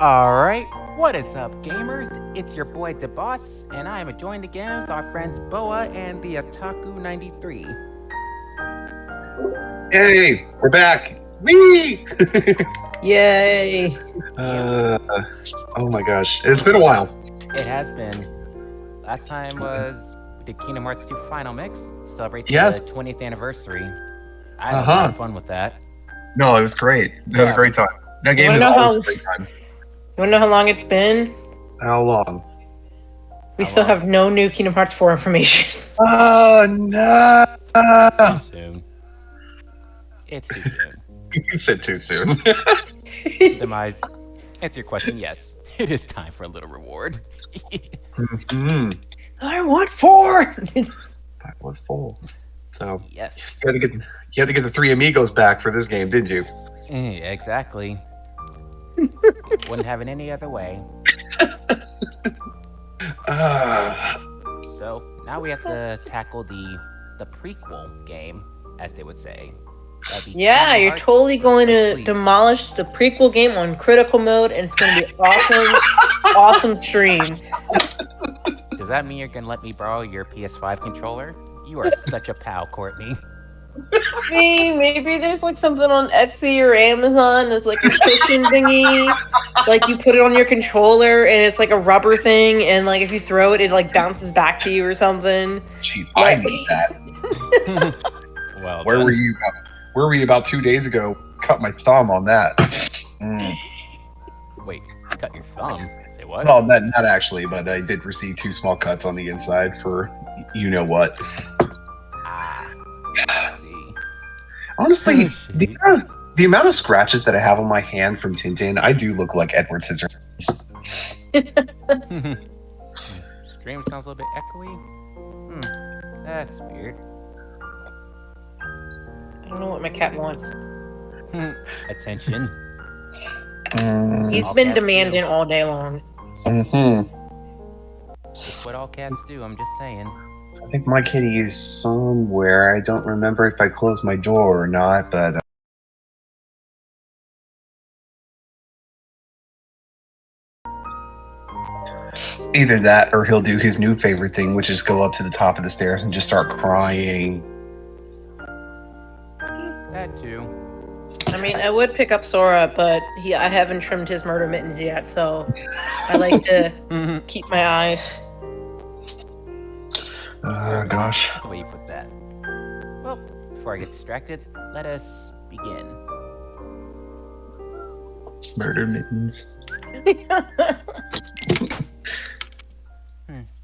Alright, what is up, gamers? It's your boy DeBoss, and I am joined again with our friends Boa and the Otaku93. Hey, we're back! Whee! Yay! Oh my gosh, it's been a while. It has been. Last time was we did Kingdom Hearts 2 Final Mix, celebrate the Yes. 20th anniversary. I had a lot of fun with that. No, it was great. It was a great time. That game wanna is know always how- a great time. You wanna know how long it's been? How long? We How still long? have no new Kingdom Hearts 4 information. Oh no! Too soon. It's too soon. You said too soon. Demise, answer your question, yes. It is time for a little reward. Mhm. I want 4! That was full. So Yes. you had to get the 3 amigos back for this game, didn't you? Exactly. Wouldn't have it any other way. So now we have to tackle the prequel game, as they would say. That'd be Yeah, Kingdom you're Hearts totally going to Complete. demolish the prequel game on critical mode, and it's gonna be awesome, awesome stream. Does that mean you're gonna let me borrow your PS5 controller? You are such a pal, Courtney. I mean, maybe there's like something on Etsy or Amazon that's like a cushion thingy. Like you put it on your controller and it's like a rubber thing, and like if you throw it, it like bounces back to you or something. Jeez, I need that. Well, Where done. were you? Where were you about 2 days ago? Cut my thumb on that. Mm. Wait, cut your thumb. Say what? Well, not actually, but I did receive 2 small cuts on the inside for you know what. Ah, I see. Honestly, Oh, the shit. amount of scratches that I have on my hand from Tintin, I do look like Edward Scissorhands. Stream sounds a little bit echoey. That's weird. I don't know what my cat wants. Attention. He's All been cats demanding do. all day long. It's what all cats do. I'm just saying. I think my kitty is somewhere. I don't remember if I closed my door or not, but either that or he'll do his new favorite thing, which is go up to the top of the stairs and just start crying. That too. I mean, I would pick up Sora, but I haven't trimmed his murder mittens yet, so I like to keep my eyes. Gosh. The way you put that. Well, before I get distracted, let us begin. Murder mittens.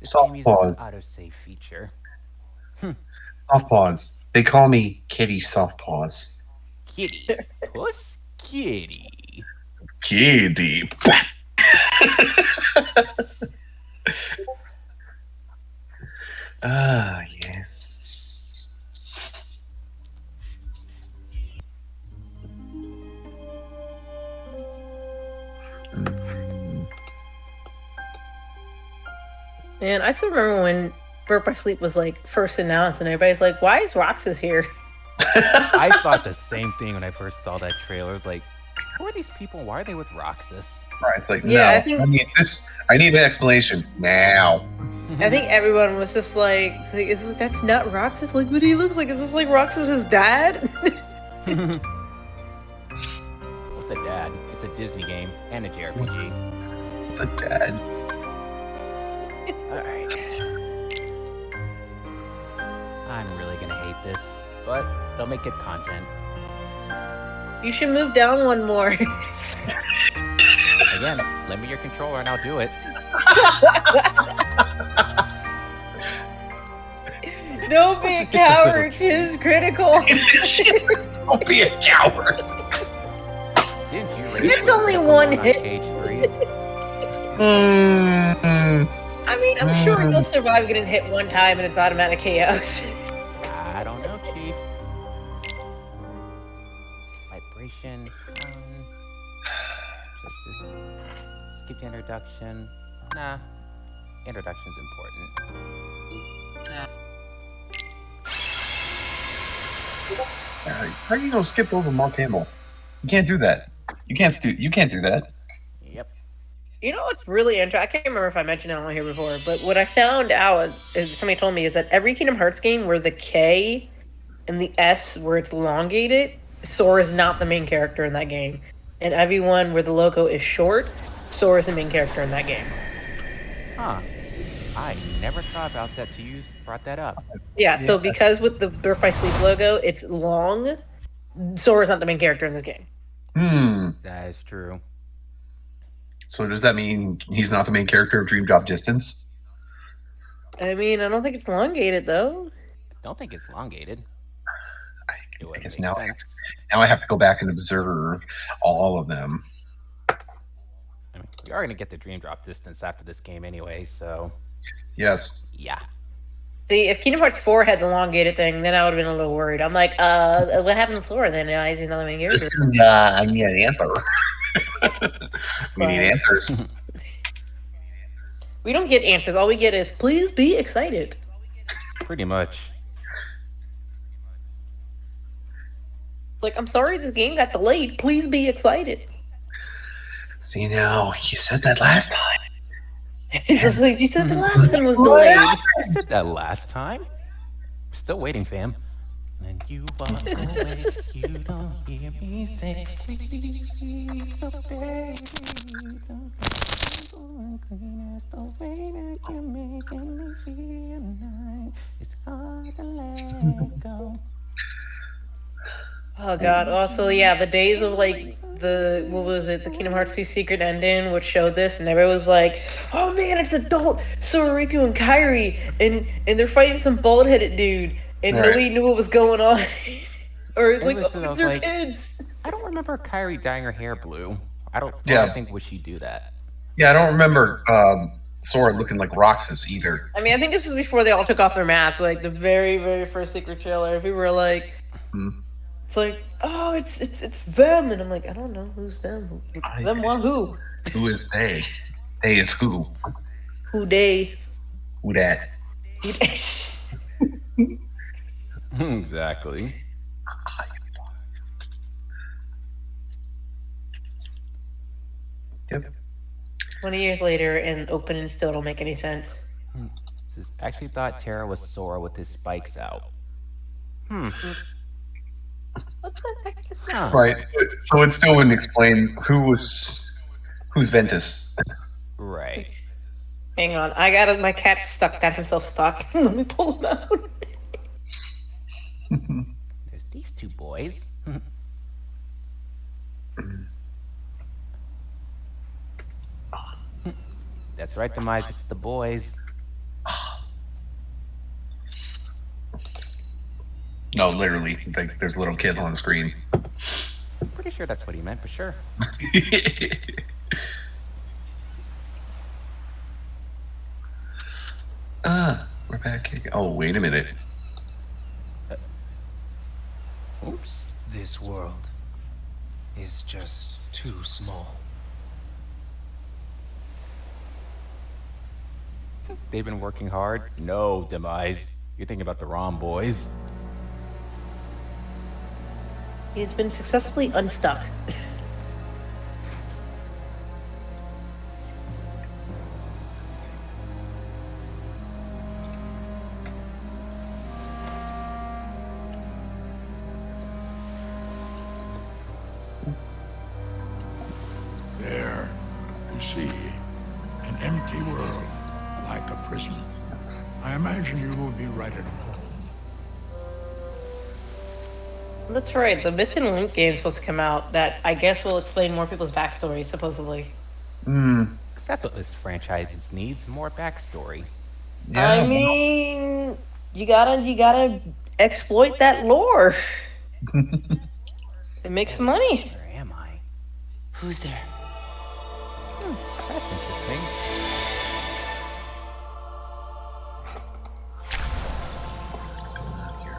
This Soft game uses pause. an autosave feature. Soft paws. They call me Kitty Soft Paws. Kitty. Puss kitty. Kitty. Ah, yes. Man, I still remember when Birth by Sleep was like first announced, and everybody's like, "Why is Roxas here?" I thought the same thing when I first saw that trailer. I was like, who are these people? Why are they with Roxas? Right, it's like, Yeah, no, I think- I need this. I need an explanation now. I think everyone was just like, "That's not Roxas. Like, what he looks like? Is this like Roxas's dad?" What's a dad? It's a Disney game and a JRPG. It's like, Dad. Alright. I'm really gonna hate this, but it'll make good content. You should move down one more. Again, lend me your controller and I'll do it. Don't be a coward. Choose critical. Don't be a coward. Didn't you raise It's with only Critical one Mode on hit. Cage 3? I mean, I'm sure you'll survive getting hit one time and it's automatic chaos. I don't know, Chief. Vibration. Just this. Skip the introduction. Nah. Introduction's important. How are you gonna skip over Mark Hamill? You can't do that. You can't do that. Yep. You know what's really interesting? I can't remember if I mentioned it on here before, but what I found out is somebody told me is that every Kingdom Hearts game where the K and the S where it's elongated, Sora is not the main character in that game, and everyone where the logo is short, Sora is the main character in that game. Huh. I never thought about that till you brought that up. Yeah, so because with the Birth by Sleep logo, it's long, Sora's not the main character in this game. That is true. So does that mean he's not the main character of Dream Drop Distance? I mean, I don't think it's elongated though. I don't think it's elongated. I guess now I have to go back and observe all of them. I mean, we are gonna get the Dream Drop Distance after this game anyway, so Yes. yeah. See, if Kingdom Hearts 4 had the elongated thing, then I would have been a little worried. I'm like, what happened to Sora then? He's another main character. I need an answer. We need answers. We don't get answers. All we get is, please be excited. Pretty much. It's like, I'm sorry this game got delayed. Please be excited. See, now, you said that last time. It's just like, you said the last one was delayed. I said that last time. Still waiting, fam. When you walk away, you don't hear me say, please, oh baby, don't go clean as the way that you're making me feel tonight. It's hard to let go. Oh god. Also, yeah, the days of like the Kingdom Hearts 2 Secret Ending, which showed this, and everyone was like, "Oh man, it's adult Sororiku and Kairi, and they're fighting some bald-headed dude, and nobody knew what was going on." Or it's like, oh, it's their kids. I don't remember Kairi dyeing her hair blue. I don't think would she do that. Yeah, I don't remember Sora looking like Roxas either. I mean, I think this was before they all took off their masks, like the very, very first Secret trailer. People were like, it's like, oh, it's them, and I'm like, I don't know who's them. Them what? Who? Who is they? They is who? Who they? Who that? Who they? Exactly. Yep. 20 years later, and opening still don't make any sense. I actually thought Terra was Sora with his spikes out. What the heck is that? Right. So it still wouldn't explain who's Ventus. Right. Hang on, my cat got himself stuck. Let me pull him out. There's these two boys. That's right, Demise. It's the boys. No, literally, like there's little kids on the screen. Pretty sure that's what he meant, for sure. We're back. Oh, wait a minute. Oops. This world is just too small. They've been working hard? No, Demise. You're thinking about the wrong boys. He's been successfully unstuck. There, you see, an empty world, like a prison. I imagine you will be right at home. That's right, the Missing Link game is supposed to come out that I guess will explain more people's backstories, supposedly. Because that's what this franchise needs, more backstory. Yeah. I mean, you gotta exploit that lore. It makes some money. Where am I? Who's there? That's interesting. What's going on here?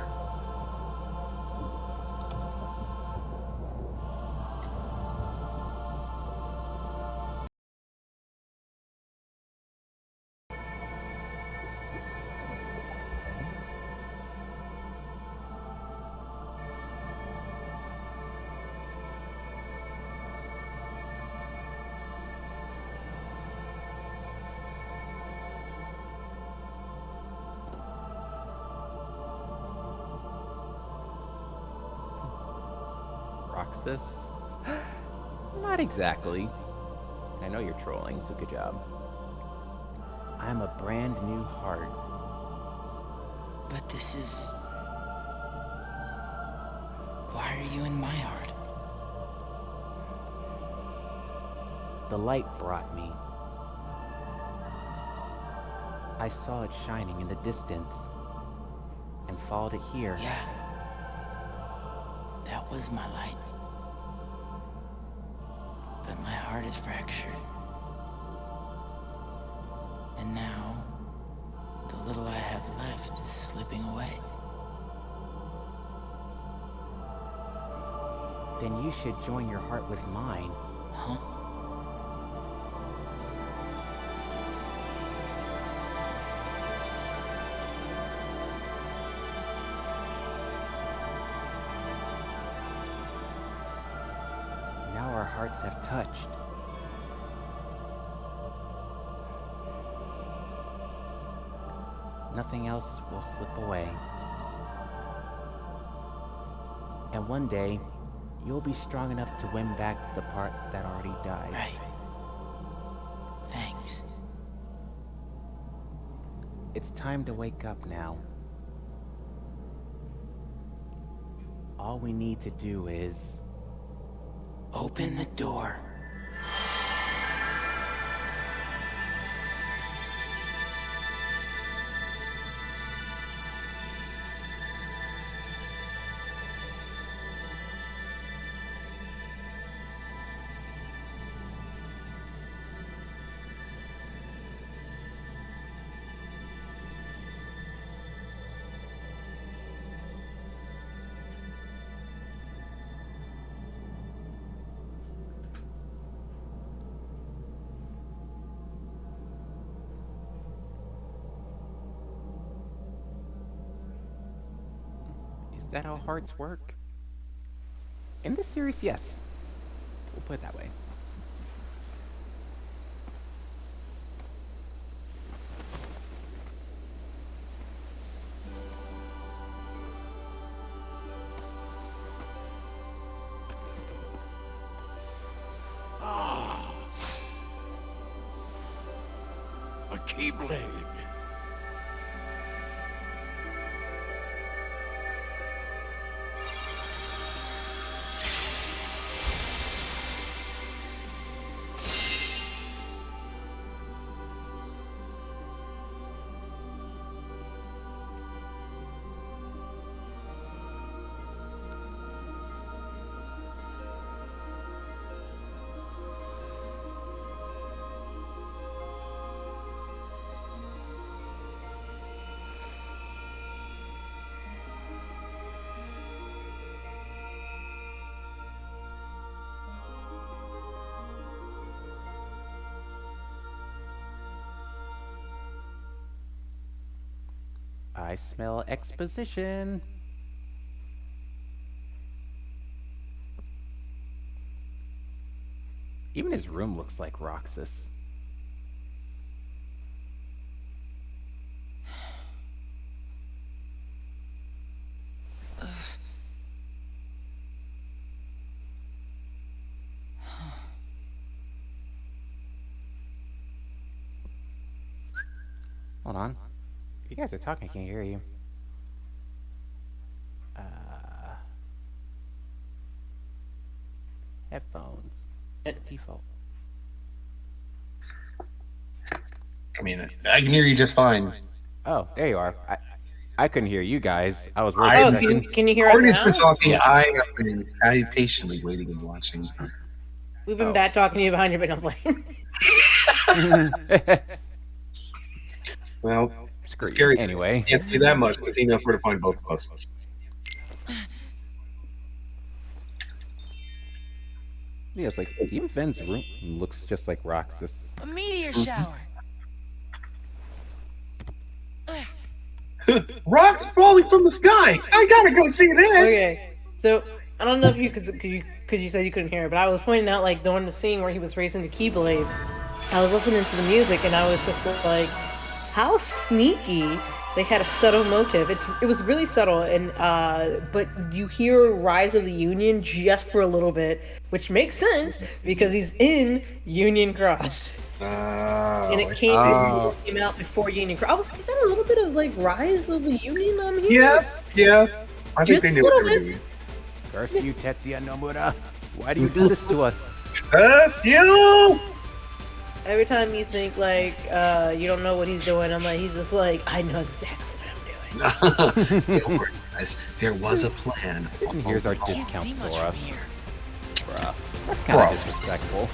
Roxas? Not exactly. I know you're trolling, so good job. I'm a brand new heart. But this is... Why are you in my heart? The light brought me. I saw it shining in the distance and followed it here. Yeah. That was my light. But my heart is fractured. And now, the little I have left is slipping away. Then you should join your heart with mine. Huh? Now our hearts have touched. Nothing else will slip away. And one day, you'll be strong enough to win back the part that already died. Right. Thanks. It's time to wake up now. All we need to do is... Open the door. Is that how hearts work? In this series, yes. We'll put it that way. A keyblade. I smell exposition. Even his room looks like Roxas. Hold on. You guys are talking, I can't hear you. Headphones. Default. I mean, I can hear you just fine. Oh, there you are. I couldn't hear you guys. I was worried. Oh, for a second. can you hear us Courtney's now? been talking. Yes. I have been patiently waiting and watching. We've been bad talking to you behind your bed. I'm playing. Well, Screw you. scary. Anyway. Can't say that much because he knows where to find both of us. Yeah, it's like even Ven's room looks just like Roxas. A meteor shower. Rocks falling from the sky. I gotta go see this. Okay, so I don't know if you because you said you couldn't hear it, but I was pointing out like the one the scene where he was racing the Keyblade. I was listening to the music and I was just like, how sneaky they had a subtle motive. It was really subtle, and but you hear "Rise of the Union" just for a little bit, which makes sense because he's in Union Cross, and I see. it came out before Union Cross. I was like, is that a little bit of like "Rise of the Union" I'm hearing? Yeah. I think Just they a knew what little they were bit. doing. Curse you, Tetsuya Nomura. Why do you do this to us? Curse you! Every time you think like you don't know what he's doing, I'm like, he's just like, I know exactly what I'm doing. Don't worry, guys. There was a plan. Here's our Can't discount, see much Sora. from here. Bruh. That's kind Bro. of disrespectful.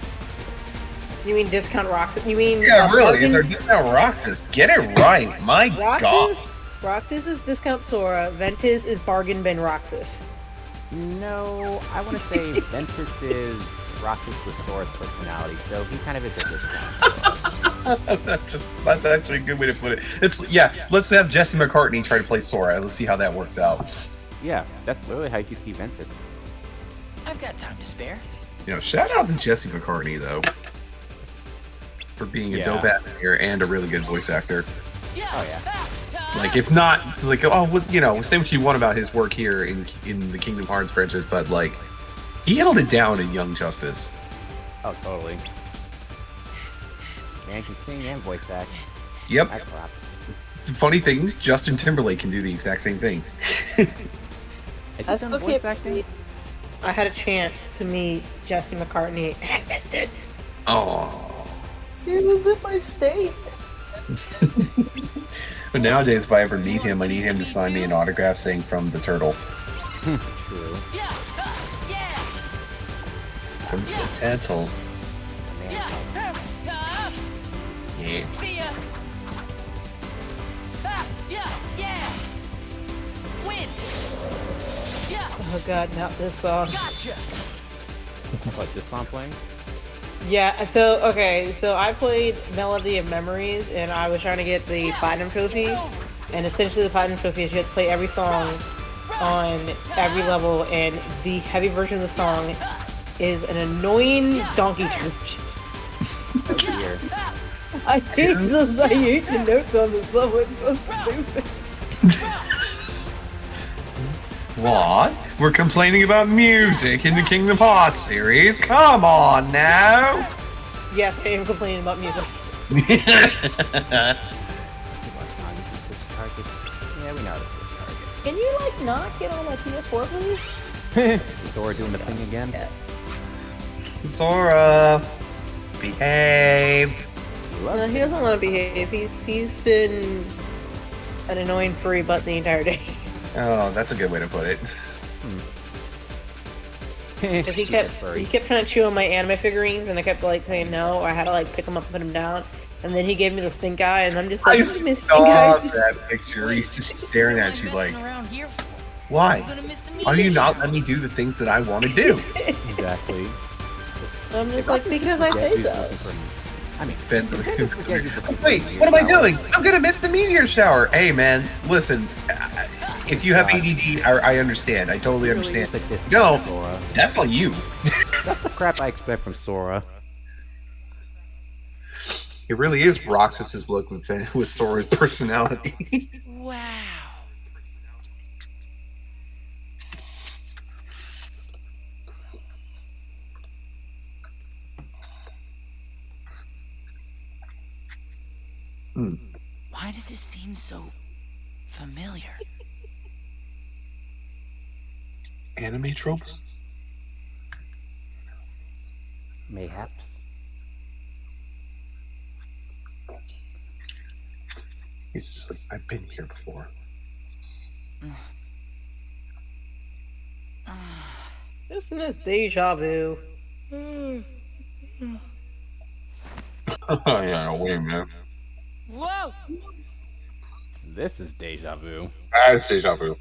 You mean discount Roxas? You mean Yeah, really. It's our bargain- discount Roxas. Get it right. My God. Roxas is discount Sora. Ventus is bargain bin Roxas. No, I want to say Ventus is Roxas with Sora's personality, so he kind of is a discount. That's actually a good way to put it. Let's have Jesse McCartney try to play Sora. Let's see how that works out. Yeah, that's literally how you can see Ventus. I've got time to spare. Shout out to Jesse McCartney though. For being a Yeah. dope ass player and a really good voice actor. Oh yeah. Like, if not, like, say what you want about his work here in the Kingdom Hearts franchise, but like, he held it down in Young Justice. Oh, totally. Man can sing and voice act. Yep. That props. The funny thing, Justin Timberlake can do the exact same thing. Has I he done still voice can't acting? believe I had a chance to meet Jesse McCartney and I missed it. Oh. He was in my state. But nowadays, if I ever meet him, I need him to sign me an autograph saying "From the Turtle." True. Yeah. From the Turtle. Man, Yes. See ya. Yeah. Win. Yeah. Oh god, not this song. Gotcha. what, this song playing? Yeah, so I played Melody of Memories and I was trying to get the Platinum Trophy. And essentially the Platinum Trophy is you have to play every song on every level, and the heavy version of the song is an annoying donkey turd. Oh dear. I hate the notes on this level, it's so stupid. What? We're complaining about music in the Kingdom Hearts series? Come on now! Yes, I am complaining about music. Let's see what song you can switch targets. Yeah, we know how to switch targets. Can you like not get on my PS4 please? Sora doing the thing again? Sora, behave. No, he doesn't want to behave. He's been an annoying furry butt the entire day. Oh, that's a good way to put it. Cause he kept trying to chew on my anime figurines, and I kept like saying no. I had to like pick him up and put him down, and then he gave me the stink eye, and I'm just like, I "You miss stink saw eyes." that picture. He's just staring at you like, Around here for? why? I'm gonna miss the Why do you meeting. not let me do the things that I want to do? Exactly. I'm just like, because I say so. I mean, Fence you can't just forget he's looking for Wait, a what am I shower. doing? I'm gonna miss the meteor shower. Hey, man, listen. If you have ADD, I understand. I totally Really understand. is a discount, No, Sora. that's on you. That's the crap I expect from Sora. It really is Roxas's look with Sora's personality. Wow. Why does it seem so familiar? Anime tropes? Mayhaps. He's just like, I've been here before. Just in this deja vu. Oh, yeah, no, wait a minute. Whoa! This is deja vu. It's deja vu.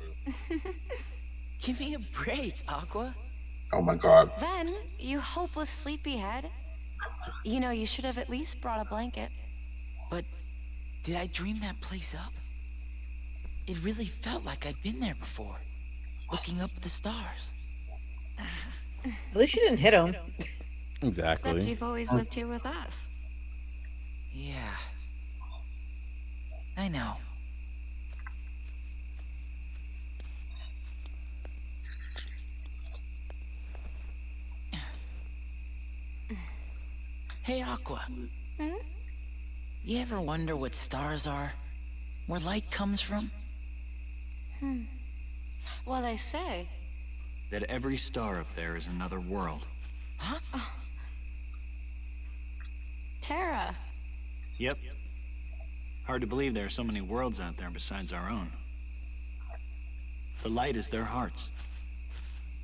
Give me a break, Aqua. Oh my god. Ven, you hopeless sleepyhead. You know, you should have at least brought a blanket. But did I dream that place up? It really felt like I'd been there before, looking up at the stars. At least you didn't hit him. Except Exactly. you've always lived here with us. Yeah. I know. Hey, Aqua. You ever wonder what stars are? Where light comes from? Well, they say. That every star up there is another world. Huh? Terra. Yep. Hard to believe there are so many worlds out there besides our own. The light is their hearts.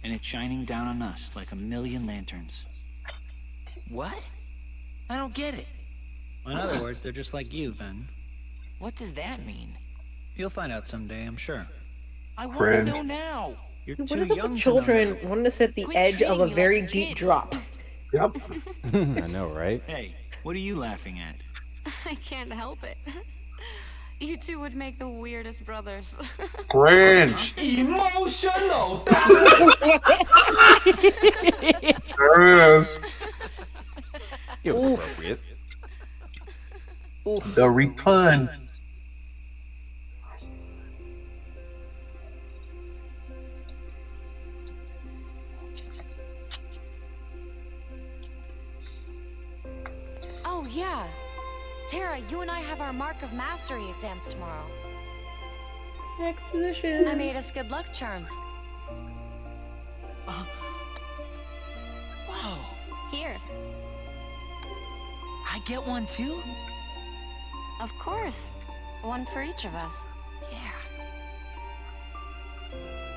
And it's shining down on us like a million lanterns. What? I don't get it. In other words, they're just like you, Ven. What does that mean? You'll find out someday, I'm sure. I want to Cringe. know now. You're What too is up young with to know children now. wanting to sit at the Quit edge of treating a me very like a deep kid. drop? Yep. I know, right? Hey, what are you laughing at? I can't help it. You two would make the weirdest brothers. Cringe. Emotional. There it is. It was appropriate. The repun. Oh, yeah. Terra, you and I have our Mark of Mastery exams tomorrow. Exposition. I made us good luck charms. Whoa. Here. I get one too? Of course. One for each of us. Yeah.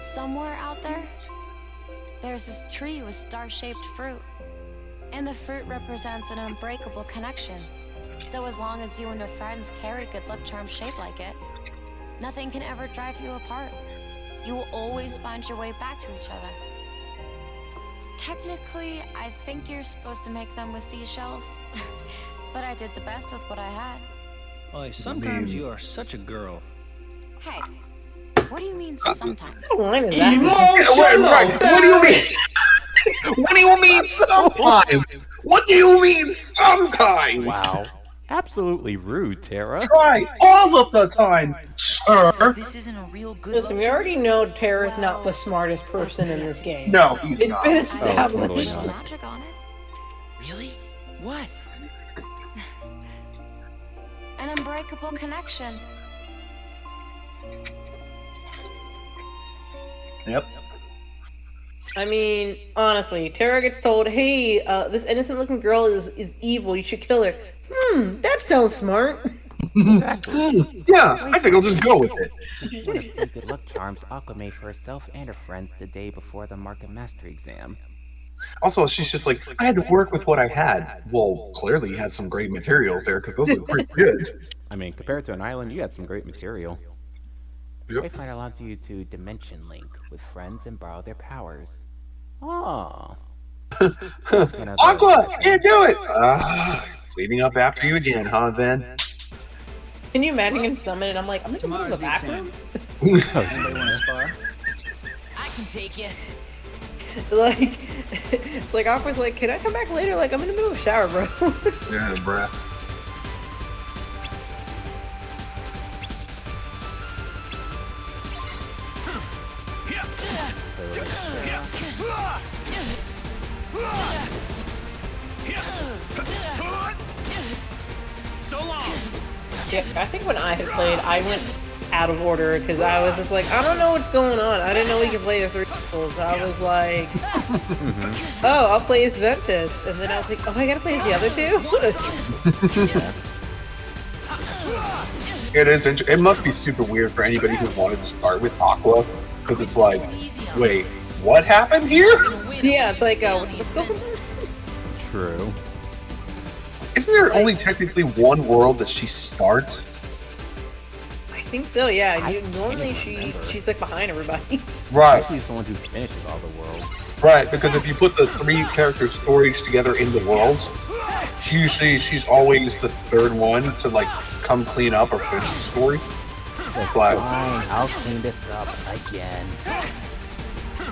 Somewhere out there, there's this tree with star-shaped fruit. And the fruit represents an unbreakable connection. So as long as you and your friends carry good luck charms shaped like it, nothing can ever drive you apart. You will always find your way back to each other. Technically, I think you're supposed to make them with seashells. But I did the best with what I had. Boy, sometimes you are such a girl. Hey, what do you mean sometimes? What line is that? Right. What do you mean? What do you mean sometimes? What do you mean sometimes? Wow. Absolutely rude, Terra. Try all of the time, sir. This isn't a real good Listen, we luck already know Terra's not the smartest person in this game. No, he's It's not. been Oh, established. totally There's not. logic on it. Really? What? An unbreakable connection. Yep. I mean, honestly, Terra gets told, "Hey, this innocent-looking girl is evil. You should kill her." That sounds smart. Yeah, I think I'll just go with it. One of the good luck charms Aqua made for herself and her friends the day before the Market Mastery exam. Also, she's just like, I had to work with what I had. Well, clearly you had some great materials there, because those look pretty good. I mean, compared to an island, you had some great material. Yep. Wi-Fi allows you to dimension link with friends and borrow their powers. Oh. Aqua, can't do it! Cleaning up after you again, huh, Ben? Can you imagine him summon and I'm like, I'm gonna go to the Tomorrow's the bathroom? exam. Anybody want to spar? I can take you. Like, like Aqua's like, can I come back later? Like, I'm in the middle of a shower, bro. Yeah, bruh. So long. Yeah, I think when I had played, I went out of order because I was just like, I don't know what's going on. I didn't know we could play the three people. So I was like, oh, I'll play as Ventus. And then I was like, oh, I gotta play as the other two? It is. It must be super weird for anybody who wanted to start with Aqua, because it's like, wait, what happened here? Yeah, it's like, what's going on? True. Isn't there only technically one world that she starts? I think so, yeah. I Normally can't remember. she's like behind everybody. Right, She's the one who finishes all the worlds. right. Because if you put the three character stories together in the worlds, she's always the third one to like come clean up or finish the story. But Fine, I'll clean this up again.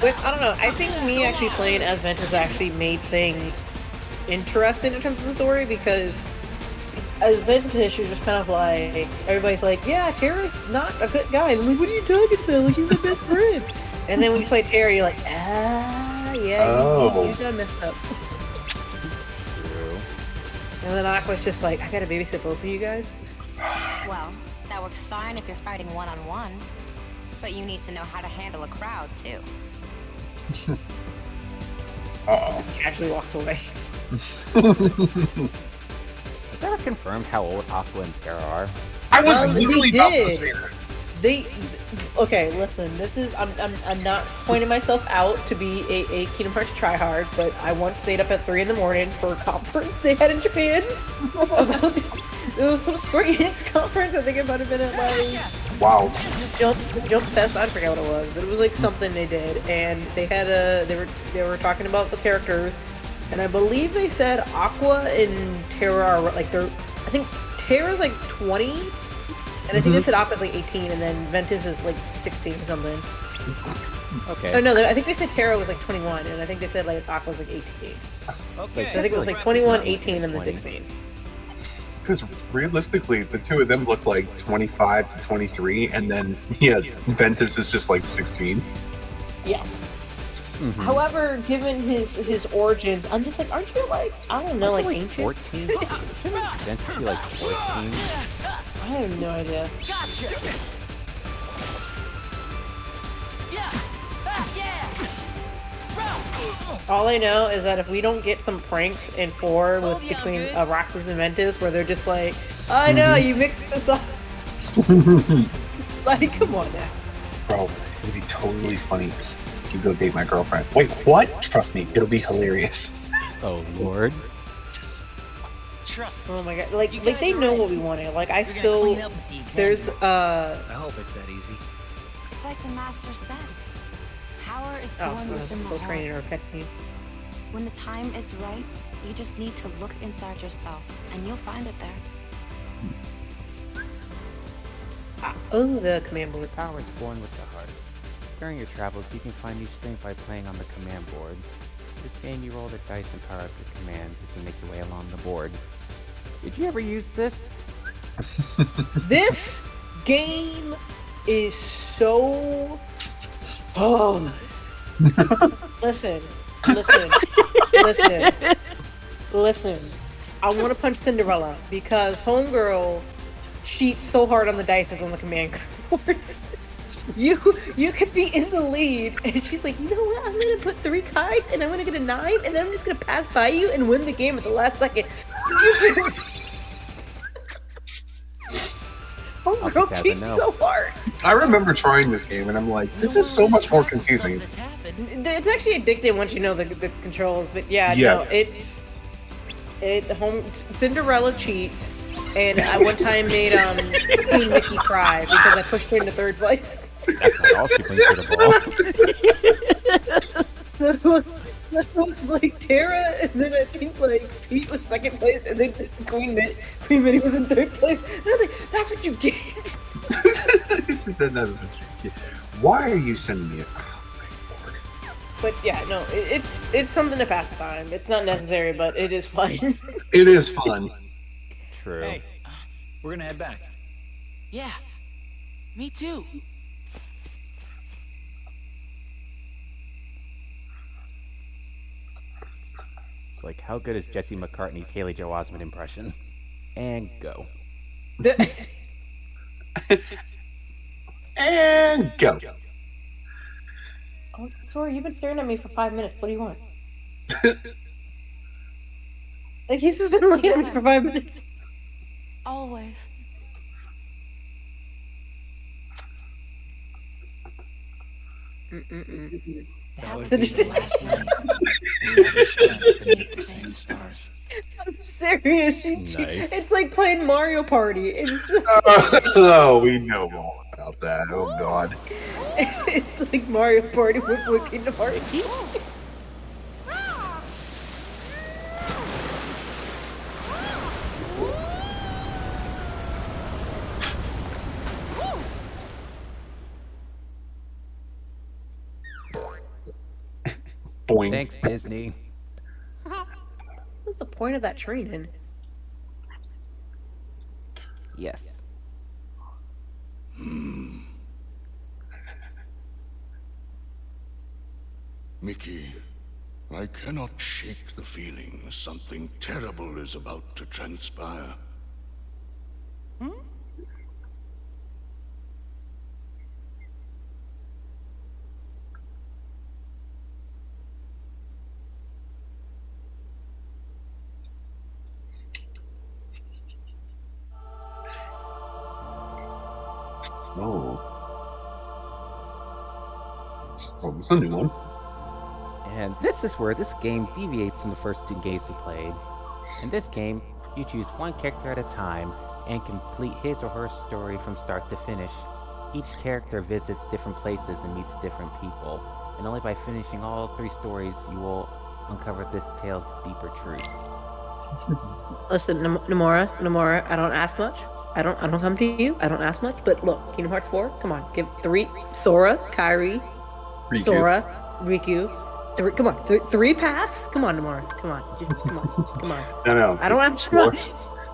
But I don't know. I think me actually playing as Ventus actually made things interesting in terms of the story because as Ventus, you're just kind of like everybody's like, yeah, Terra's not a good guy. And I'm like, what are you talking about? Like, he's my best friend. And then when you play Terra, you're like, yeah, Oh. you done messed up. True. And then Aqua's just like, I gotta babysit both of you guys. Well, that works fine if you're fighting one-on-one. But you need to know how to handle a crowd, too. Just casually walks away. Is that confirmed how old Aqua and Terra are? I was literally they about to did. say that. Okay, listen, this is, I'm not pointing myself out to be a Kingdom Hearts tryhard, but I once stayed up at 3 in the morning for a conference they had in Japan. It was some Square Enix conference, I think it might have been at like... Wow. Jump Fest, I forget what it was, but it was like something they did, and they had they were talking about the characters, and I believe they said Aqua and Terra are like I think Terra's like 20, and I think they said Aqua's like 18, and then Ventus is like 16 or something. Okay. Oh no, I think they said Terra was like 21, and I think they said like Aqua's like 18. Okay. So I think it was like 21, 18, and then 16. Because realistically, the two of them look like 25 to 23, and then, yeah, Ventus is just like 16. Yes. However, given his origins, I'm just like, aren't you like, I don't know, like ancient? 14? Shouldn't Ventus be like 14? I have no idea. Gotcha. All I know is that if we don't get some pranks in 4 with between Roxas and Ventus, where they're just like, I know you mixed this up. Like, come on now. Bro, it'd be totally funny if you go date my girlfriend. Wait, what? Trust me, it'll be hilarious. Oh lord. Trust me. Oh my god, like guys they are know right. what we wanted. Like I We're gonna still, clean up the there's I hope it's that easy. It's like the Master said. Power is oh, born within the still heart. training our cutscene. When the time is right, you just need to look inside yourself, and you'll find it there. Oh, the command board. Power is born with the heart. During your travels, you can find new strength by playing on the command board. This game, you roll the dice and power up your commands as you make your way along the board. Did you ever use this? This game is so. Oh. Listen. I want to punch Cinderella because Homegirl cheats so hard on the dice on the command boards. You could be in the lead, and she's like, you know what? I'm gonna put 3 cards, and I'm gonna get a 9, and then I'm just gonna pass by you and win the game at the last second. Homegirl cheats so hard. I remember trying this game, and I'm like, this is so much more confusing. It's actually addictive once you know the controls, but yeah, Yes. no, Cinderella cheats, and I one time made Queen Mickey cry because I pushed her into 3rd place. That's not all she brings to the ball. So it was like Terra, and then I think like Pete was 2nd place, and then Queen Minnie was in 3rd place. And I was like, that's what you get. This is another mystery. Why are you sending me? But yeah, no, it's something to pass the time. It's not necessary, but it is fun. It is fun. True. Hey, we're gonna head back. Yeah, me too. It's like, how good is Jesse McCartney's Haley Joel Osment impression? And go. And go. Oh, sorry, you've been staring at me for 5 minutes. What do you want? Like, he's just been looking at me for 5 minutes. Always. That would be the last night we ever spent beneath the same stars. I'm serious. Nice. It's like playing Mario Party. It's just, Oh, we know all about that. Oh, God. it's like Mario Party with Kingdom Hearts. Boing. Thanks, Disney. What's the point of that training? Yes. Mickey, I cannot shake the feeling something terrible is about to transpire. Oh, this is a new one. And this is where this game deviates from the first two games we played. In this game, you choose one character at a time and complete his or her story from start to finish. Each character visits different places and meets different people, and only by finishing all 3 stories you will uncover this tale's deeper truth. Listen, Nomura, I don't ask much. I don't come to you. I don't ask much. But look, Kingdom Hearts 4, come on, give 3 Sora, Kairi, Riku. Sora, Riku. 3, come on, 3 paths. Come on, Nomura, come on, just come on. No. I don't ask much.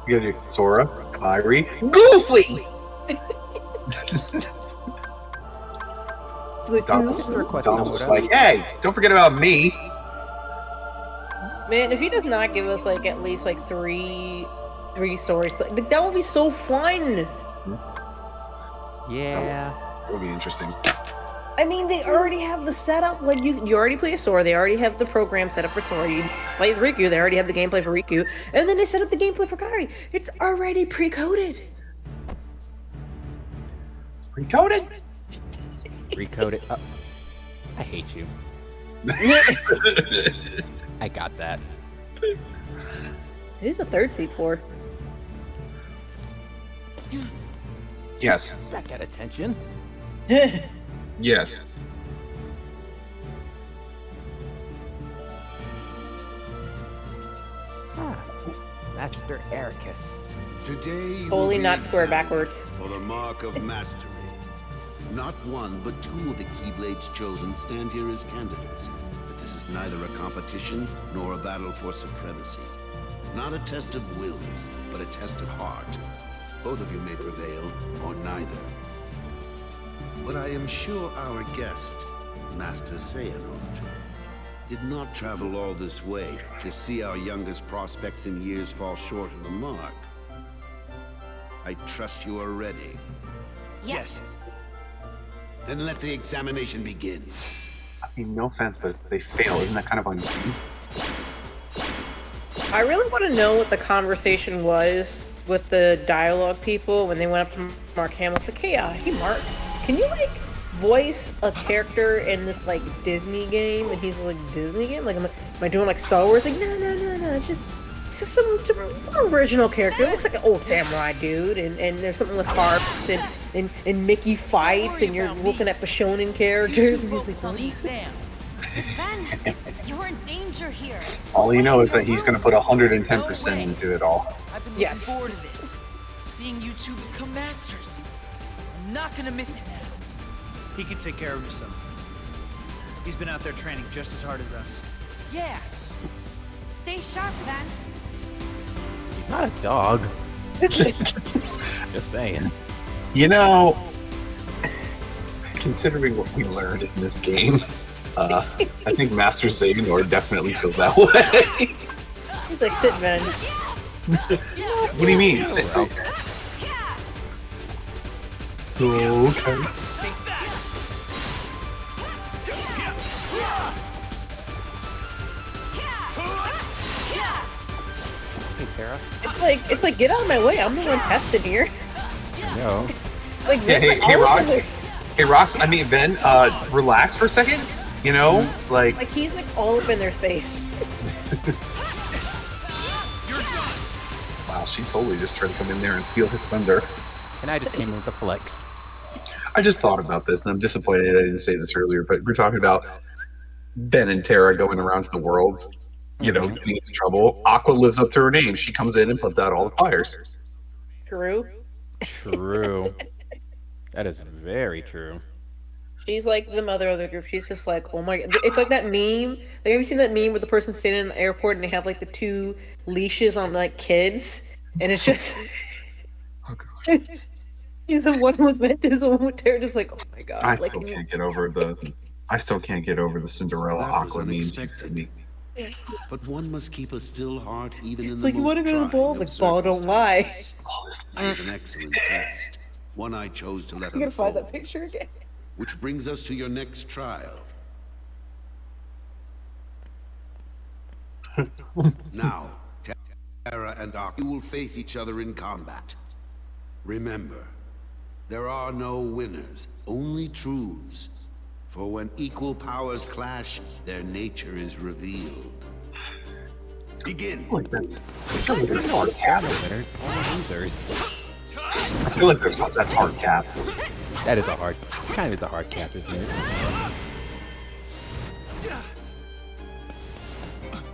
You gotta do Sora, Kairi, Goofy! Donald's just like, hey, don't forget about me. Man, if he does not give us like at least like three stories, like, that would be so fun. Yeah. That would be interesting. I mean, they already have the setup. Like you already play a Sora. They already have the program set up for Sora. You play as Riku. They already have the gameplay for Riku, and then they set up the gameplay for Kairi. It's already pre-coded. Recoded? Recoded. I hate you. I got that. Who's the third seat for? Yes. That got attention. Yes. Master Ericus. Today you Totally will not be square examined backwards. For the mark of mastery. Not one, but 2 of the Keyblades chosen stand here as candidates. But this is neither a competition nor a battle for supremacy. Not a test of wills, but a test of heart. Both of you may prevail, or neither. But I am sure our guest, Master Xehanort, did not travel all this way to see our youngest prospects in years fall short of the mark. I trust you are ready. Yes. Then let the examination begin. I mean, no offense, but if they fail, isn't that kind of unfair? I really want to know what the conversation was with the dialogue people when they went up to Mark Hamill. It's like, hey Mark, can you like voice a character in this like Disney game? And he's like, Disney game? Like, am I doing like Star Wars? Like, no. It's just some original character. It looks like an old samurai dude, and there's something with harps and Mickey fights, and you're looking at the shonen characters. Focus on the exam. Ben, you're in danger here. All you know is that he's going to put 110% into it all. I've been Yes. looking forward to this. Seeing you two become masters. I'm not gonna miss it now. He can take care of himself. He's been out there training just as hard as us. Yeah. Stay sharp, Ben. He's not a dog. Just saying. You know, considering what we learned in this game, I think Master Xehanort definitely feels that way. He's like, sit, Ben. What do you mean? Sit. Okay. Okay. Hey, Terra. It's like get out of my way. I'm the one tested here. No. Like, Hey, Rox. Hey, Rox. I mean, Ben. Relax for a second. You know, like he's like all up in their space. wow, she totally just tried to come in there and steal his thunder. And I just came in with a flex. I just thought about this, and I'm disappointed I didn't say this earlier, but we're talking about Ben and Terra going around to the worlds, you know, getting into trouble. Aqua lives up to her name. She comes in and puts out all the fires. True. True. That is very true. She's like the mother of the group. She's just like, oh my god. It's like that meme. Like, have you seen that meme where the person's standing in the airport and they have like the 2 leashes on like kids? And it's just. Oh god. He's the one with Ventus, the one with Terra. Just like, oh my god. I still can't get over the Cinderella Aqua meme. But one must keep a still heart even in It's the like, you most want to go to the trying ball? of Like, ball, don't lie. circumstances. It was an excellent test, one I chose to let I'm gonna find unfold. that picture again. Which brings us to your next trial. Now, Terra and Aqua will face each other in combat. Remember, there are no winners, only truths. For when equal powers clash, their nature is revealed. Begin. I feel like that's hard cap. Winners, all losers. I feel like that's hard cap. That is a hard, kind of is a hard cap, isn't it?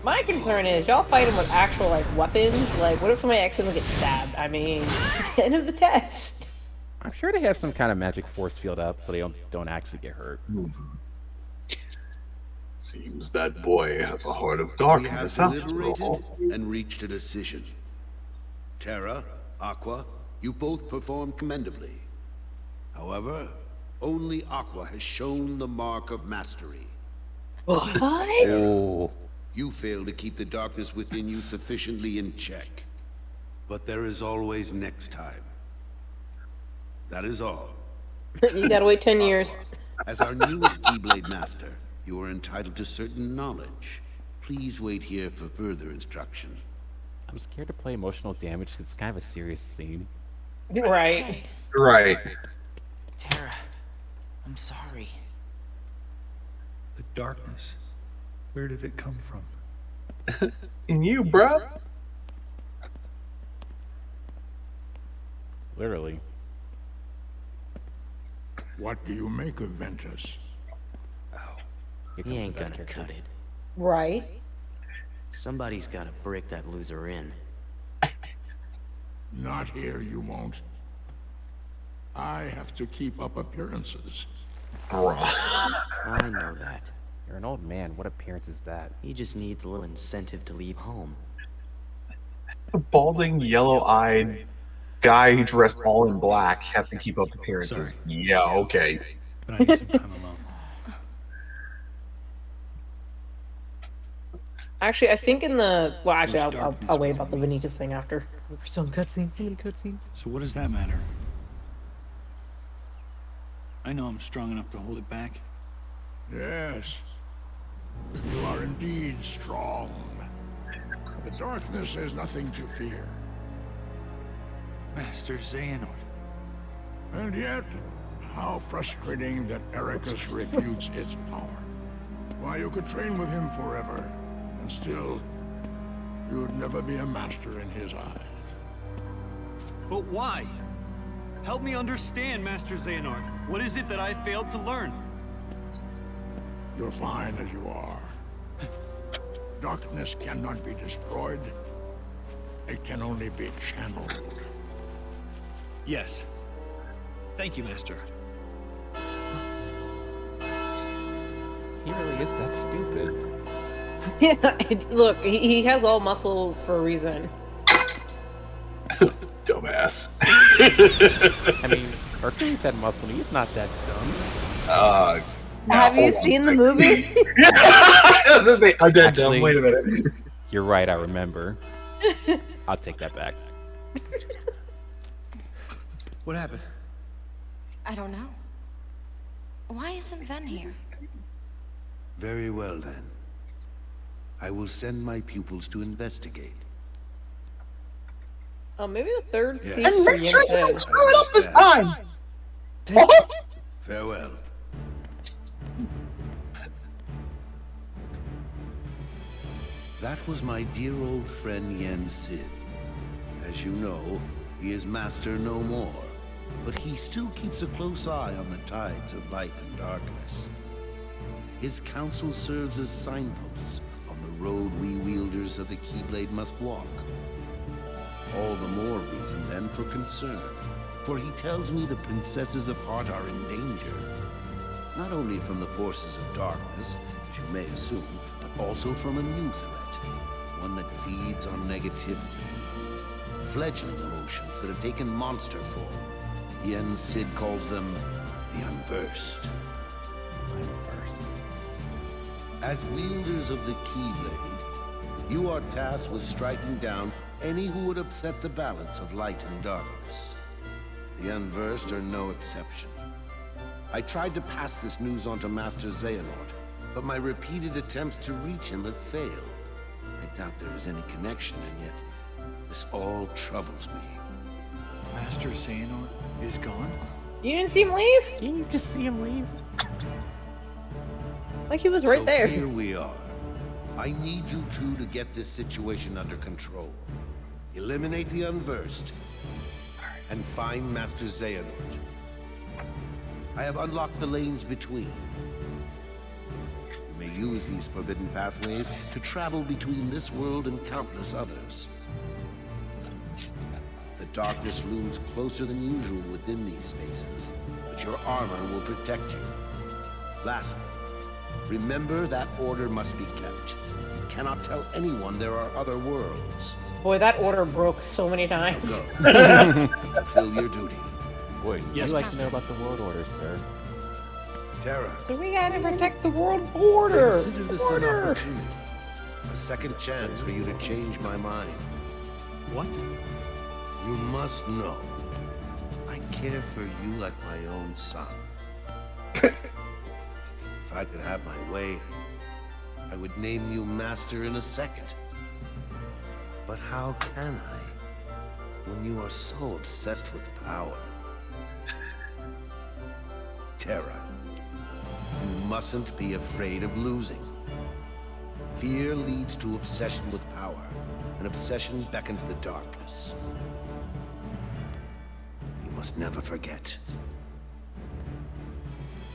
My concern is y'all fight him with actual like weapons. Like, what if somebody accidentally gets stabbed? I mean, it's the end of the test. I'm sure they have some kind of magic force field up so they don't actually get hurt. Seems that boy has a heart of We have darkness after deliberated all. and reached a decision. Terra, Aqua, you both performed commendably. However, only Aqua has shown the mark of mastery. What? Oh, You failed to keep the darkness within you sufficiently in check. But there is always next time. That is all. You gotta wait 10 years. As our newest Keyblade Master, you are entitled to certain knowledge. Please wait here for further instruction. I'm scared to play emotional damage because it's kind of a serious scene. Right. Right. Terra, I'm sorry. The darkness. Where did it come from? In you, bruh. Literally. What do you make of Ventus? Here He comes ain't the best gonna character. cut it. Right. Somebody's gotta break that loser in. Not here, you won't. I have to keep up appearances. Bruh. I know that. You're an old man. What appearance is that? He just needs a little incentive to leave home. The balding, yellow-eyed guy dressed all in black has to keep up appearances. Yeah, okay. But I need some time alone. Actually, I think in the well, actually, There's I'll darkness wait about the within me. Benitez thing after. We're still in cutscenes. So many cutscenes. So what does that matter? I know I'm strong enough to hold it back. Yes. You are indeed strong. The darkness has nothing to fear. Master Xehanort. And yet, how frustrating that Ericus refutes its power. Why, you could train with him forever, and still, you'd never be a master in his eyes. But why? Help me understand, Master Xehanort. What is it that I failed to learn? You're fine as you are. Darkness cannot be destroyed. It can only be channeled. Yes. Thank you, Master. He really is that stupid. Yeah. Look, he has all muscle for a reason. Dumbass. I mean, Hercules had muscle. He's not that dumb. No, Have you hold on seen a the second. movie? I was gonna say, I did Actually- dumb. Wait a minute. You're right. I remember. I'll take that back. What happened? I don't know. Why isn't Ven here? Very well then. I will send my pupils to investigate. Oh, maybe the third Yeah. season. And for make sure you Yen don't Sid. screw it up this time! Farewell. That was my dear old friend Yen Sid. As you know, he is master no more, but he still keeps a close eye on the tides of light and darkness. His counsel serves as signposts on the road we wielders of the Keyblade must walk. All the more reason then for concern, for he tells me the princesses of heart are in danger. Not only from the forces of darkness, as you may assume, but also from a new threat, one that feeds on negativity. Fledgling emotions that have taken monster form. Yen Sid calls them the Unversed. As wielders of the Keyblade, You are tasked with striking down any who would upset the balance of light and darkness. The unversed are no exception. I tried to pass this news on to Master Xehanort, but my repeated attempts to reach him have failed. I doubt there is any connection, and yet this all troubles me. Master Xehanort is gone? You didn't see him leave? Didn't you just see him leave? Like he was right So there. here we are. I need you two to get this situation under control. Eliminate the unversed, and find Master Xehanort. I have unlocked the lanes between. You may use these forbidden pathways to travel between this world and countless others. The darkness looms closer than usual within these spaces, but your armor will protect you. Lastly, remember that order must be kept. You cannot tell anyone there are other worlds. Boy, that order broke so many times. Go. Fulfill your duty. Would Yes, you like to Master. know about the world order, sir? Terra, We gotta protect the world border. consider this an Border. opportunity. A second chance for you to change my mind. What? You must know, I care for you like my own son. If I could have my way, I would name you Master in a second. But how can I, when you are so obsessed with power? Terra, you mustn't be afraid of losing. Fear leads to obsession with power, and obsession beckons the darkness. You must never forget.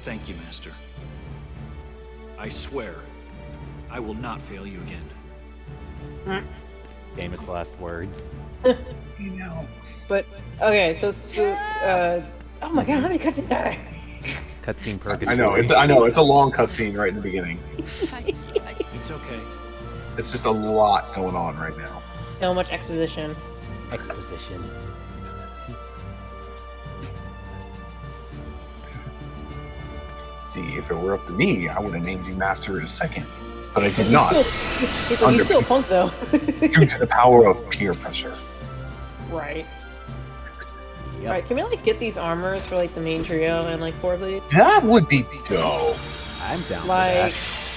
Thank you, Master. I swear, I will not fail you again. Famous last words. You know. But okay, so oh my god, how many cutscenes are there? Cutscene purgatory. I know, it's a long cutscene right in the beginning. It's okay. It's just a lot going on right now. So much exposition. Exposition. See, if it were up to me, I would have named you Master in a second. But I did not. He's still a punk though. Due to the power of peer pressure. Right. Yep. Alright, can we like get these armors for like the main trio and like 4, please? That would be dope. I'm down Like, for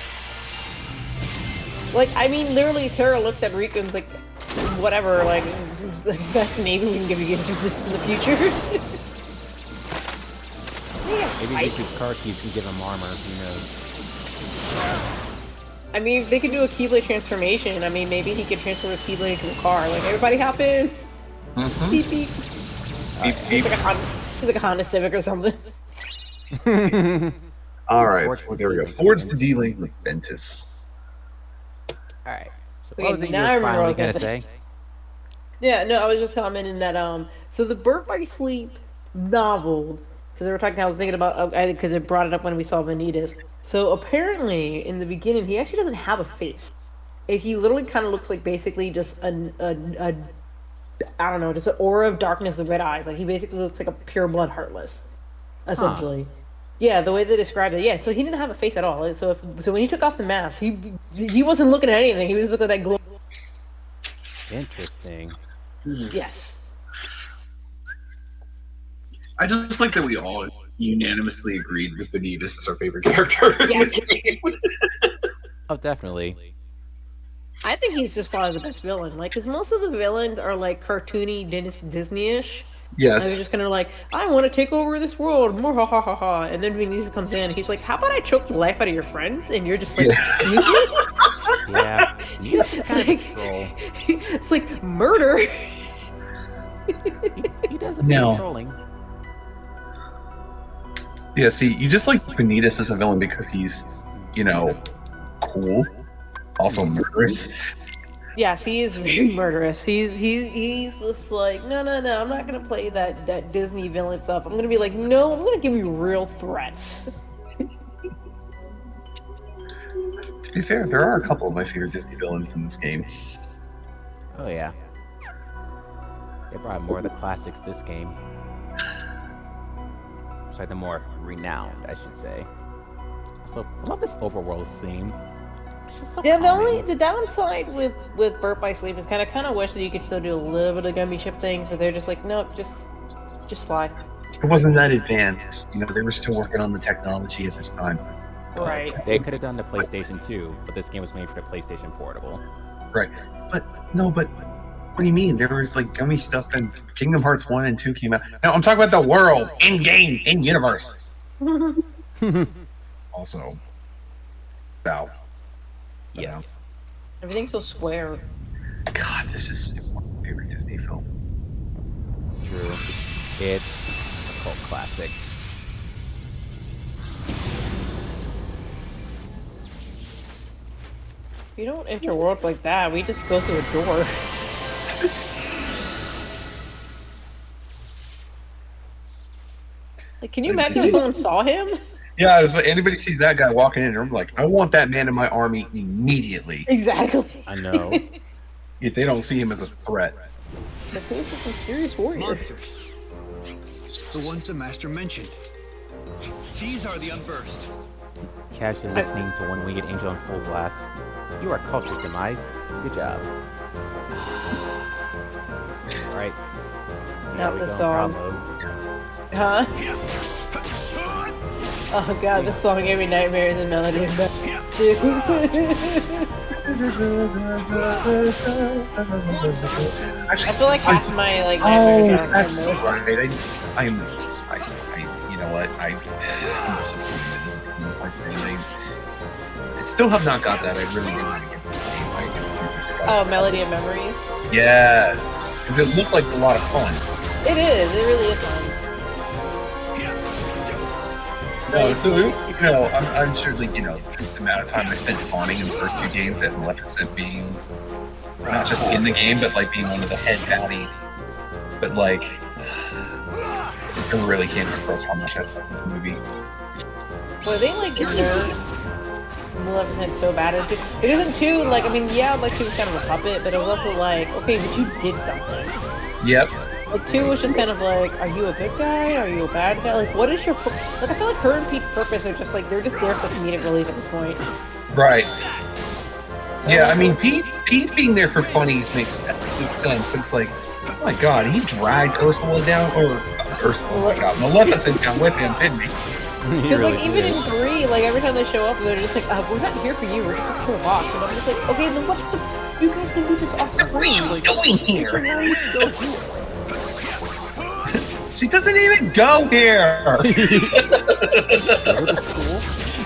like I mean, literally, Terra looked at Riku and was like, whatever, like, I guess maybe we can give you this in the future. that. Maybe Riku's car keys can give him armor. Who knows? I mean, they could do a Keyblade transformation. I mean, maybe he could transfer his Keyblade into the car. Like, everybody hop in. Beep beep. He's like a Honda Civic or something. Alright, there we go. Forge the D-Link with Ventus. Alright. So Okay, what was it you now I were remember what I finally was gonna gonna say? Yeah, no, I was just commenting that, so the Birth by Sleep novel, because they were talking, I was thinking about, because it brought it up when we saw Vanitas. So apparently, in the beginning, he actually doesn't have a face. He literally kind of looks like basically just a I don't know, just an aura of darkness with red eyes. Like, he basically looks like a pure blood Heartless, essentially. Yeah, the way they described it. Yeah, so he didn't have a face at all. Like, so when he took off the mask, he wasn't looking at anything. He was looking at that glow. Interesting. Yes. I just like that we all unanimously agreed that Vanitas is our favorite character in the game. Oh, definitely. I think he's just probably the best villain. Like, because most of the villains are like cartoony, Disney-ish. Yes. And they're just kind of like, I want to take over this world, more ha ha ha ha. And then Vinicius comes in, he's like, how about I choke the life out of your friends? And you're just like, excuse me? Yeah. It's like, it's like murder. He does a No. trolling. Yeah, see, you just like Vanitas as a villain because he's, you know, cool, also murderous. Yes, he is very murderous. He's just like, no, I'm not gonna play that Disney villain stuff. I'm gonna be like, no, I'm gonna give you real threats. To be fair, there are a couple of my favorite Disney villains in this game. Oh yeah. They brought more of the classics this game. It's like the more renowned, I should say. So I love this overworld theme. Yeah, the downside with Burp by Sleep is kind of wish that you could still do a little bit of gummy ship things, but they're just like, nope, just fly. It wasn't that advanced. You know, they were still working on the technology at this time. Right. They could have done the PlayStation 2, but this game was made for the PlayStation Portable. Right. But what do you mean? There was like gummy stuff and Kingdom Hearts 1 and 2 came out. No, I'm talking about the world, in-game, in-universe. Also, Valve. Yes. Everything's so square. God, this is one of my favorite Disney films. True. It's a cult classic. We don't enter worlds like that. We just go through a door. Like, can you imagine if someone saw him? Yeah, it's like anybody sees that guy walking in, I'm like, I want that man in my army immediately. Exactly. I know. If they don't see him as a threat. The police are some serious warriors. Monsters. The ones the Master mentioned. These are the Unburst. Casually listening to One Winged Angel in full blast. You are cultured, Demise. Good job. Alright. Not the song. Huh? Oh god, this song gave me nightmares and melody. Actually, I feel like half my like nightmares are that's from this. right. You know what? I'm disappointed as a Kingdom Hearts fan. I still have not got that. I really do want to get this game. Oh, Melody of Memories? Yes, because it looked like a lot of fun. It is. It really is fun. No, so I'm sure, like, the amount of time I spent fawning in the first two games, and Maleficent being not just in the game, but like being one of the head baddies. But like, I really can't express how much I love this movie. Well, they like nerfed Maleficent so bad. It isn't too like, I mean, yeah, like she was kind of a puppet, but it was also like, okay, but you did something. Yep. Like 2 was just kind of like, are you a good guy? Are you a bad guy? Like, what is your like? I feel like her and Pete's purpose are just like they're just there for comedic relief at this point. Right. Yeah, I mean, Pete being there for funnies makes sense, but it's like, oh my god, he dragged Ursula down, or Ursula, oh my god, Maleficent down with him, didn't he? Because like even in 3, like every time they show up, they're just like, we're not here for you. We're just here to watch. And I'm just like, okay, then what's the? You guys can do this off screen. What are you like, doing here? She doesn't even go here! Go to school?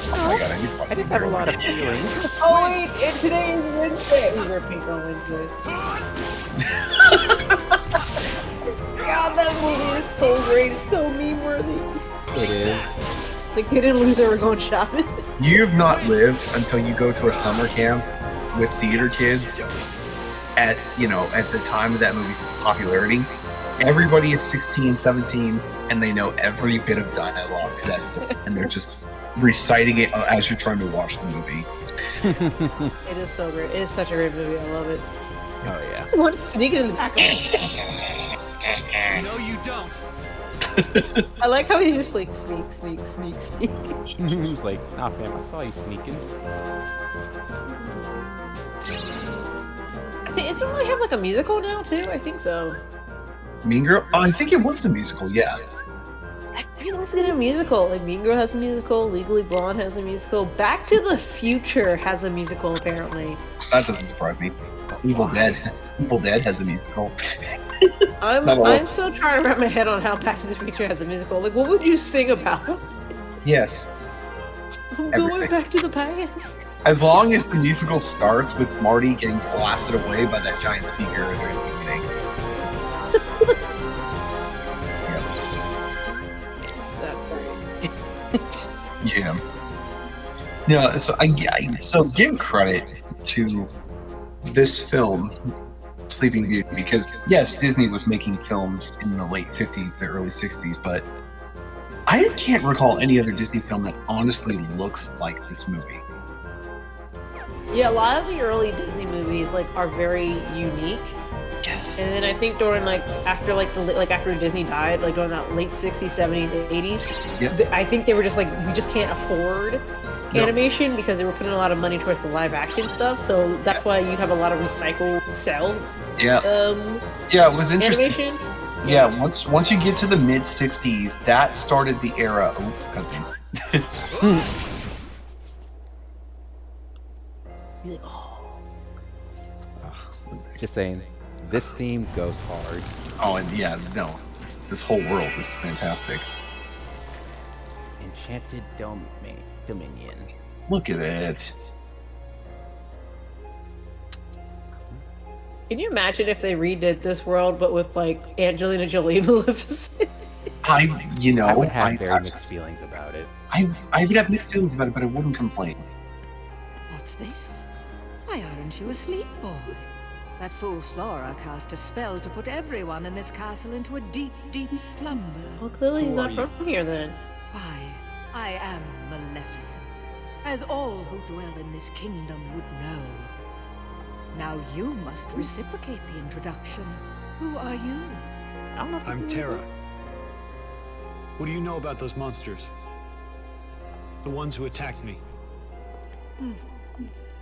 Oh my god, I just have a lot of feelings. Oh wait, and today is Wednesday. We wear pink on Wednesdays. God, that movie is so great. It's so meme-worthy. It is. The kid and loser were going shopping. You've not lived until you go to a summer camp with theater kids at the time of that movie's popularity. Everybody is 16, 17, and they know every bit of dialogue to that film, and they're just reciting it as you're trying to watch the movie. It is so great. It is such a great movie. I love it. Oh yeah. Someone's sneaking in the back. No, you don't. I like how he's just like sneak. He's like, nah fam, I saw you sneaking. I think, isn't it really have like a musical now too? I think so. Mean Girl? Oh, I think it was the musical, yeah. I think it's gonna a musical. Like Mean Girl has a musical, Legally Blonde has a musical, Back to the Future has a musical apparently. That doesn't surprise me. Evil Dead has a musical. I'm still trying to wrap my head on how Back to the Future has a musical. Like, what would you sing about? Yes. I'm going back to the past. As long as the musical starts with Marty getting blasted away by that giant speaker at the beginning. That's great. Yeah. No, so give credit to this film, Sleeping Beauty, because yes, Disney was making films in the late 50s, the early 60s, but I can't recall any other Disney film that honestly looks like this movie. Yeah, a lot of the early Disney movies are very unique. Yes. And then I think during after Disney died, during that late 60s, 70s, 80s, yep. I think they were just we just can't afford animation because they were putting a lot of money towards the live action stuff. So that's why you have a lot of recycled cell. Yeah. Yeah, it was interesting. Animation. Yeah, once you get to the mid '60s, that started the era. Oh, cutscenes. Just saying, this theme goes hard. Oh, and yeah, no, this whole world is fantastic. Enchanted Dominion. Look at it. Can you imagine if they redid this world, but with like Angelina Jolie and Maleficent? I would have very mixed feelings about it. I would have mixed feelings about it, but I wouldn't complain. What's this? Why aren't you asleep, boy? That fool Flora cast a spell to put everyone in this castle into a deep, deep slumber. Well, clearly he's not from here then. Why, I am Maleficent, as all who dwell in this kingdom would know. Now you must reciprocate the introduction. Who are you? I'm Terra. What do you know about those monsters? The ones who attacked me.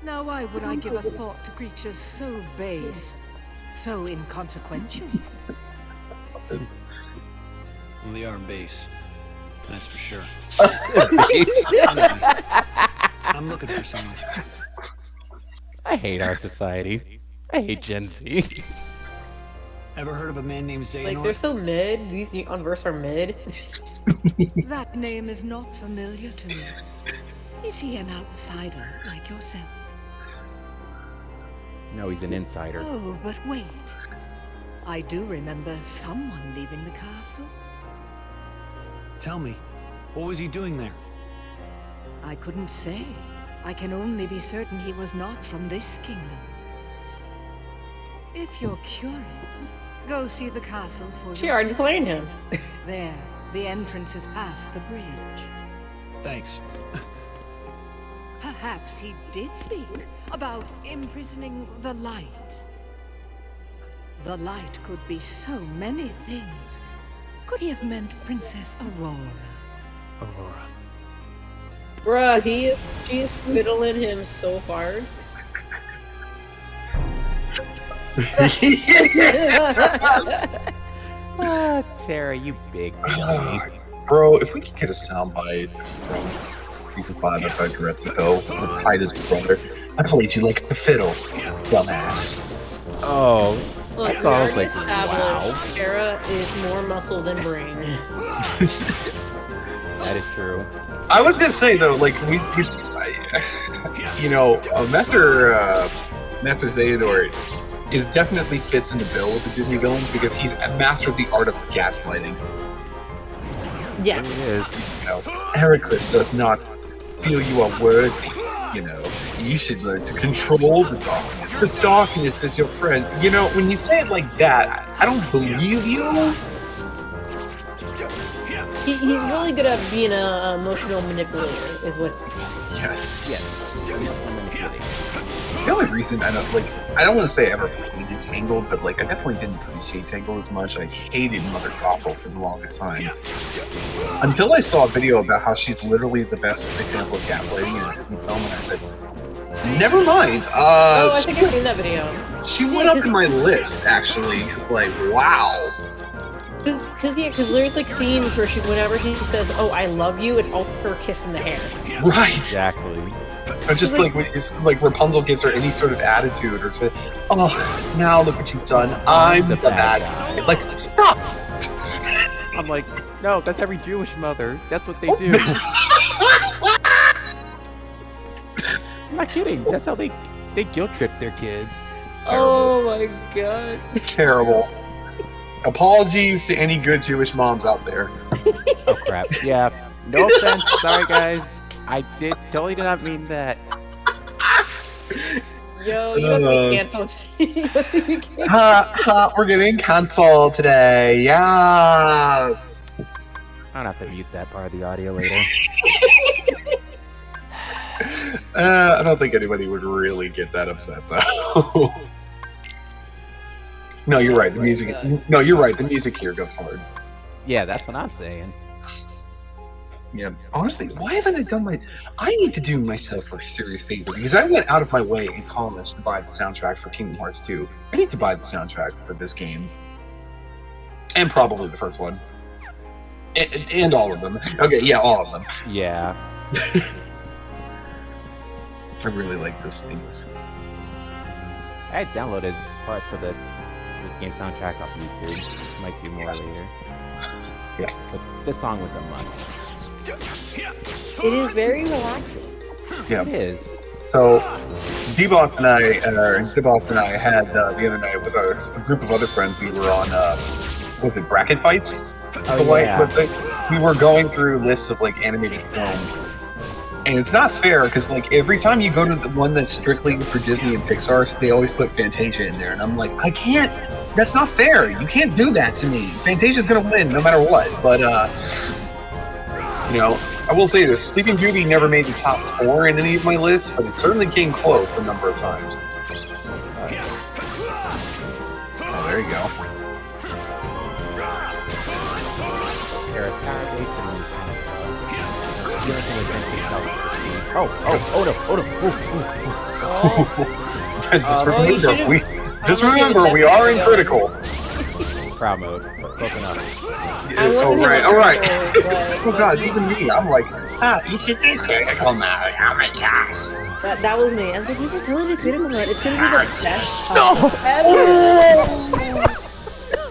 Now why would I give a thought to creatures so base, so inconsequential? Well, they are base. That's for sure. Anyway, I'm looking for someone. I hate our society. I hate Gen Z. Ever heard of a man named Xehanort? Like, they're so mid. These Unverse are mid. That name is not familiar to me. Is he an outsider like yourself? No, he's an insider. Oh, but wait. I do remember someone leaving the castle. Tell me, what was he doing there? I couldn't say. I can only be certain he was not from this kingdom. If you're curious, go see the castle for yourself. She already playing him. There, the entrance is past the bridge. Thanks. Perhaps he did speak about imprisoning the light. The light could be so many things. Could he have meant Princess Aurora? Aurora. Bruh, she is fiddling him so hard. Terra, you big dummy. Bro, if we could get a soundbite from season 5 of Agretsuko with Hyda's brother, I played you like the fiddle, dumbass. Oh, Look, I we thought I was already like, established wow. Terra is more muscle than brain. That is true. I was gonna say though, like Master Xehanort is definitely fits in the bill with the Disney villains because he's mastered the art of gaslighting. Yes. It is. Heracles does not feel you are worthy. You should learn to control the darkness. The darkness is your friend. When you say it like that, I don't believe you. He's really good at being an emotional manipulator, is what. Yes. Yes. The only reason I don't want to say I ever hated Tangled, but I definitely didn't appreciate Tangled as much. I hated Mother Gothel for the longest time. Until I saw a video about how she's literally the best example of gaslighting in a Disney film, and I said, never mind. I think I've seen that video. She went up in my list, actually. It's wow. Because there's scenes where whenever she says, "Oh, I love you," it's all her kissing the hair. Right. Exactly. Or just when Rapunzel gives her any sort of attitude, or now look what you've done. I'm the bad guy. Stop. I'm like, no, that's every Jewish mother. That's what they do. I'm not kidding. That's how they guilt trip their kids. Oh my god. Terrible. Apologies to any good Jewish moms out there. Oh crap. Yeah. No offense. Sorry guys. I totally did not mean that. Yo, you have to be canceled. We're getting canceled today. Yes. I don't have to mute that part of the audio later. I don't think anybody would really get that upset though. No, you're right. The music is. No, you're right. The music here goes hard. Yeah, that's what I'm saying. Yeah, honestly, why haven't I done my... I need to do myself a serious favor, because I went out of my way in college to buy the soundtrack for Kingdom Hearts 2. I need to buy the soundtrack for this game. And probably the first one. And all of them. Okay, yeah, all of them. Yeah. I really like this thing. I downloaded parts of this game soundtrack off YouTube. Might do more later. Yeah. But this song was a must. It is very relaxing. Yeah. It is. So, D-Boss and I had the other night with a group of other friends. We were on, was it bracket fights? We were going through lists of like animated films. And it's not fair because like every time you go to the one that's strictly for Disney and Pixar, they always put Fantasia in there, and I'm like, I can't. That's not fair. You can't do that to me. Fantasia's gonna win no matter what. But you know, I will say this: Sleeping Beauty never made the top 4 in any of my lists, but it certainly came close a number of times. Oh, there you go. Just remember, we are in critical. Proud mode, but close enough. All right. Oh god, even me, I'm like, you should do critical mode. Oh my gosh. That was me. I was like, you should totally do critical mode. It's gonna be the best ever.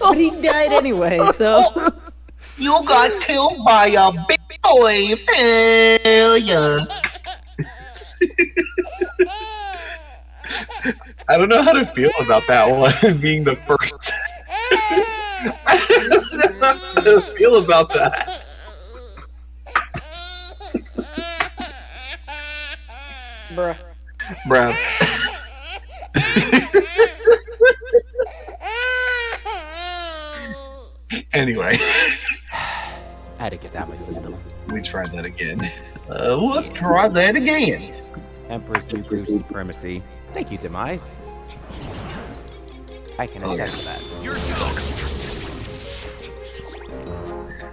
But he died anyway, so. You got killed by a big boy failure. I don't know how to feel about that one being the first. I don't know how to feel about that. Bruh. Anyway. I had to get that out of my system. We tried that again. Let's try that again. Emperor's New Groove Supremacy. Thank you, Demise. I can attest to that.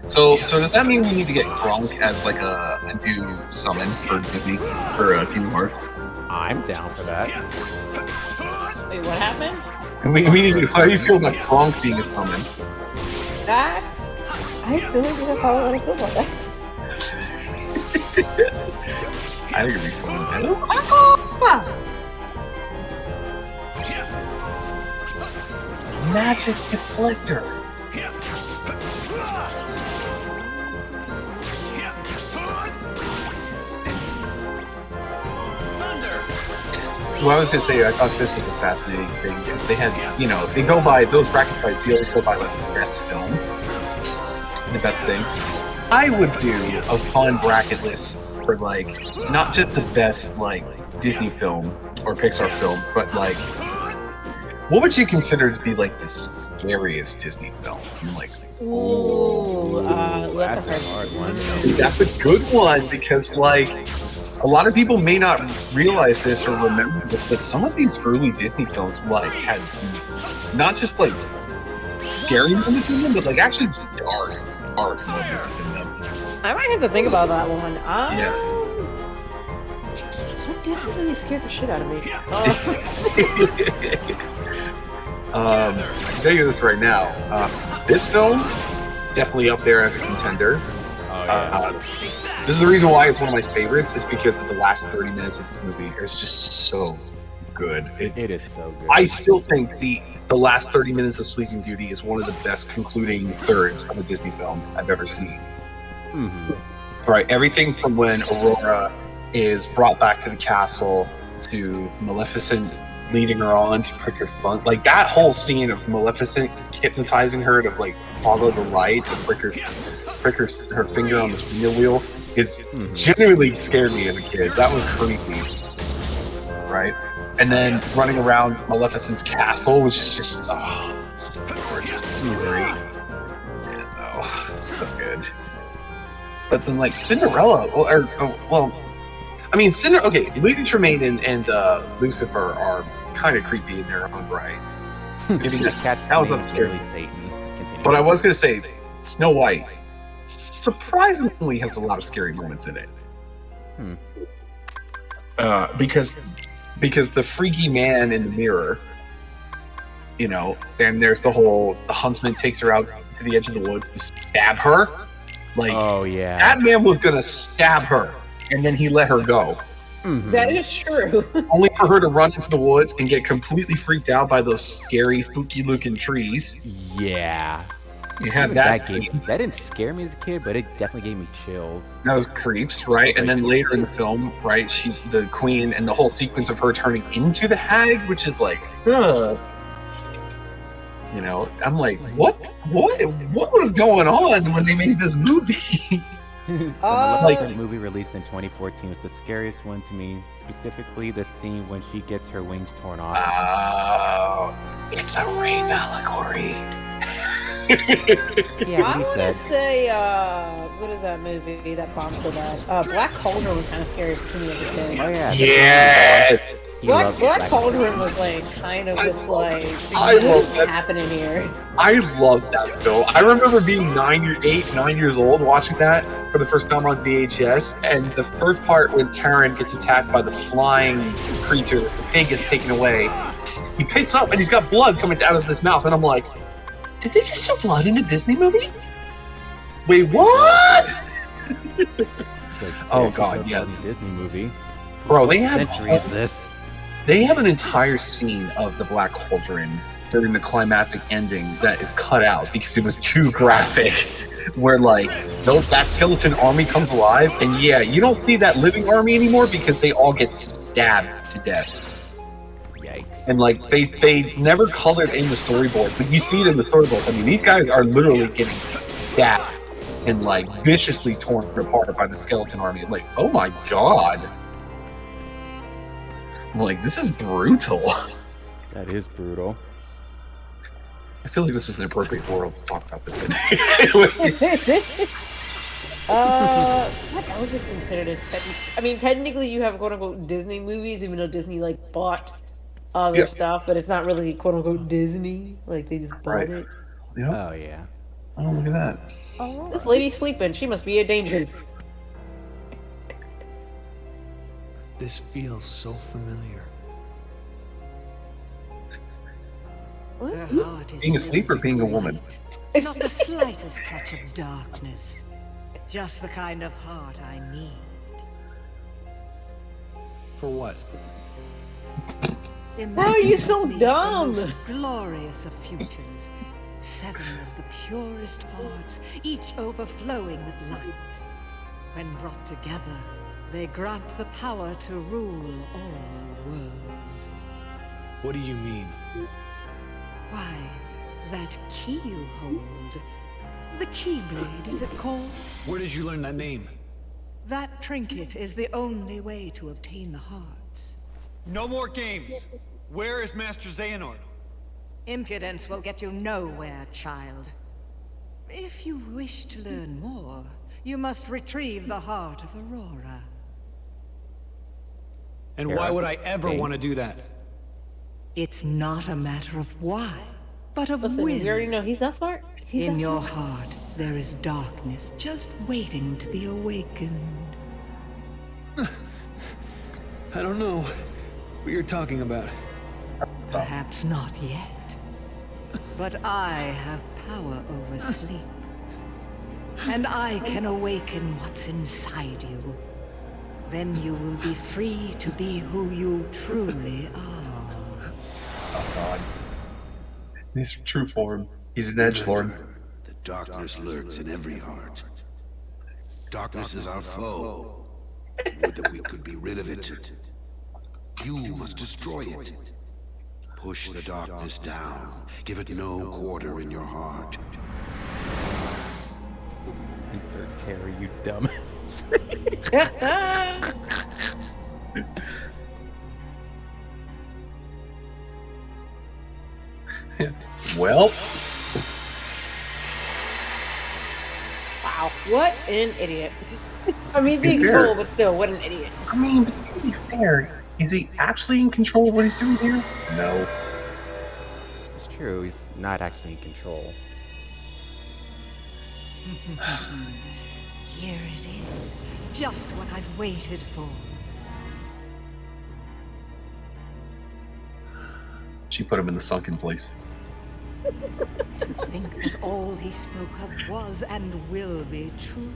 So does that mean we need to get Gronk as like a new summon for Disney for Kingdom Hearts? I'm down for that. Wait, what happened? We need to, how do you feel about Gronk being a summon? I feel like that's how I feel about that. I think it'd be fun. Magic Deflector. Well, I was gonna say, I thought this was a fascinating thing because they had, you know, they go by those bracket fights. You always go by like the best film, the best thing. I would do a fun bracket list for like not just the best like Disney film or Pixar film, but like what would you consider to be like the scariest Disney film? Like, that's a hard one. Dude, that's a good one because like a lot of people may not realize this or remember this, but some of these early Disney films like had some, not just like scary moments in them, but like actually dark moments in them. I might have to think about that one. Yeah. What Disney really scared the shit out of me? I can tell you this right now. This film, definitely up there as a contender. This is the reason why it's one of my favorites, is because of the last 30 minutes of this movie. It's just so good. It is so good. I still think the last 30 minutes of Sleeping Beauty is one of the best concluding thirds of a Disney film I've ever seen. Mm-hmm. Right, everything from when Aurora is brought back to the castle to Maleficent leading her on to prick her fun, like that whole scene of Maleficent hypnotizing her to like follow the light to prick her finger on the spinning wheel is genuinely scared me as a kid. That was creepy, right? And then running around Maleficent's castle, which is just it's so gorgeous, it's great. Yeah, it's so good. But then like Cinderella, Lady Tremaine and Lucifer are kind of creepy in their own right. Maybe that was not scary. Satan. But I was gonna say Snow White surprisingly has a lot of scary moments in it. Hmm. Because the freaky man in the mirror, you know, then there's the huntsman takes her out to the edge of the woods to stab her. Like, oh yeah, that man was gonna stab her, and then he let her go. Mm-hmm. That is true. Only for her to run into the woods and get completely freaked out by those scary, spooky-looking trees. Yeah. You had that didn't scare me as a kid, but it definitely gave me chills. That was creeps, right? And then later in the film, right, she's the queen, and the whole sequence of her turning into the hag, which is like, ugh. You know, I'm like, what was going on when they made this movie? The Maleficent movie released in 2014 was the scariest one to me, specifically the scene when she gets her wings torn off. Oh, it's a rape allegory. Yeah, I want to say, what is that movie that bombed so bad? Black Cauldron was kind of scary to me as a kid. Oh yeah. Yes. Black Cauldron was like kind of just like, I what love is that. happening here? I love that film. I remember being 9 years old watching that for the first time on VHS, and the first part when Terran gets attacked by the flying creature, the pig gets taken away. He picks up and he's got blood coming out of his mouth, and I'm like, did they just show blood in a Disney movie? Wait, what? Oh god, yeah. Disney movie. Bro, they have They have an entire scene of the Black Cauldron during the climactic ending that is cut out because it was too graphic. Where like that skeleton army comes alive, and yeah, you don't see that living army anymore because they all get stabbed to death. Yikes. And like they never colored in the storyboard, but you see it in the storyboard. I mean, these guys are literally getting stabbed and like viciously torn apart by the skeleton army. Like, oh my god. I'm like, this is brutal. That is brutal. I feel like this is an appropriate world to talk about this in. What else is considered I mean, technically you have quote-unquote Disney movies, even though Disney, like, bought other stuff, but it's not really quote-unquote Disney. Like, they just bought it. Yep. Oh, yeah. Oh, look at that. This lady's sleeping. She must be a danger. This feels so familiar. Her heart is Being asleep or being a woman? not the slightest touch of darkness. Just the kind of heart I need. For what? Why are you so Imagine dumb? the most glorious of futures. 7 of the purest hearts, each overflowing with light. When brought together, they grant the power to rule all worlds. What do you mean? Why, that key you hold. The Keyblade, is it called? Where did you learn that name? That trinket is the only way to obtain the hearts. No more games! Where is Master Xehanort? Impudence will get you nowhere, child. If you wish to learn more, you must retrieve the heart of Aurora. And why would I ever want to do that? It's not a matter of why, but of Listen, will. you already know he's not smart. He's In not your smart. heart, there is darkness just waiting to be awakened. I don't know what you're talking about. Perhaps not yet. But I have power over sleep. And I can awaken what's inside you. Then you will be free to be who you truly are. Oh god. In his true form, he's an edgelord. The darkness lurks in every heart. Darkness is our foe. Would that we could be rid of it. You must destroy it. Push the darkness down. Give it no quarter in your heart. Insert Terra, you dumb. Well, Wow, what an idiot. I mean, being fair. cool, but still, what an idiot. I mean, but to be fair, is he actually in control of what he's doing here? No. It's true, he's not actually in control. Here it is. Just what I've waited for. She put him in the sunken place. To think that all he spoke of was and will be true.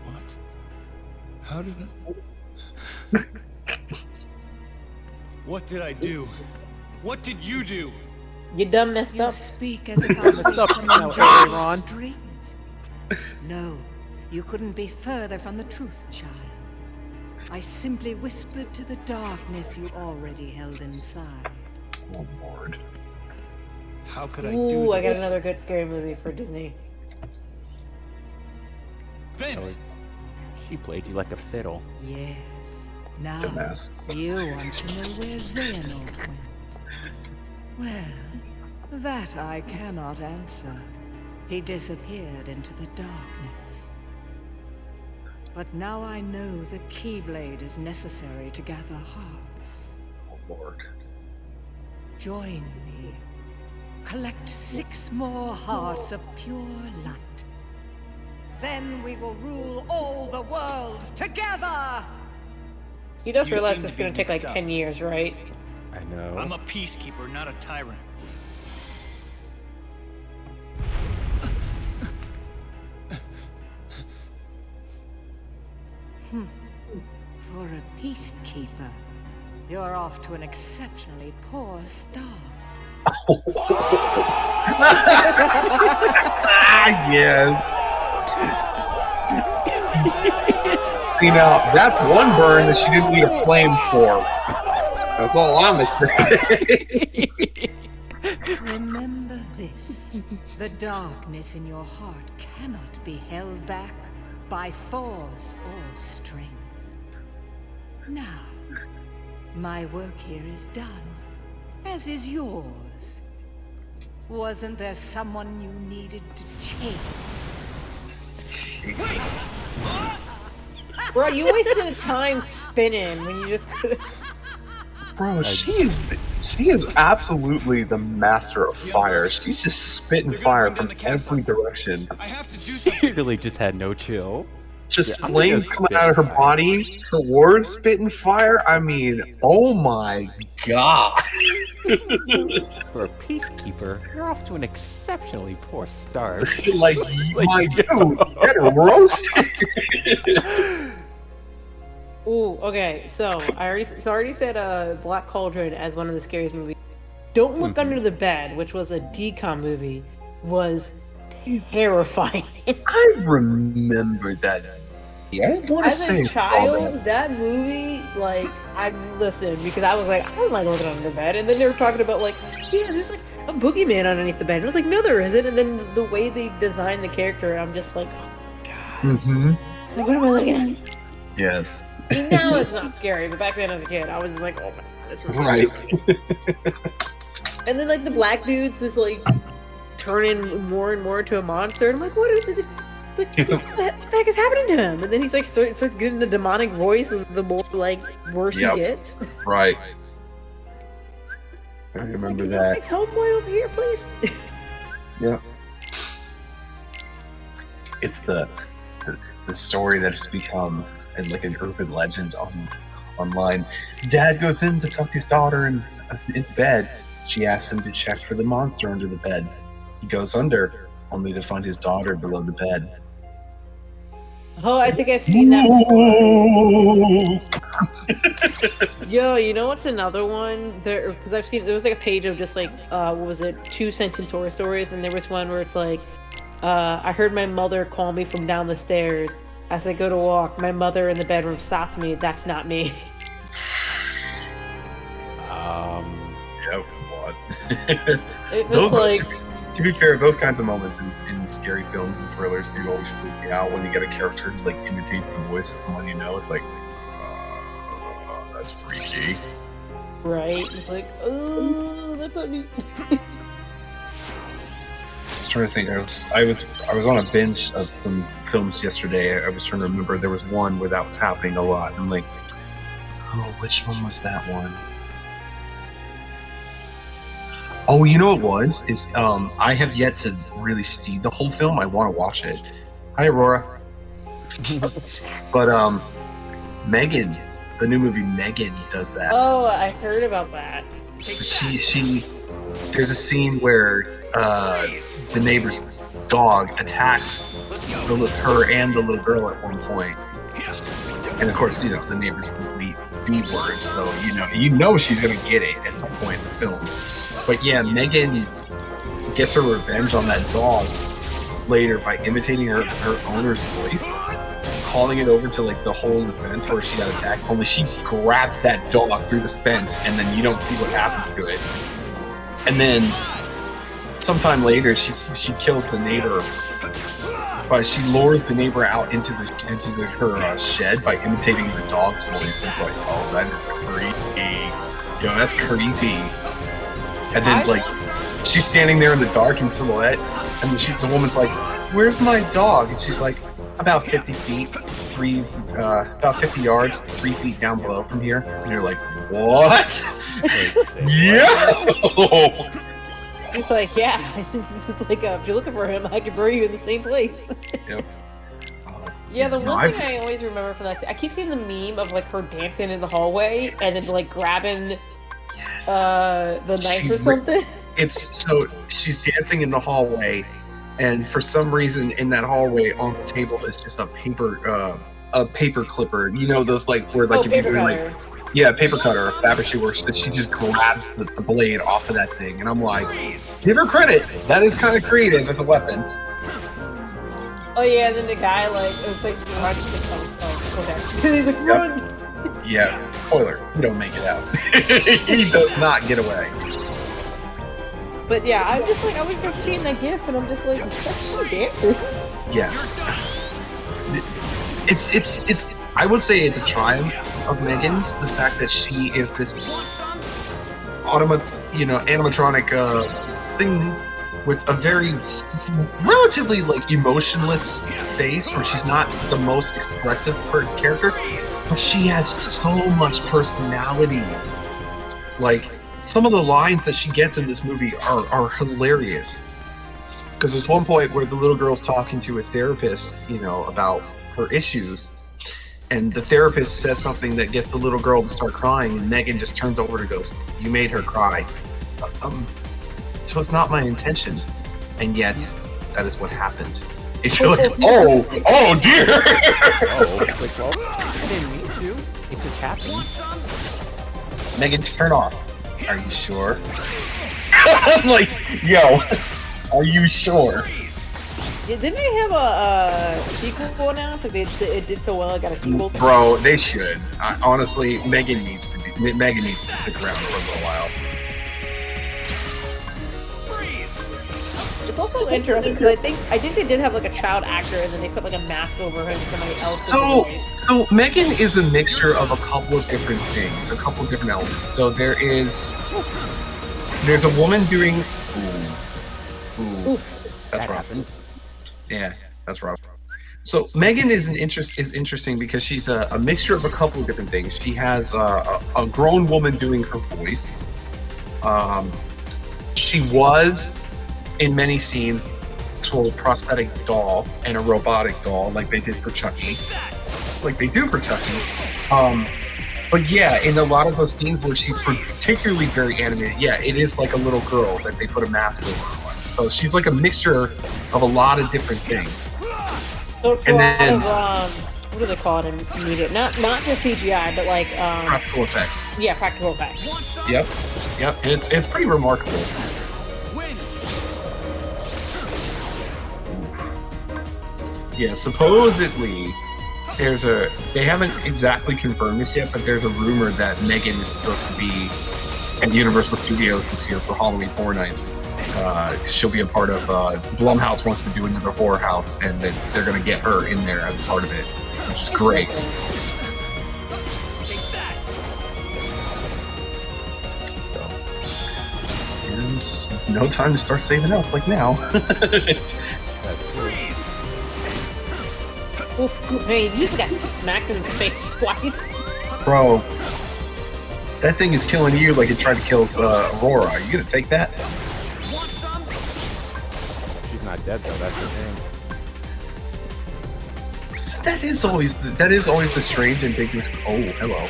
What? How did I... What did I do? What did you do? You done messed up. Speak as if I was someone dreams. No, you couldn't be further from the truth, child. I simply whispered to the darkness you already held inside. Oh, Lord. How could I Ooh, do this? I got another good scary movie for Disney. Ben! She played you like a fiddle. Yes. Now, Dumbass. you want to know where Xehanort went. Well, that I cannot answer. He disappeared into the darkness. But now I know the Keyblade is necessary to gather hearts. Oh, Lord. Join me. Collect 6 more hearts of pure light. Then we will rule all the worlds together! You just You realize seem it's to be gonna take like mixed up. 10 years, right? I know. I'm a peacekeeper, not a tyrant. For a peacekeeper, you're off to an exceptionally poor start. Yes. See, now, that's one burn that she didn't need a flame for. That's all I'm saying. Remember this. The darkness in your heart cannot be held back by force or strength. Now, my work here is done, as is yours. Wasn't there someone you needed to chase? Bro, you wasted time spinning when you just could have. Bro, she is absolutely the master of fire. She's just spitting fire from every direction. I have to do She something. really just had no chill. Just Yeah, I'm flames gonna go coming out of her spit fire. body. Her words spitting fire. I mean, oh my god. For a peacekeeper, you're off to an exceptionally poor start. Like, my dude, get roasted. Ooh, okay. So I already said Black Cauldron as one of the scariest movies. Don't Look Under the Bed, which was a decom movie, was terrifying. I remember that. Yeah, I didn't want to As say a child, that movie, like, I listened because I was like looking under the bed, and then they were talking about like, yeah, there's like a boogeyman underneath the bed. And I was like, no, there isn't. And then the way they designed the character, I'm just like, oh my god. Mm-hmm. It's like, what am I looking at? Yes. See, now it's not scary, but back then as a kid, I was just like, oh my god, this movie. Right. And then like the black dudes just like turning more and more into a monster, and I'm like, what the heck is happening to him? And then he's like starts getting the demonic voice, and the more like worse Yep. he gets. Right. I It's remember like, can you that. fix Homeboy over here, please? Yeah. It's the story that has become like an urban legend online. Dad goes in to tuck his daughter in bed. She asks him to check for the monster under the bed. He goes under, only to find his daughter below the bed. Oh, I think I've seen that. Yo, you know what's another one? There, because I've seen there was like a page of just like what was it, 2-sentence horror stories, and there was one where it's like, I heard my mother call me from down the stairs. As I go to walk, my mother in the bedroom stops me. That's not me. Yeah, what? It's Those just are, like, to be fair, those kinds of moments in scary films and thrillers do always freak me out when you get a character who like imitates the voice of someone you know. It's like, that's freaky. right? It's like, oh, that's not me. I was trying to think. I was on a binge of some films yesterday. I was trying to remember. There was one where that was happening a lot. I'm like, oh, which one was that one? Oh, you know what it was? Is I have yet to really see the whole film. I want to watch it. Hi, Aurora. But Megan, the new movie Megan does that. Oh, I heard about that. She there's a scene where the neighbor's dog attacks her and the little girl at one point. And of course, you know, the neighbor's complete B-word, so you know she's gonna get it at some point in the film. But yeah, Megan gets her revenge on that dog later by imitating her owner's voice, calling it over to like the hole in the fence where she got attacked. Only she grabs that dog through the fence, and then you don't see what happens to it. And then sometime later, she kills the neighbor, but she lures the neighbor out into her shed by imitating the dog's voice. It's like, oh, that is creepy. Yo, that's creepy. And then like she's standing there in the dark in silhouette, and the woman's like, "Where's my dog?" And she's like, "About 50 feet, about 50 yards, 3 feet down below from here." And you're like, "What?" Yeah. He's like, yeah. It's like, if you're looking for him, I can bury you in the same place. Yep. Yeah, the one thing I always remember from that, I keep seeing the meme of like her dancing in the hallway and then like grabbing the knife or something. So she's dancing in the hallway, and for some reason in that hallway on the table is just a paper clipper. You know those like where like if you're doing like. Yeah, paper cutter, fabricator works, but she just grabs the blade off of that thing, and I'm like, give her credit. That is kind of creative as a weapon. Oh yeah, and then the guy like it's like he's like run. Yeah, spoiler, he don't make it out. He does not get away. But yeah, I'm just like I was like seeing that gif, and I'm just like, that's dancer. Yes, it's. I would say it's a triumph of Megan's, the fact that she is this animatronic thing with a very relatively like emotionless face, where she's not the most expressive character, but she has so much personality. Like some of the lines that she gets in this movie are hilarious. Because there's one point where the little girl's talking to a therapist, about her issues. And the therapist says something that gets the little girl to start crying, and Megan just turns over and goes, "You made her cry." So it's not my intention, and yet that is what happened. And you're like, oh dear. Like, well, I didn't mean to. It just happened. Megan, turn off. Are you sure? I'm like, yo, are you sure? Didn't they have a sequel announced? Like it did so well, it got a sequel. Bro, they should. Honestly, Megan needs to stick around for a little while. It's also interesting because I think they did have like a child actor, and then they put like a mask over him and somebody else. So Megan is a mixture of a couple of different things, a couple of different elements. So there's a woman doing. Ooh, that's rough. Happened. Yeah, that's rough. So Megan is interesting because she's a mixture of a couple of different things. She has a grown woman doing her voice. She was in many scenes a prosthetic doll and a robotic doll, like they did for Chucky, like they do for Chucky. But yeah, in a lot of those scenes where she's particularly very animated, yeah, it is like a little girl that they put a mask over. So she's like a mixture of a lot of different things. So and then, what do they call it in media? Not just CGI, but like practical effects. Yeah, practical effects. Yep, and it's pretty remarkable. Yeah, supposedly they haven't exactly confirmed this yet, but there's a rumor that Megan is supposed to be at Universal Studios this year for Halloween Horror Nights. She'll be a part of Blumhouse wants to do another horror house, and they're going to get her in there as a part of it, which is great. So, there's no time to start saving up like now. Hey, you just got smacked in the face twice. Bro, That thing is killing you like it tried to kill Aurora. Are you gonna take that? She's not dead though. That's the thing. That is always the strange and ambiguous. Oh, hello.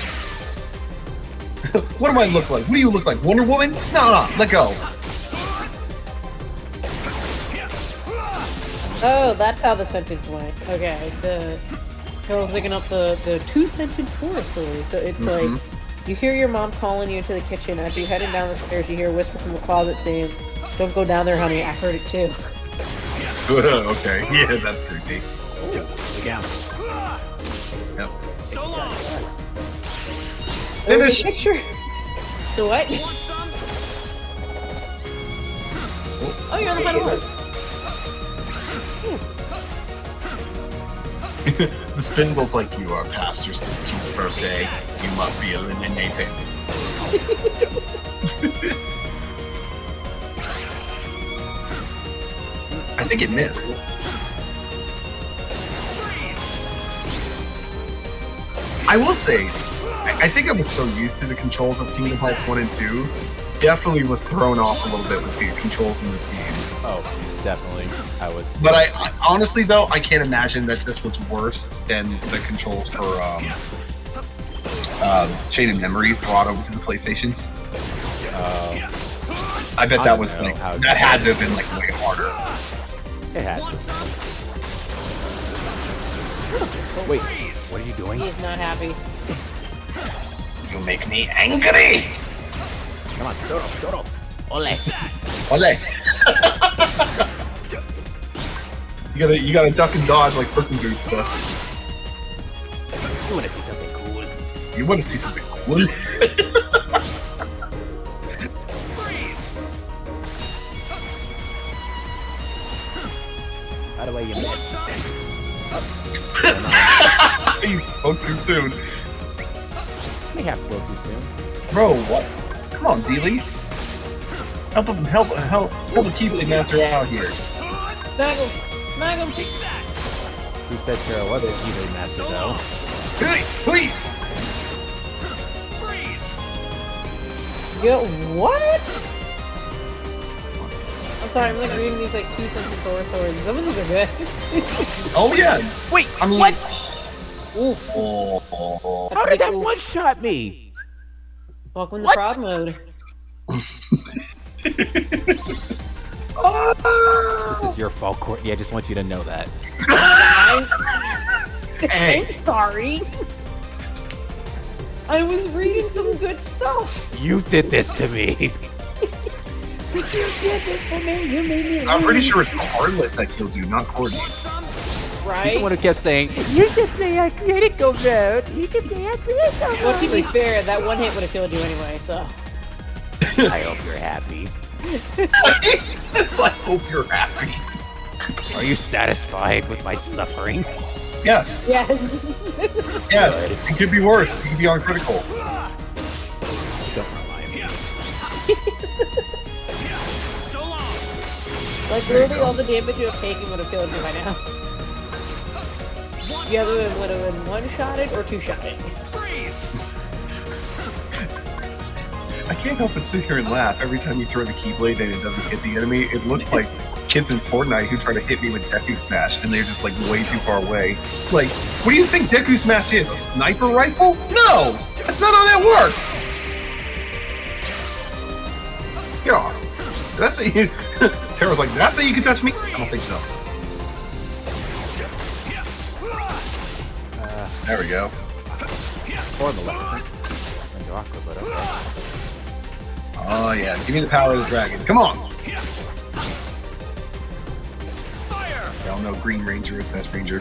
What do I look like? What do you look like? Wonder Woman? Nah, let go. Oh, that's how the sentence went. Okay, I was looking up the two-sentence horror story. So it's like, you hear your mom calling you into the kitchen. As you're heading down the stairs, you hear a whisper from the closet saying, "Don't go down there, honey. I heard it too." Okay, yeah, that's creepy. Again. Yep. So long. Finish. Picture. The what? Oh, you're on the final one. The spindle's like, you are past your 16th birthday. You must be eliminated. I think it missed. I will say, I think I was so used to the controls of Kingdom Hearts 1 and 2, definitely was thrown off a little bit with the controls in this game. Oh, definitely. I would. But I honestly, though, I can't imagine that this was worse than the controls for Chain of Memories brought over to the PlayStation. I bet that was like, that had to have been like way harder. It had to. Wait, what are you doing? He's not happy. You make me angry! Come on, Toro. Ole. Ole! You gotta duck and dodge like Puss in Boots does. You wanna see something cool? You wanna see something cool? By the way, you missed. You spoke too soon. We have spoke too soon. Bro, what? Come on, Dealey. Help him, help a Keyblade Master out here. Mag him. Who said Terra was a Keyblade Master though? Wait! Yo, what? I'm sorry, I'm like reading these like two-sentence horror stories. Some of these are good. Oh yeah! Wait, I mean, what? Oof. How did that one-shot me? Welcome to prod mode. This is your fault, Courtney. I just want you to know that. I'm sorry. I was reading some good stuff. You did this to me. You did this to me. You made me lose. I'm pretty sure it's Carlos that killed you, not Courtney. Right? He's the one who kept saying, "You should say I critical mode. You should say I critical mode." Well, to be fair, that one hit would have killed you anyway, so. I hope you're happy. It's like, hope you're happy. Are you satisfied with my suffering? Yes. Yes. Yes. It could be worse. It could be on critical. Don't remind me. Like, literally all the damage you have taken would have killed you by now. You either would have been one-shotted or two-shotted. I can't help but sit here and laugh every time you throw the Keyblade and it doesn't hit the enemy. It looks like kids in Fortnite who try to hit me with Deku Smash and they're just like way too far away. Like, what do you think Deku Smash is? A sniper rifle? No! That's not how that works! Get off. That's how you... Terra's like, that's how you can touch me? I don't think so. There we go. Or the left. But okay. Oh yeah, give me the power of the dragon. Come on! Y'all know Green Ranger is best ranger.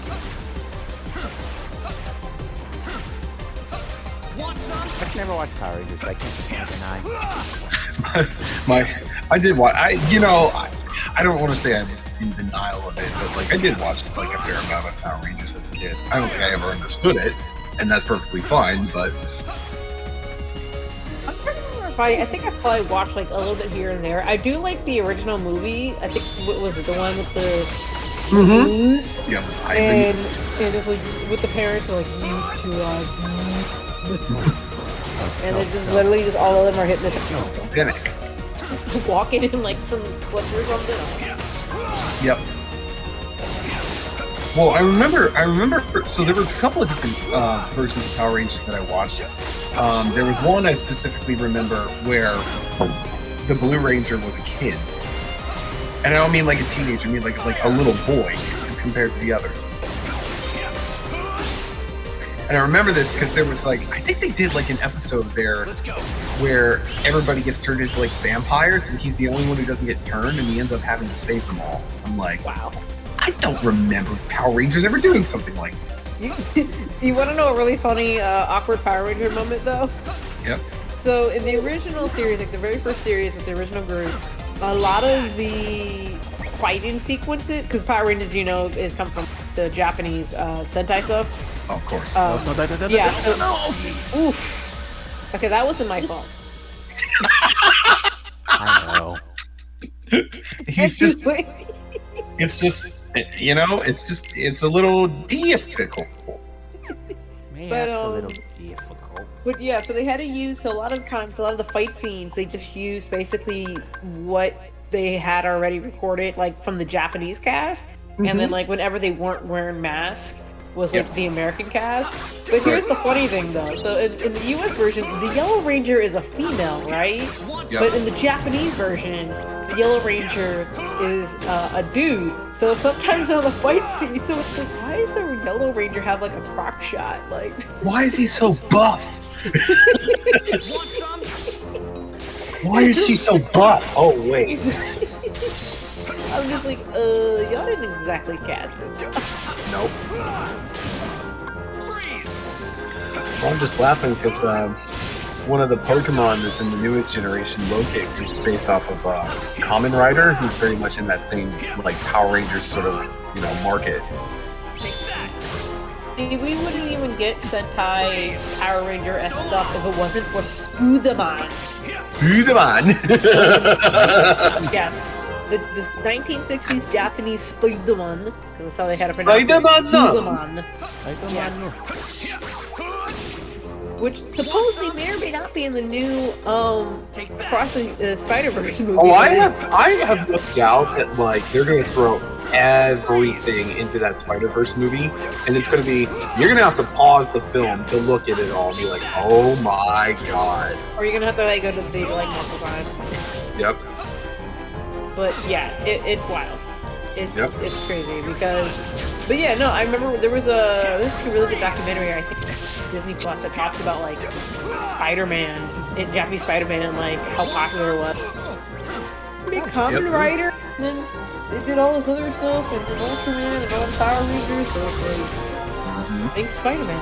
I've never watched Power Rangers, so I can't deny. I did watch. I don't want to say I was in denial of it, but like I did watch like a fair amount of Power Rangers as a kid. I don't think I ever understood it, and that's perfectly fine. But I think I've probably watched like a little bit here and there. I do like the original movie. I think what was it, the one with the blues? Yeah, and it's like with the parents are like, you two are. And they're just literally just all of them are hitting this. Organic. Walking in like some clippers or something. Yep. Well, I remember. So there was a couple of different versions of Power Rangers that I watched. There was one I specifically remember where the Blue Ranger was a kid, and I don't mean like a teenager. I mean like a little boy compared to the others. And I remember this because there was like, I think they did like an episode there where everybody gets turned into like vampires and he's the only one who doesn't get turned and he ends up having to save them all. I'm like, wow, I don't remember Power Rangers ever doing something like that. You want to know a really funny, awkward Power Ranger moment though? Yep. So in the original series, like the very first series with the original group, a lot of the fighting sequences, because Power Rangers, you know, is come from the Japanese Sentai stuff. Of course. Yeah, so, oof. Okay, that wasn't my fault. I know. He's just, it's just, you know, it's a little difficult. But, a little difficult. But yeah, so they had to use, so a lot of times, a lot of the fight scenes, they just used basically what they had already recorded, like from the Japanese cast, and then like whenever they weren't wearing masks, was like the American cast. But here's the funny thing though. So in the US version, the Yellow Ranger is a female, right? Yep. But in the Japanese version, the Yellow Ranger is a dude. So sometimes on the fight scene, so it's like, why does the Yellow Ranger have like a crock shot? Like, why is he so buff? Why is she so buff? Oh wait. I'm just like, y'all didn't exactly cast this. Nope. Well, I'm just laughing because one of the Pokemon that's in the newest generation, Lokix, is based off of Kamen Rider, who's very much in that same like Power Rangers sort of, you know, market. We wouldn't even get Sentai Power Ranger-esque stuff if it wasn't for Spooderman. Spooderman! Yes. This 1960s Japanese Spider-Man, because that's how they had to pronounce Spider-Man! Spider-Man. Which supposedly may or may not be in the new Across the Spider-Verse movie. Oh, I have no doubt that like they're gonna throw everything into that Spider-Verse movie, and it's gonna be, you're gonna have to pause the film to look at it all and be like, oh my god. Or you're gonna have to like go to the theater like multiple times. Yep. But yeah, it's wild. It's crazy because, but yeah, no, I remember there's a really good documentary, I think Disney Plus, that talks about like Spider-Man, Japanese Spider-Man, like how popular it was. Pretty Kamen Rider, and then they did all this other stuff, and then Ultraman, and all the Power Rangers, so it's like, thanks Spider-Man.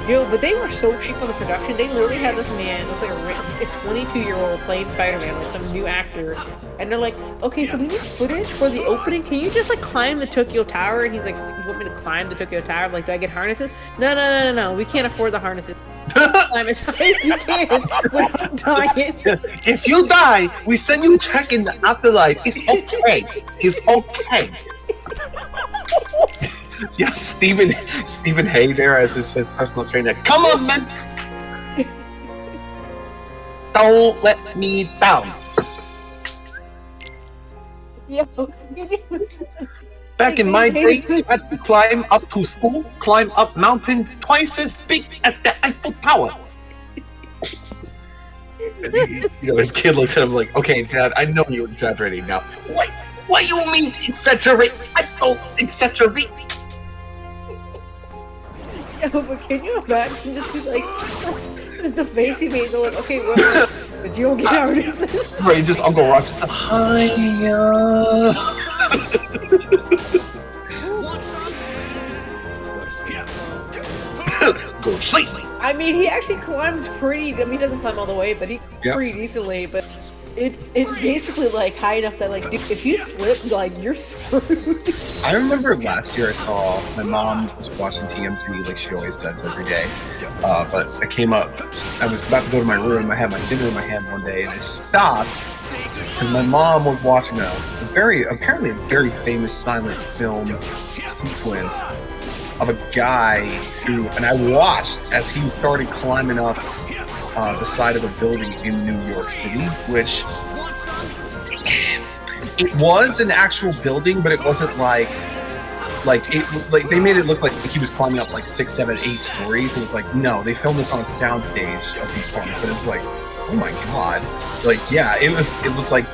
Yo, but they were so cheap on the production. They literally had this man, it was like a 22-year-old playing Spider-Man, like some new actor. And they're like, okay, so we need footage for the opening. Can you just like climb the Tokyo Tower? And he's like, you want me to climb the Tokyo Tower? I'm like, do I get harnesses? No. We can't afford the harnesses. Climb as high as you can without dying. If you die, we send you a check in the afterlife. It's okay. It's okay. Yeah, Stephen Hay there as his personal trainer. Come on, man! Don't let me down. Yo. Back in my day, you had to climb up to school, climb up mountain twice as big as the Eiffel Tower. You know, his kid looks at him like, okay, Dad, I know you're exaggerating now. What you mean exaggerate? I don't exaggerate. Yeah, but can you imagine just be like, the face he made, they're like, okay, well, did you get harnesses? Right, just Uncle Ross just like, hiya. Go to sleep. I mean, he actually climbs pretty, I mean, he doesn't climb all the way, but he pretty decently, but it's basically like high enough that like, dude, if you slip, like, you're screwed. I remember last year I saw my mom was watching TMZ like she always does every day. But I came up, I was about to go to my room, I had my dinner in my hand one day, and I stopped because my mom was watching apparently a very famous silent film sequence of a guy who, and I watched as he started climbing up the side of a building in New York City, which it was an actual building, but it wasn't like they made it look like he was climbing up like 6, 7, 8 stories. It was like, no, they filmed this on a soundstage of these points, but it was like, oh my god, like yeah, it was like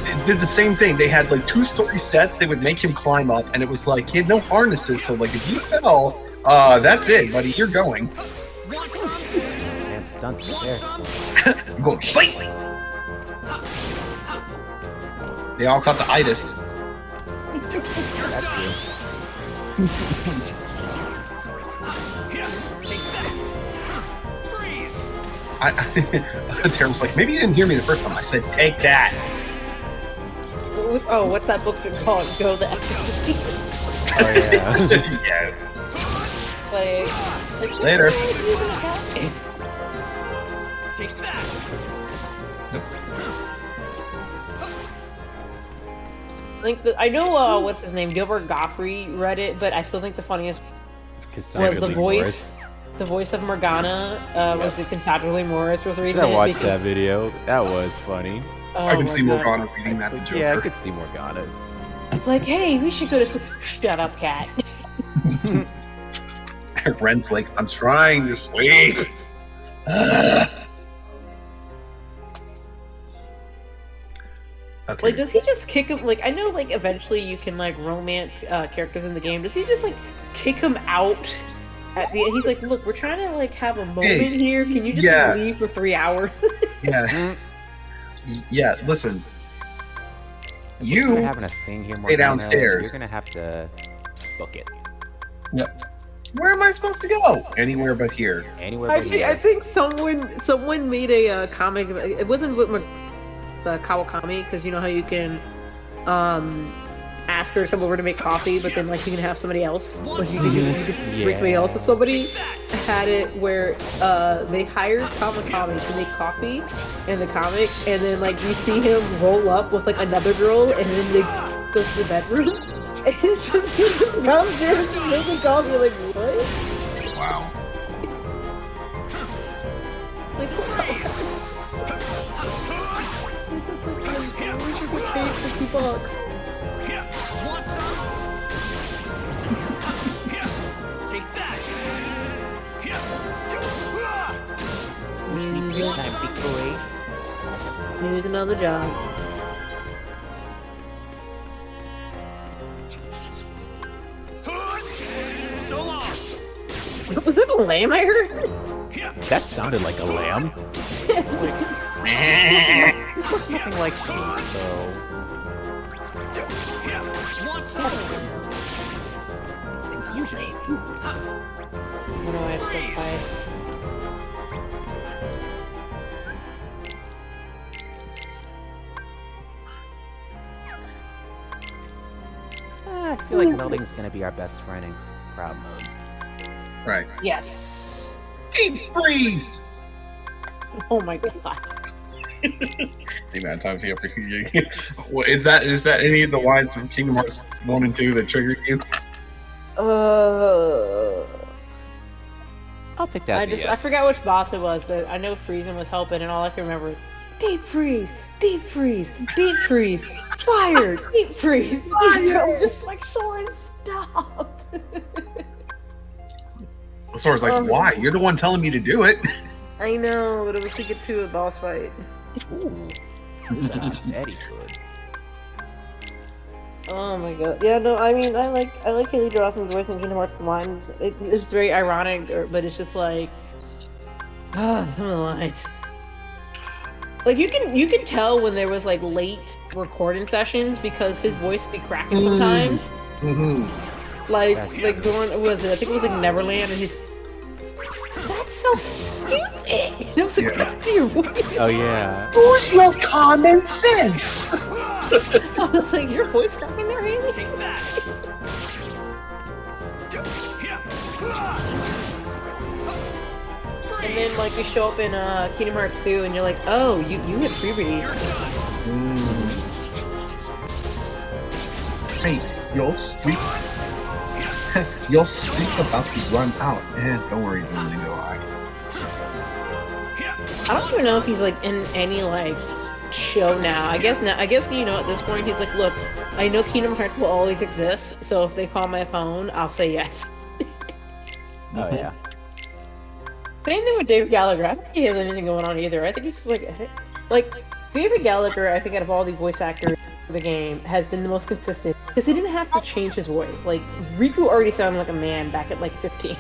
it did the same thing. They had like 2-story sets. They would make him climb up, and it was like he had no harnesses, so like if you fell, that's it, buddy, you're going. Man, stunts there. I'm going straight. They all caught the itis. That's true. Terra was like, maybe you didn't hear me the first time. I said, take that. Oh, what's that book called? Go the Ecstasy. Oh yeah. Yes. like Later. Take that. I know what's his name, Gilbert Gottfried read it, but I still think the funniest was the voice of Morgana. Was it Cassandra Lee Morris was reading I it? watched that video. That was funny. Oh I can see my God. Morgana reading that to Joker. Yeah, I could see Morgana. It's like, hey, we should go to some. Shut up, cat. Ren's like, I'm trying to sleep. Okay. Like, does he just kick him? Like, I know, like, eventually you can like romance characters in the game. Does he just like kick him out at the end? He's like, look, we're trying to like have a moment here. Can you just like, leave for 3 hours? Yeah. Yeah. Listen, We're having a thing here, stay Morgana. downstairs. You're gonna have to book it. Yep. Where am I supposed to go? Anywhere but here. Anywhere but Actually, here. I think someone made a comic. It wasn't with the Kawakami, because you know how you can ask her to come over to make coffee, but then like you can have somebody else. Like you can bring somebody else. So somebody had it where they hired Kawakami to make coffee in the comic, and then like you see him roll up with like another girl, and then they go to the bedroom. And it's just he just comes there making coffee. Like what? Wow. Like wow. It's just like I wish I could pay $50. Want some? Take that. Snooze another job. So long. Was it a lamb I heard? That sounded like a lamb. Nothing like sheep, so. Want some? Usually. What do I have to fight? I feel like Melding's gonna be our best friend in crowd mode. Right. Yes. Deep freeze. Oh my god. The amount of times you have to. Well, is that any of the lines from Kingdom Hearts 1 and 2 that triggered you? I'll take that. I forgot which boss it was, but I know Friesen was helping, and all I can remember is deep freeze, deep freeze, deep freeze, fire, deep freeze, fire. I'm just like, Sora, stop. Sora's like, why? You're the one telling me to do it. I know, but it was to get to a boss fight. Ooh. Very good. Oh my god. Yeah, no, I mean, I like Haley Joel Osment's voice in Kingdom Hearts 1. It's very ironic, but it's just like, some of the lines. Like you can tell when there was like late recording sessions because his voice be cracking sometimes. Mm-hmm. Like during was it? I think it was like Neverland, and he's that's so stupid. And I was like, what's your voice? Oh yeah. Who's your common sense? I was like, your voice cracking there, Haley? Take that. And then like you show up in Kingdom Hearts 2, and you're like, oh, you had puberty. Hey, you'll sweep. You'll speak about to run out. Don't worry, Domingo. I don't even know if he's like in any like show now. I guess you know at this point he's like, look, I know Kingdom Hearts will always exist, so if they call my phone, I'll say yes. Oh yeah. Same thing with David Gallagher. I don't think he has anything going on either. I think he's just like David Gallagher. I think out of all the voice actors for the game has been the most consistent because he didn't have to change his voice. Like Riku already sounded like a man back at like 15.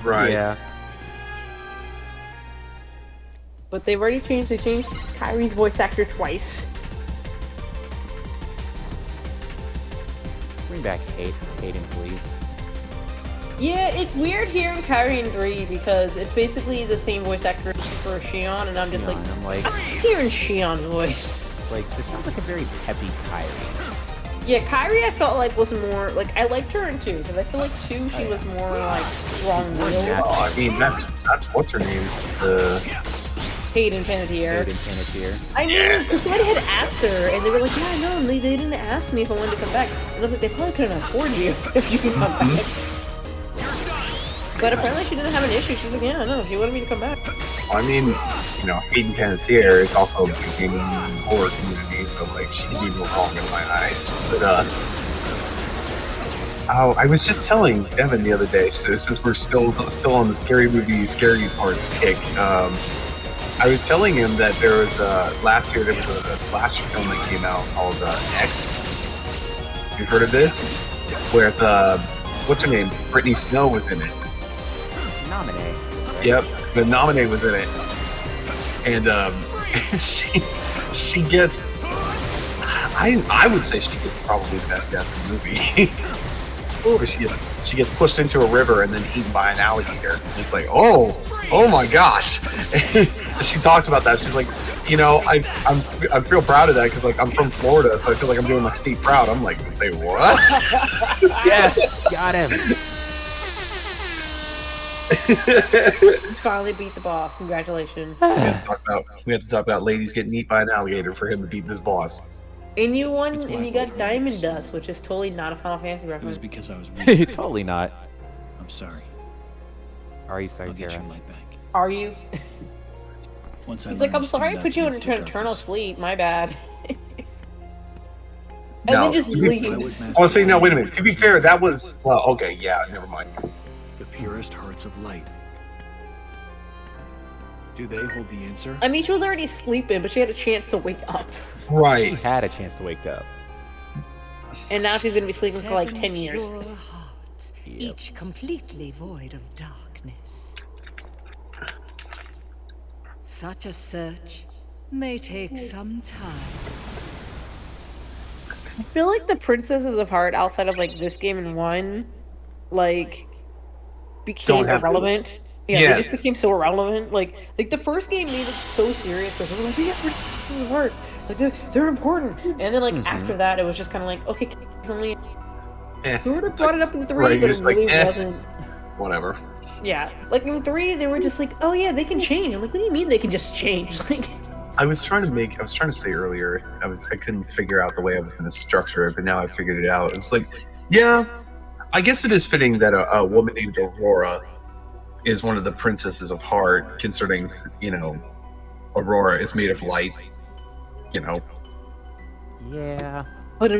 Right. Yeah. But they've already changed. They changed Kyrie's voice actor twice. Bring back Hayden, please. Yeah, it's weird hearing Kyrie in 3 because it's basically the same voice actor for Shion, and I'm just like, I'm hearing Shion's voice. Like, this sounds like a very peppy Kyrie. Yeah, Kyrie I felt like was more, like, I liked her in 2, because I feel like 2 she was more, like, strong-willed. Oh, I mean, that's what's her name? Hayden Panettiere. I mean, Yes. somebody had asked her, and they were like, yeah, no, they didn't ask me if I wanted to come back. And I was like, they probably couldn't afford you if you could come back. But apparently she didn't have an issue. She's like, yeah, no, she wanted me to come back. I mean, you know, Hayden Panettiere is also a big gaming horror community, so like she can do no wrong in my eyes. But I was just telling Devin the other day, so since we're still on the scary movie, scary parts kick, I was telling him that there was last year there was a slasher film that came out called X. You've heard of this? Where what's her name? Brittany Snow was in it. Nominee. Yep, the nominee was in it, and she gets. I would say she gets probably the best death in the movie. Where she gets pushed into a river and then eaten by an alligator. And it's like, oh my gosh. She talks about that. She's like, you know, I feel proud of that because like I'm from Florida, so I feel like I'm doing my state proud. I'm like, say what? Yes, got him. You finally beat the boss. Congratulations. We had to talk about ladies getting eaten by an alligator for him to beat this boss. And you won, and you got Diamond Dust, which is totally not a Final Fantasy reference. It was because I was weak. Totally not. I'm sorry. Are you sorry, I'll get Terra? your light back. Are you? Once He's like, I'm sorry I put you in eternal sleep. My bad. And then just leaves. Oh, say no. Wait a minute. To be fair, that was okay. Yeah, never mind. The purest hearts of light. Do they hold the answer? I mean, she was already sleeping, but she had a chance to wake up. Right. She had a chance to wake up. And now she's gonna be sleeping for like 10 years. Pure hearts, each completely void of darkness. Such a search may take some time. I feel like the Princesses of Heart, outside of like this game and 1, like became irrelevant. Yeah, they just became so irrelevant. Like the first game made it so serious because they were like, yeah, Princesses of Heart. Like they're important. And then like after that, it was just kind of like, okay, only sort of brought it up in 3, right, but it really wasn't. Whatever. Yeah, like in 3, they were just like, oh yeah, they can change. I'm like, what do you mean they can just change? Like. I was trying to say earlier, I couldn't figure out the way I was going to structure it, but now I figured it out. It's like, yeah, I guess it is fitting that a woman named Aurora is one of the princesses of heart, considering, you know, Aurora is made of light, you know. Yeah. But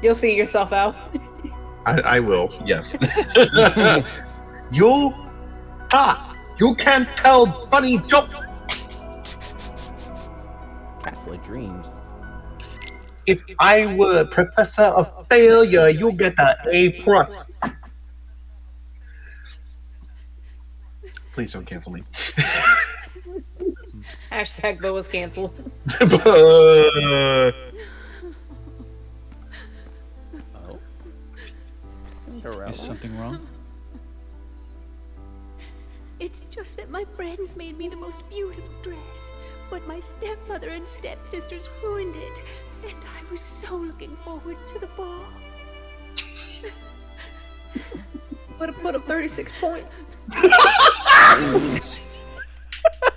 you'll see yourself out. I will, yes. You can't tell funny joke. Castle of Dreams. If I were Professor of Failure, you'll get an A+. Please don't cancel me. Hashtag Bo was canceled. Is something wrong? It's just that my friends made me the most beautiful dress, but my stepmother and stepsisters ruined it, and I was so looking forward to the ball. Would have put up 36 points.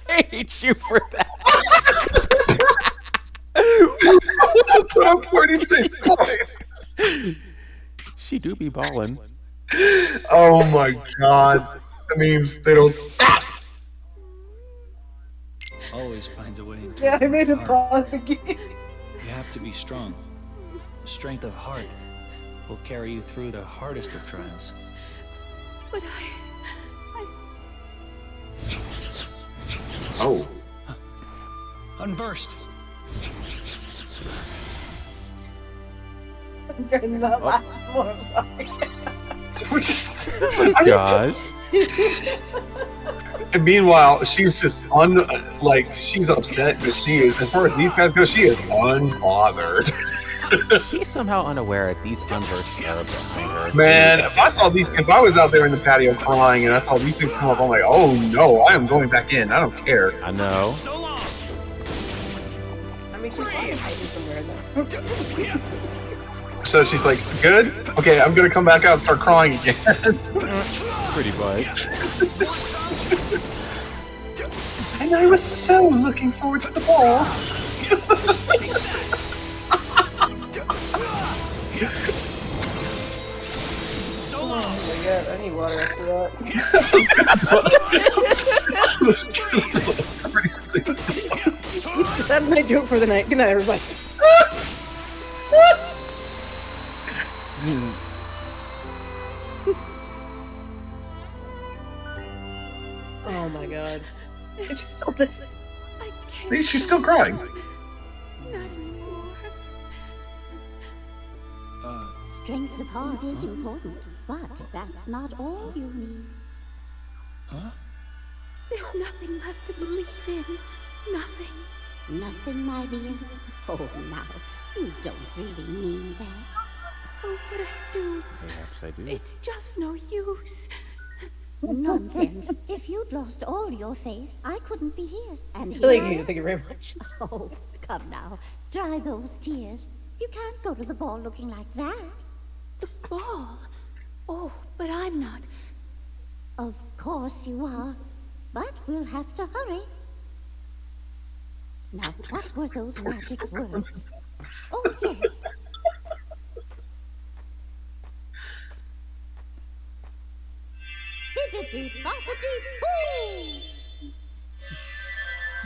I hate you for that. put up 46 points. She do be balling. Oh my god. The memes, they don't stop. Always finds a way into Yeah, I made him heart. pause the game. You have to be strong. The strength of heart will carry you through the hardest of trials. But Oh. Unversed. During the last one, I'm sorry. So we're just. Oh my gosh. And meanwhile, she's just she's upset, but she is, as far as these guys go, she is unbothered. She's somehow unaware that these unversed are behind her. Man, if I was out there in the patio crying and I saw these things come up, I'm like, oh no, I am going back in. I don't care. I know. I mean, she's probably hiding somewhere though. So she's like, good? Okay, I'm gonna come back out and start crying again. Pretty much. And I was so looking forward to the ball. Oh my god, I need water after that. That's my joke for the night. Good night, everybody. Oh my god. It's just still there. See, she's still crying. Strength of heart is important, but that's not all you need. Huh? there's nothing left to believe in. Nothing. Nothing, my dear? Oh, now, you don't really mean that. Oh, but I do. Perhaps I do. It's just no use. Nonsense. If you'd lost all your faith, I couldn't be here. And here Thank I you. am. Thank you very much. Oh, come now. Dry those tears. You can't go to the ball looking like that. The ball? Oh, but I'm not. Of course you are. But we'll have to hurry. Now, what were those magic words? Oh, yes. Bibbidi-bobbidi-boo!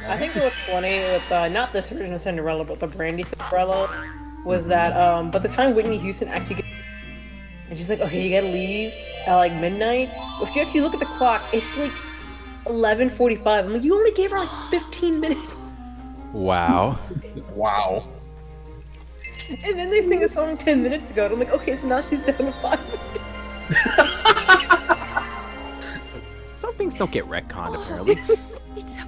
I think what's funny with not this version of Cinderella, but the Brandy Cinderella, was that by the time Whitney Houston actually gets, and she's like, okay, you gotta leave at like midnight. Well, if you actually look at the clock, it's like 11:45. I'm like, you only gave her like 15 minutes. Wow. Wow. And then they sing a song 10 minutes ago, and I'm like, okay, so now she's down to 5 minutes. Some things don't get retconned, apparently. It's so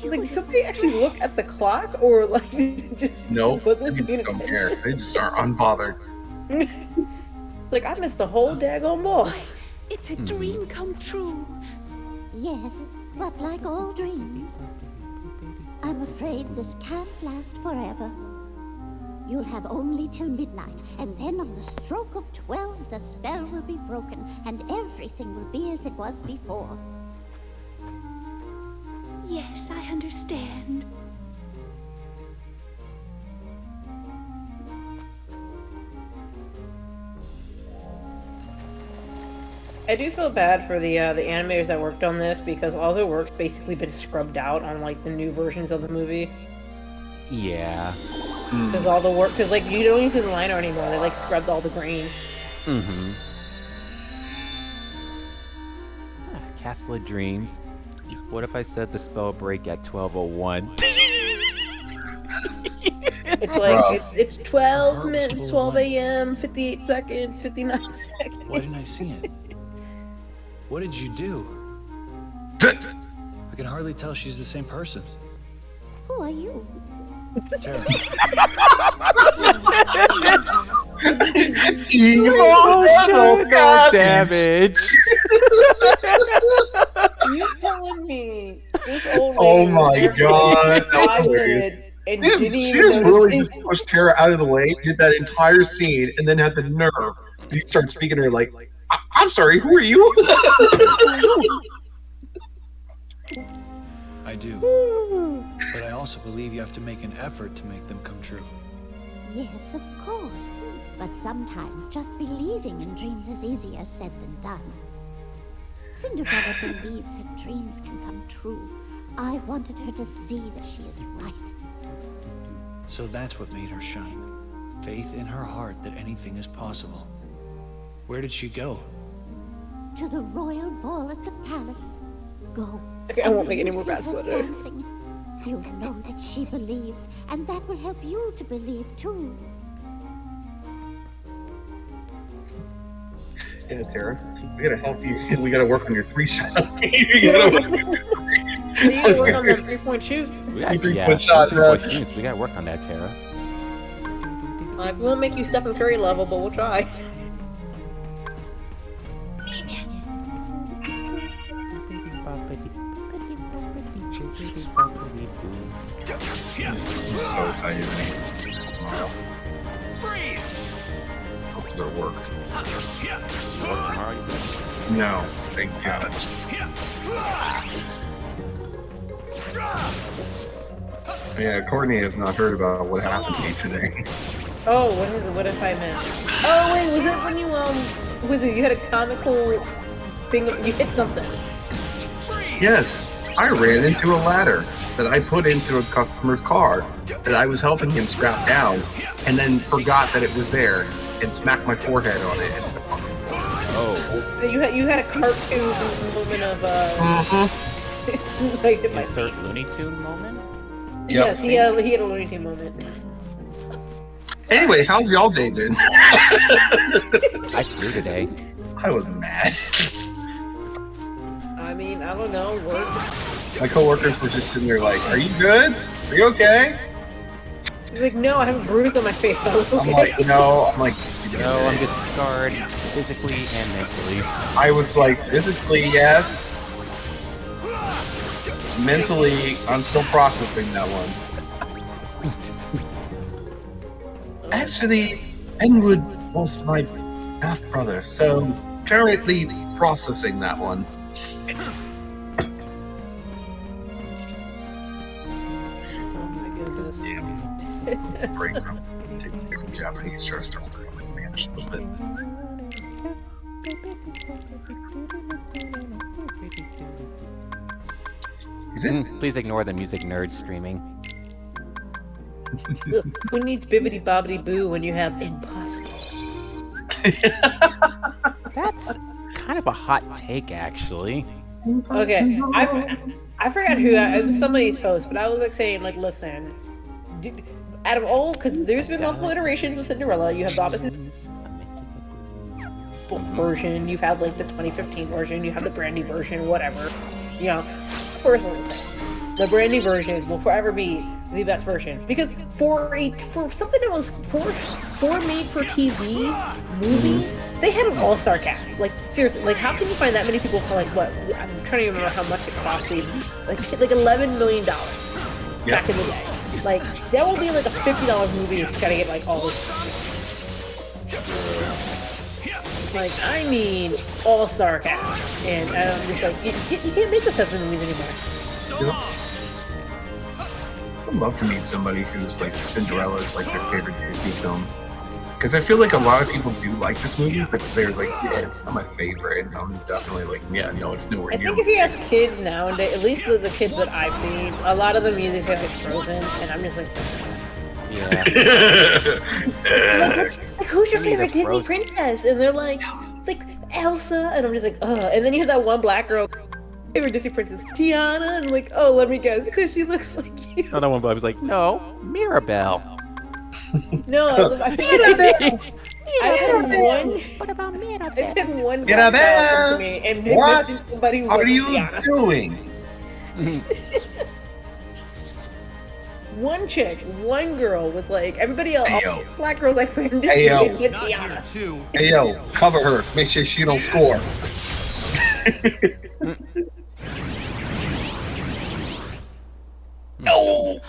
like, somebody actually look at the clock, or like, just Nope. wasn't They paying just don't attention? care. They just are unbothered. Like, I missed the whole daggone ball. It's a dream come true. Yes, but like all dreams, I'm afraid this can't last forever. You'll have only till midnight, and then on the stroke of 12, the spell will be broken, and everything will be as it was before. Yes, I understand. I do feel bad for the animators that worked on this, because all their work's basically been scrubbed out on like the new versions of the movie. Yeah. Because all the work, because like you don't use the liner anymore. They like scrubbed all the grain. Mm-hmm. Castle of Dreams. What if I said the spell break at 12:01? It's like it's 12 minutes, 12 a.m., 58 seconds, 59 seconds. Why didn't I see it? What did you do? I can hardly tell she's the same person. Who are you? Terra. Oh, no damage. You telling me this old Oh lady my was there god. for That was 5 hilarious. minutes and She didn't just even really notice just pushed Terra out of the way, did that entire scene, and then had the nerve to start speaking to her like, I'm sorry, who are you? I do. But I also believe you have to make an effort to make them come true. Yes, of course. But sometimes just believing in dreams is easier said than done. Cinderella believes her dreams can come true. I wanted her to see that she is right. So that's what made her shine. Faith in her heart that anything is possible. Where did she go? To the royal ball at the palace. Go. Okay, I won't make any more basketball jokes. dancing. You'll know that she believes, and that will help you to believe too. Yeah, Terra, we gotta help you. We gotta work on your 3-shot. You gotta work on your So you gotta work on the 3-point shoots. We got, three-point shot, 3-point shoots. We gotta work on that, Terra. Like, we won't make you Stephen Curry level, but we'll try. I'm so excited to make this tomorrow. Hope it'll work. No, thank God. Yeah, Courtney has not heard about what happened to me today. Oh, what is it? What if I missed? Oh wait, was it when you was it you had a comical thing? You hit something. Yes, I ran into a ladder that I put into a customer's car that I was helping him scrap down, and then forgot that it was there and smacked my forehead on it. Oh. So you had a cartoon moment of like in my Insert face. Looney Tune moment? Yep. Yes, he had a Looney Tune moment. Anyway, how's y'all day been? I flew today. I was mad. I mean, I don't know. Work. My coworkers were just sitting there like, "Are you good? Are you okay?" He's like, no, I have a bruise on my face. But I'm okay. I'm like, no. I'm like, No, I'm just scarred physically and mentally. I was like, physically, yes. Mentally, I'm still processing that one. Actually, Edward was my half brother, so currently processing that one. Oh my goodness. Break from Japanese, try to start working with Spanish a little bit. Is it? Please ignore the music nerd streaming. Look, who needs bibbity bobbity boo when you have impossible? That's kind of a hot take, actually. Okay, I forgot who it was somebody's post, but I was like saying like, listen, out of all, because there's been multiple iterations of Cinderella. You have the opposite version, you've had like the 2015 version, you have the Brandy version, whatever. You know, personally, the Brandy version will forever be the best version because for something that was for made for TV movie, they had an all-star cast. Like seriously, like how can you find that many people for like what? I'm trying to remember how much it cost. Like $11 million back in the day. Like that will be like a $50 movie if you gotta get like all this. Like I mean, all-star cast, and I'm just like you can't make those types of movies anymore. I'd love to meet somebody who's like Cinderella is like their favorite Disney film. Because I feel like a lot of people do like this movie, but they're like, yeah, it's not my favorite. And I'm definitely like, yeah, no, it's nowhere I near. think if you ask kids nowadays, at least the kids that I've seen, a lot of the music is like Frozen, and I'm just like, Yeah. like who's your favorite Disney princess? And they're like Elsa, and I'm just like, ugh. And then you have that one black girl, favorite Disney princess, Tiana, and I'm like, oh, let me guess, because she looks like you. No, one I was like, no, Mirabelle. No, I think I've had one. What about Mirabelle? I've had one black girl come to me and mention somebody who are you Tiana. doing? One chick, one girl was like, everybody else, all black girls I friended Ayo. said Tiana. Hey yo, cover her. Make sure she don't score. No.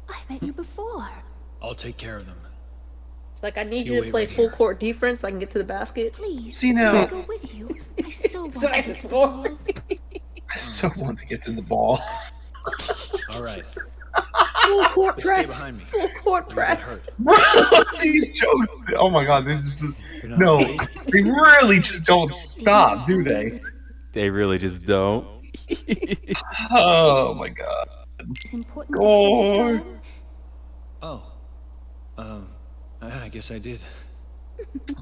I've met you before. I'll take care of them. It's like I need You you to wait play right full court defense so I can get to the basket. Please. See now. I'll go with you. I so want So I to can score. I so want to get to the ball. All right. Full court Stay press. behind me. Full court press. These jokes. Oh my god, they just no. They really just don't stop, do they? They really just don't. Oh my god. It's important to stay strong. Oh. I guess I did.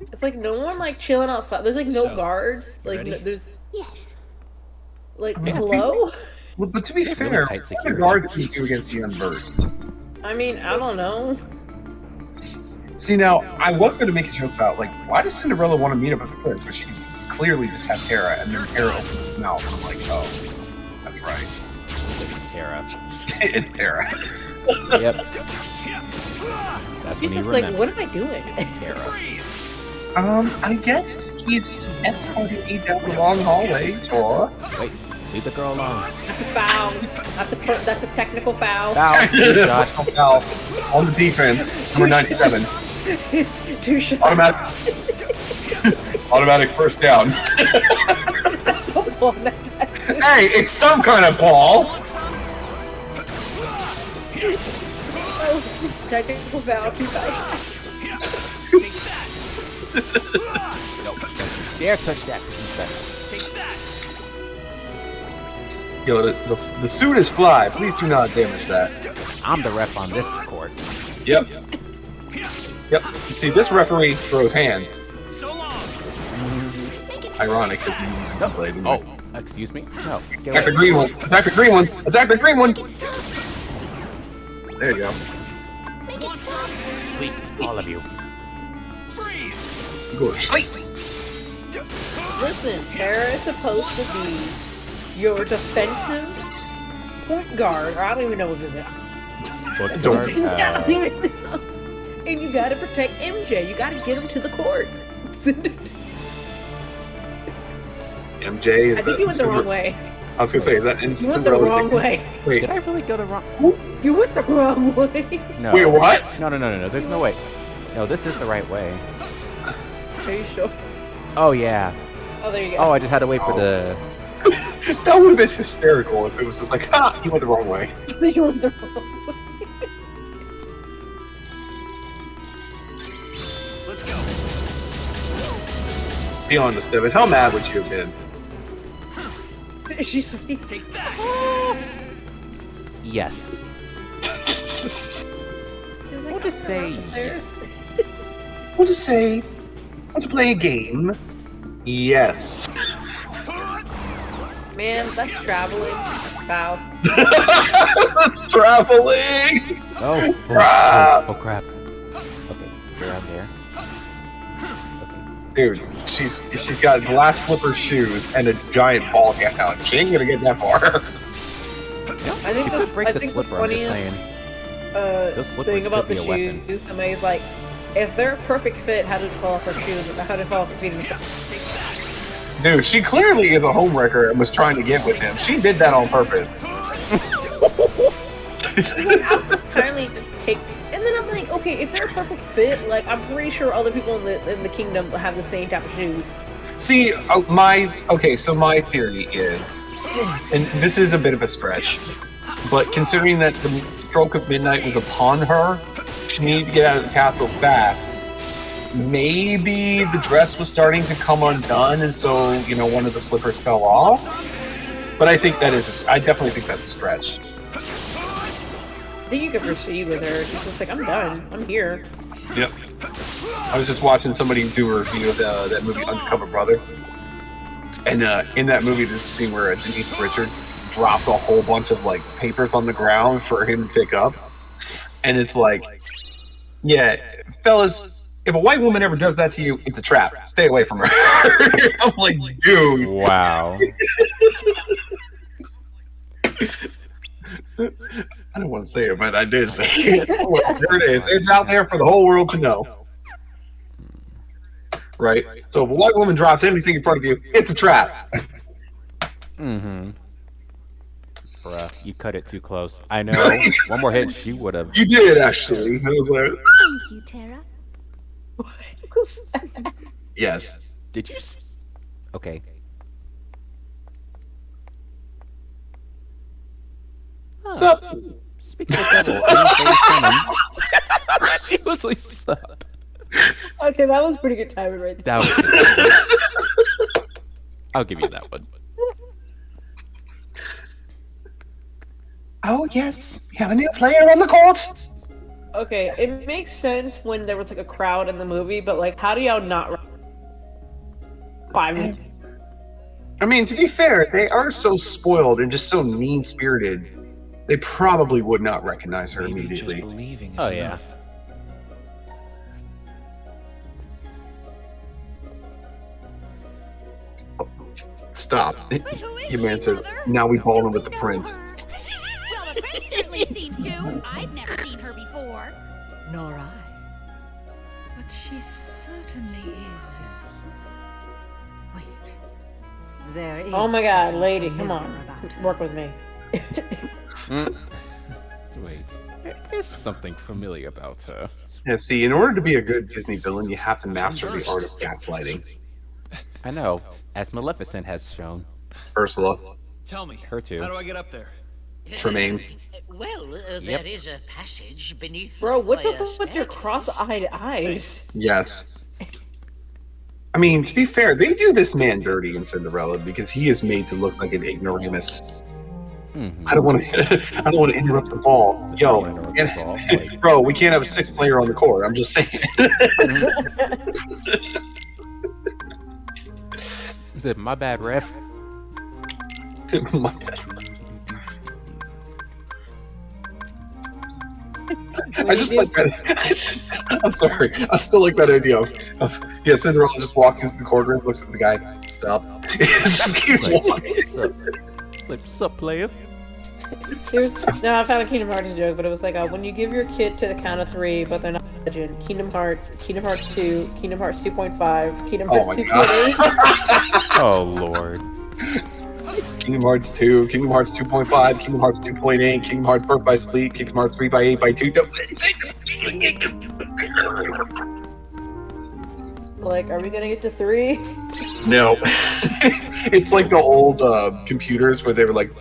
It's like no one like chilling outside. There's like no So, guards. you Like ready? there's Yes. like mean, hello. Well, but to be fair, tight what security. the guards can you do against the unversed? I mean, I don't know. See, now, I was going to make a joke about, like, why does Cinderella want to meet up with the prince? But she clearly just had Terra, and then Terra opens his mouth, and I'm like, oh, that's right. It's Terra. It's Terra. Yep. That's She's when just you like, remember. what am I doing? Terra. I guess he's escorting me down the long hallway, or... Wait, leave the girl alone. That's a foul. That's a technical foul. Foul. Two shots. Foul. On the defense, number 97. 2 shots. Automatic first down. Football. Hey, it's some kind of ball. Oh, technical foul. 2 fouls. Nope. Don't you dare touch that. Yo, the suit is fly. Please do not damage that. I'm the ref on this court. Yep. Yep. See, this referee throws hands. Ironic because he uses a blade. Oh, excuse me? No. Attack the green one. Attack the green one. Attack the green one. There you go. Sleep, all of you. Go to sleep. Listen, Terra is supposed to be your defensive point guard, or I don't even know what it is. And you gotta protect MJ. You gotta get him to the court. MJ is I think you went the wrong way. I was gonna say, is that in You went the wrong way. Wait. Did I really go the wrong? You went the wrong way. No. Wait, what? No. There's no way. No, this is the right way. Are you sure? Oh, yeah. Oh, there you go. Oh, I just had to wait for the... That would have been hysterical if it was just like, ah, you went the wrong way. You went the wrong way. Let's go. Be honest, Devin. How mad would you have been? She's like, Take that. Yes. we'll just say yes. We'll just say, want to play a game? Yes. Man, that's traveling. Foul. That's traveling. Oh, Crap. oh, crap. Okay, you're out there. Dude, she's got glass slipper shoes and a giant ball gown. She ain't gonna get that far. I think You could break the the slipper, I'm just funniest Those slippers thing about could the be a weapon. shoes, somebody's like, if they're a perfect fit, how did it fall off her shoes? How did it fall off her feet? Dude, she clearly is a homewrecker and was trying to get with him. She did that on purpose. I'll just kindly just take. And then I'm like, okay, if they're a perfect fit, like I'm pretty sure other people in the kingdom have the same type of shoes. See, so my theory is, and this is a bit of a stretch, but considering that the stroke of midnight was upon her, she needed to get out of the castle fast. Maybe the dress was starting to come undone, and so, one of the slippers fell off. But I think I definitely think that's a stretch. I think you can proceed with her. She's just like, I'm done. I'm here. Yep. I was just watching somebody do a review of that movie Undercover Brother. And in that movie, there's a scene where Denise Richards drops a whole bunch of papers on the ground for him to pick up. And it's like, yeah, fellas, if a white woman ever does that to you, it's a trap. Stay away from her. I'm like, dude. Wow. I don't want to say it, but I did say it. There it is. It's out there for the whole world to know. Right? So if a white woman drops anything in front of you, it's a trap. Mm-hmm. Bruh, you cut it too close. I know. One more hit, she would have. You did, actually. I was like, Thank you, Terra. yes. Did you? Okay. What's up? Speaking of devil, anything coming? She was like, sup. Okay, that was pretty good timing right there. That was good. I'll give you that one. Oh, yes. We have a new player on the court. Okay, it makes sense when there was like a crowd in the movie, but like, how do y'all not? 5 minutes. I mean, to be fair, they are so spoiled and just so mean-spirited. They probably would not recognize her immediately. Just believing is Oh, yeah. enough. Stop. Your man says, now we ball him with the prince. Well, the prince certainly seems to. I've never seen her before. Nor I. But she certainly is. Wait. There is. Oh my God, something lady, come familiar on, about her. work with me. Wait, there is something familiar about her. Yeah, see, in order to be a good Disney villain, you have to master the art of gaslighting. I know, as Maleficent has shown. Ursula. Tell me, Her too. how do I get up there? Tremaine. Well, there is a passage beneath. Bro, the what's foyer up with your cross-eyed eyes? Yes. I mean, to be fair, they do this man dirty in Cinderella because he is made to look like an ignoramus. I don't want to. I don't want to interrupt the ball. Yo, bro, we can't have a 6th player on the court. I'm just saying. Is it my bad, ref? My bad. I just like that. I'm sorry. I still like that idea of yeah, Cinderella just walks into the courtroom, looks at the guy, stop. Just keeps walking. What's up, player? No, I found a Kingdom Hearts joke, but it was like, when you give your kid to the count of 3, but they're not legend. Kingdom Hearts 2, Kingdom Hearts 2.5, Kingdom Hearts 2.8. Oh lord. Kingdom Hearts 2, Kingdom Hearts 2.5, Kingdom Hearts 2.8, Kingdom Hearts Birth by Sleep, Kingdom Hearts 3 by 8 by 2. Like, are we gonna get to 3? No. It's like the old computers where they were like,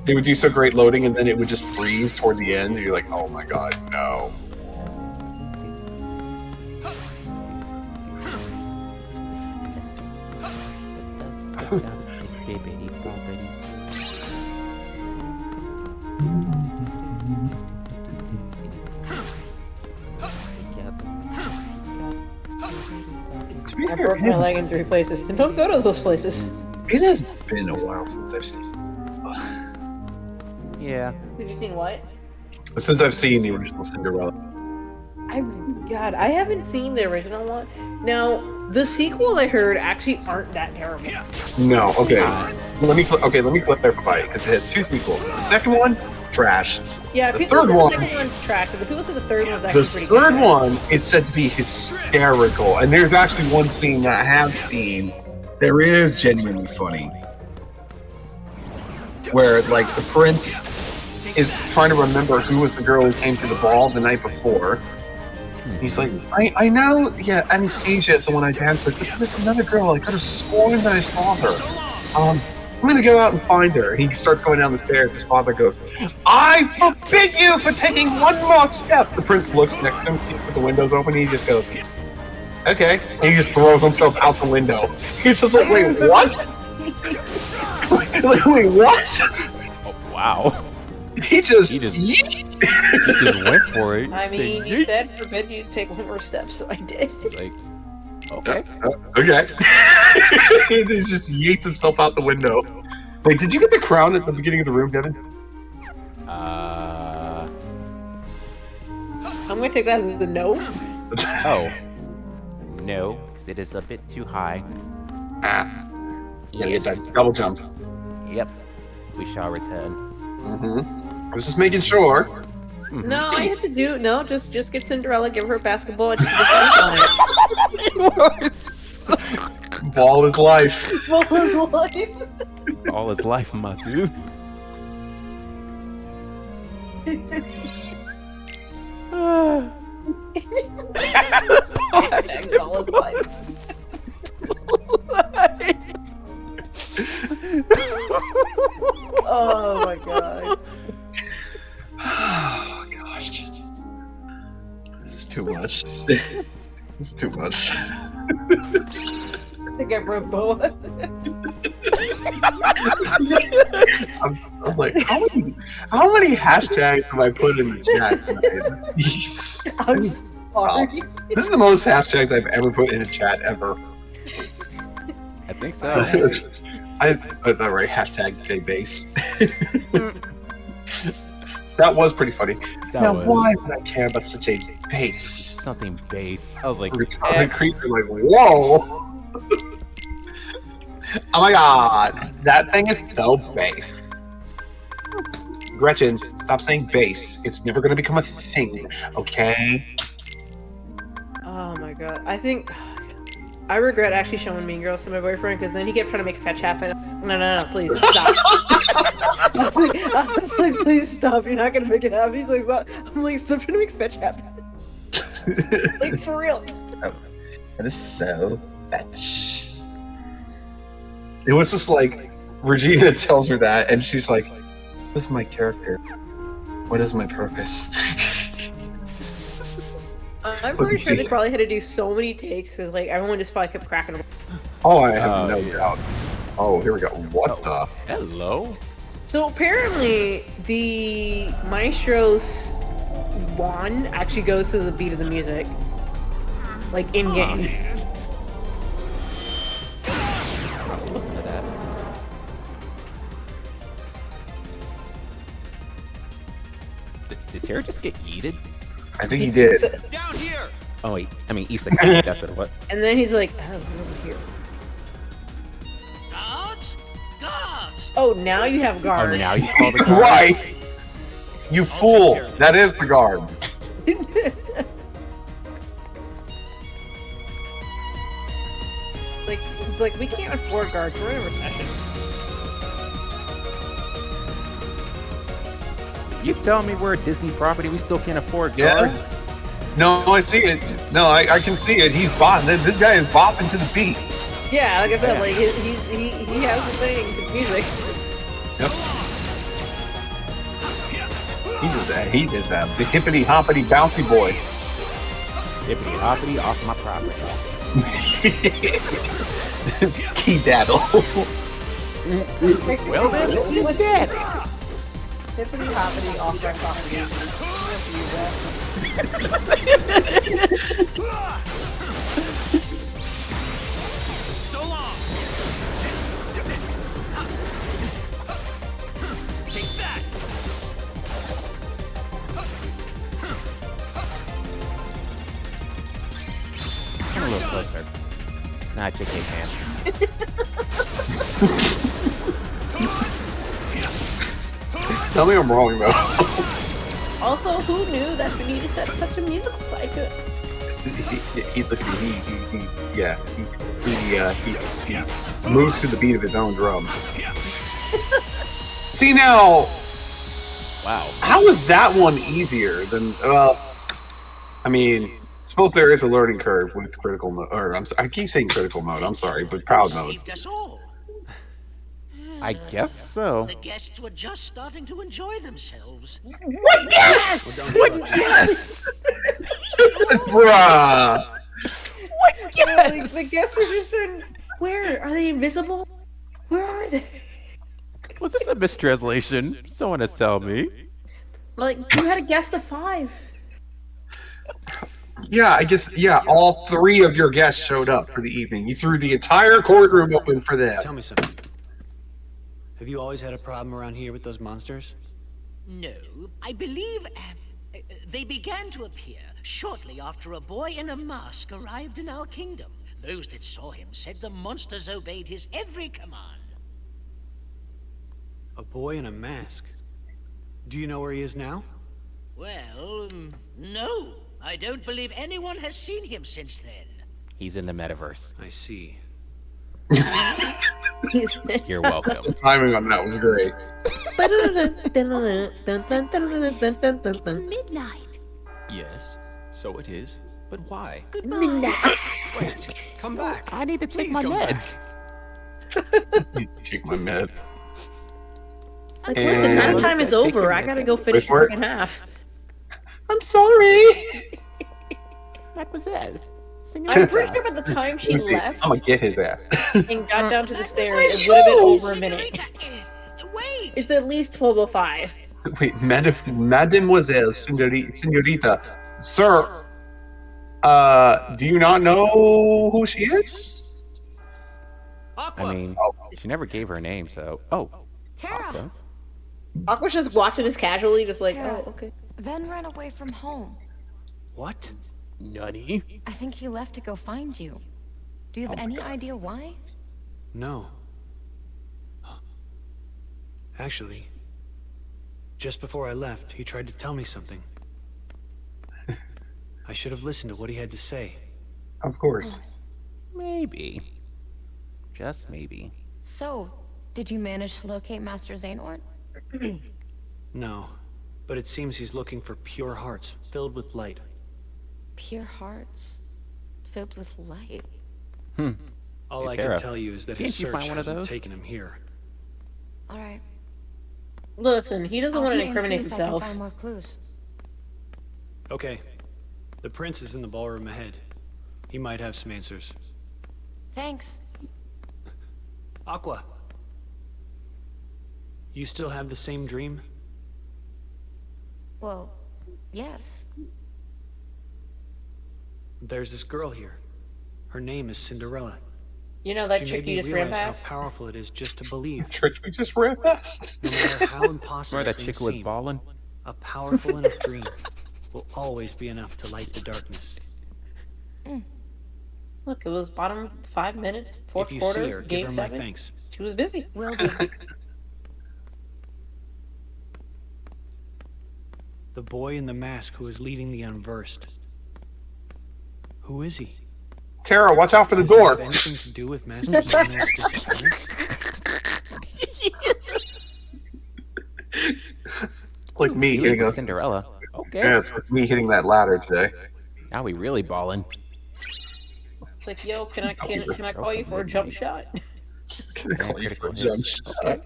they would do so great loading and then it would just freeze toward the end. And you're like, oh my god, no. I broke my leg in 3 places. Then don't go to those places. It has been a while since I've seen. Yeah. Did you see what? Since I've seen the original Cinderella. God, I haven't seen the original one. Now, the sequel I heard actually aren't that terrible. No, okay. Let me clarify it because it has 2 sequels. The second one, trash. Yeah, the people third say one, the second one's trash, but people say the third one's the actually pretty good. third one is said to be hysterical, and there's actually one scene that I have seen. There is genuinely funny, where like the prince is trying to remember who was the girl who came to the ball the night before. He's like, I know, yeah, Anastasia is the one I danced with, but there was another girl. I could have sworn that I saw her. I'm gonna go out and find her. He starts going down the stairs. His father goes, I forbid you for taking one more step. The prince looks next to him, sees that the window's open, and he just goes, okay. And he just throws himself out the window. He's just like, wait, what? Like, wait, what? Oh, wow. He just went for it. I mean, you said forbid you to take 1 more step, so I did. Like, okay. Okay. He just yeets himself out the window. Wait, did you get the crown at the beginning of the room, Devin? I'm gonna take that as a no. Oh. No, because it is a bit too high. You gotta get that double jump. Yep. We shall return. I was just making sure. No, all you have to do just get Cinderella, give her a basketball, and just Ball is life. Ball is life. All is life, my dude. Ball is life. Oh my god. much. It's too much. I think I broke both. I'm like, how many hashtags have I put in the chat tonight? Jeez. I'm sorry. This is the most hashtags I've ever put in a chat ever. I think so. I put that right. Hashtag base. That was pretty funny. Why would I care about such a base? Something base. I was like, The creature, like, whoa. Oh my god, that thing is so base. Gretchen, stop saying base. It's never going to become a thing, okay? Oh my god. I think I regret actually showing Mean Girls to my boyfriend because then he kept trying to make fetch happen. No, please stop. I was like, please stop. You're not gonna make it happen. He's like, stop. I'm like, stop trying to make fetch happen. Like, for real. That is so fetch. It was just like, Regina tells her that, and she's like, "This is my character. What is my purpose?" I'm pretty sure they probably had to do so many takes because like everyone just probably kept cracking them. Oh, I have no doubt. Oh, here we go. What the? Hello. So apparently, the maestro's wand actually goes to the beat of the music, like in game. Listen to that. Did Terra just get yeeted? I think he did. Down here. Oh wait, I mean isekai. That's what it was. And then he's like, oh, over here. Guards? Guards! Oh, now you have guards. Oh, now you call the guards. Right. You fool! That is the guard. Like we can't afford guards. We're in a recession. You tell me we're a Disney property, we still can't afford guards? Yeah. No, I see it. No, I can see it. He's bopping. This guy is bopping to the beat. Yeah, like I said, like he has the thing, the music. Yep. He is that the hippity hoppity bouncy boy. Hippity hoppity off my property. Ski daddle. Well then, ski daddy. Hippity hoppity off my property. So long. Take that. Come a little closer. Nah, JK fan. Tell me I'm wrong though. Also, who knew that Benita had such a musical side to it? He moves to the beat of his own drum. See now, wow, how is that one easier than? I mean, suppose there is a learning curve with critical mode. Or I keep saying critical mode. I'm sorry, but proud mode. I guess so. The guests were just starting to enjoy themselves. What yes? What yes? Bruh. What yes? The guests were just in. Where are they invisible? Where are they? Was this a mistranslation? Someone has tell me. Like you had a guest of 5. Yeah, I guess. Yeah, all 3 of your guests showed up for the evening. You threw the entire courtroom open for them. Tell me something. Have you always had a problem around here with those monsters? No, I believe they began to appear shortly after a boy in a mask arrived in our kingdom. Those that saw him said the monsters obeyed his every command. A boy in a mask? Do you know where he is now? Well, no. I don't believe anyone has seen him since then. He's in the metaverse. I see. You're welcome. The timing on that was great. It's midnight. Yes, so it is. But why? Goodbye. Wait, come back. I need to take Please my come meds. Take my meds. Like, listen, that time is over. I gotta go finish the for it. second half. I'm sorry. Mademoiselle. I'm pretty sure by the time she left I'm gonna get his ass. and got down to the stairs, it would have been over a minute. It's at least 12:05. Wait, Mademoiselle, Senorita, sir, do you not know who she is? I mean, she never gave her name, so... Oh. Terra! Aqua's just watching us casually, just like, Terra, oh, okay. Ven ran away from home. What? Nutty? I think he left to go find you. Do you have any idea why? No. Actually, just before I left, he tried to tell me something. I should have listened to what he had to say. Of course. Maybe. Just maybe. So, did you manage to locate Master Xehanort? No, but it seems he's looking for pure hearts filled with light. Pure hearts filled with light. All I Terra, can tell you is that didn't his you search find one of hasn't those? taken him here. All right. Listen, he doesn't I'll want to see and see incriminate if I can himself. find more clues. Okay. The prince is in the ballroom ahead. He might have some answers. Thanks. Aqua. You still have the same dream? Well, yes. There's this girl here. Her name is Cinderella. You know that She chick made you me just ran realize how past? powerful it is just to believe. Trick we just ran past. No matter how impossible Remember that things chick who was seem, balling? a powerful enough dream will always be enough to light the darkness. Look, it was bottom 5 minutes, fourth If you quarter, see her, give game her my 7. thanks. She was busy. Will do. The boy in the mask who is leading the unversed. Who is he? Tara, watch out for the Does it door. have anything to do with Master Xehanort's disappearance? It's like me hitting a Cinderella. Okay. Yeah, it's like me hitting that ladder today. Now we really balling. It's like, yo, can I call you for a jump shot? Can I call you for a jump shot?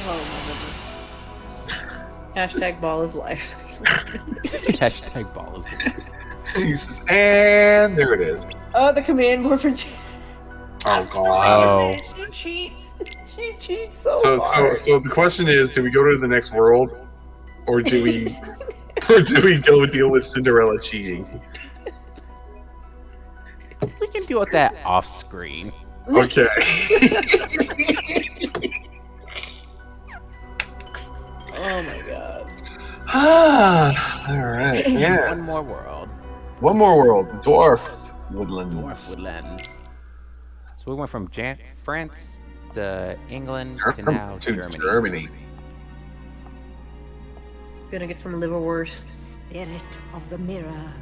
Oh my goodness. Hashtag ball is life. Hashtag ball is life. He says, and there it is. Oh, the command board for Jane. Oh god. Oh. She cheats. She cheats so So hard. the question is, do we go to the next world, or do we go deal with Cinderella cheating? We can deal with that off screen. Okay. Oh my god. All right. Yeah. One more world. One more world. Dwarf Woodlands. Dwarf Woodlands. So we went from France to England to From- now to Germany. Gonna get some liverwurst. Spirit of the mirror,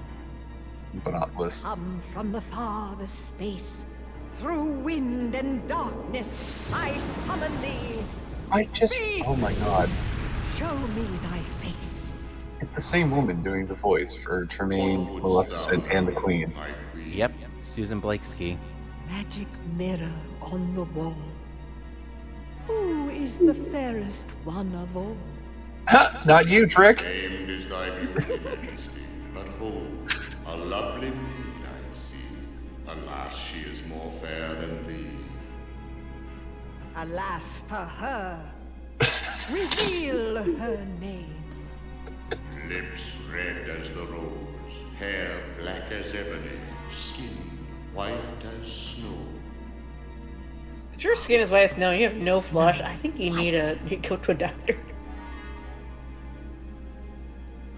But not lists. come from the farthest space. Through wind and darkness, I summon thee. I just. Be- Oh my god. Show me thy face. It's the same woman doing the voice for Tremaine, Maleficent, and the Queen. Yep, Susan Blakesky. Magic mirror on the wall. Who is the fairest one of all? Ha! Not you, Trick. Famed is thy beauty, Majesty, but hold, a lovely maid I see. Alas, she is more fair than thee. Alas for her. Reveal her name. Lips red as the rose, hair black as ebony, skin white as snow. If your skin is white as snow and you have no flush, I think you need to go to a doctor.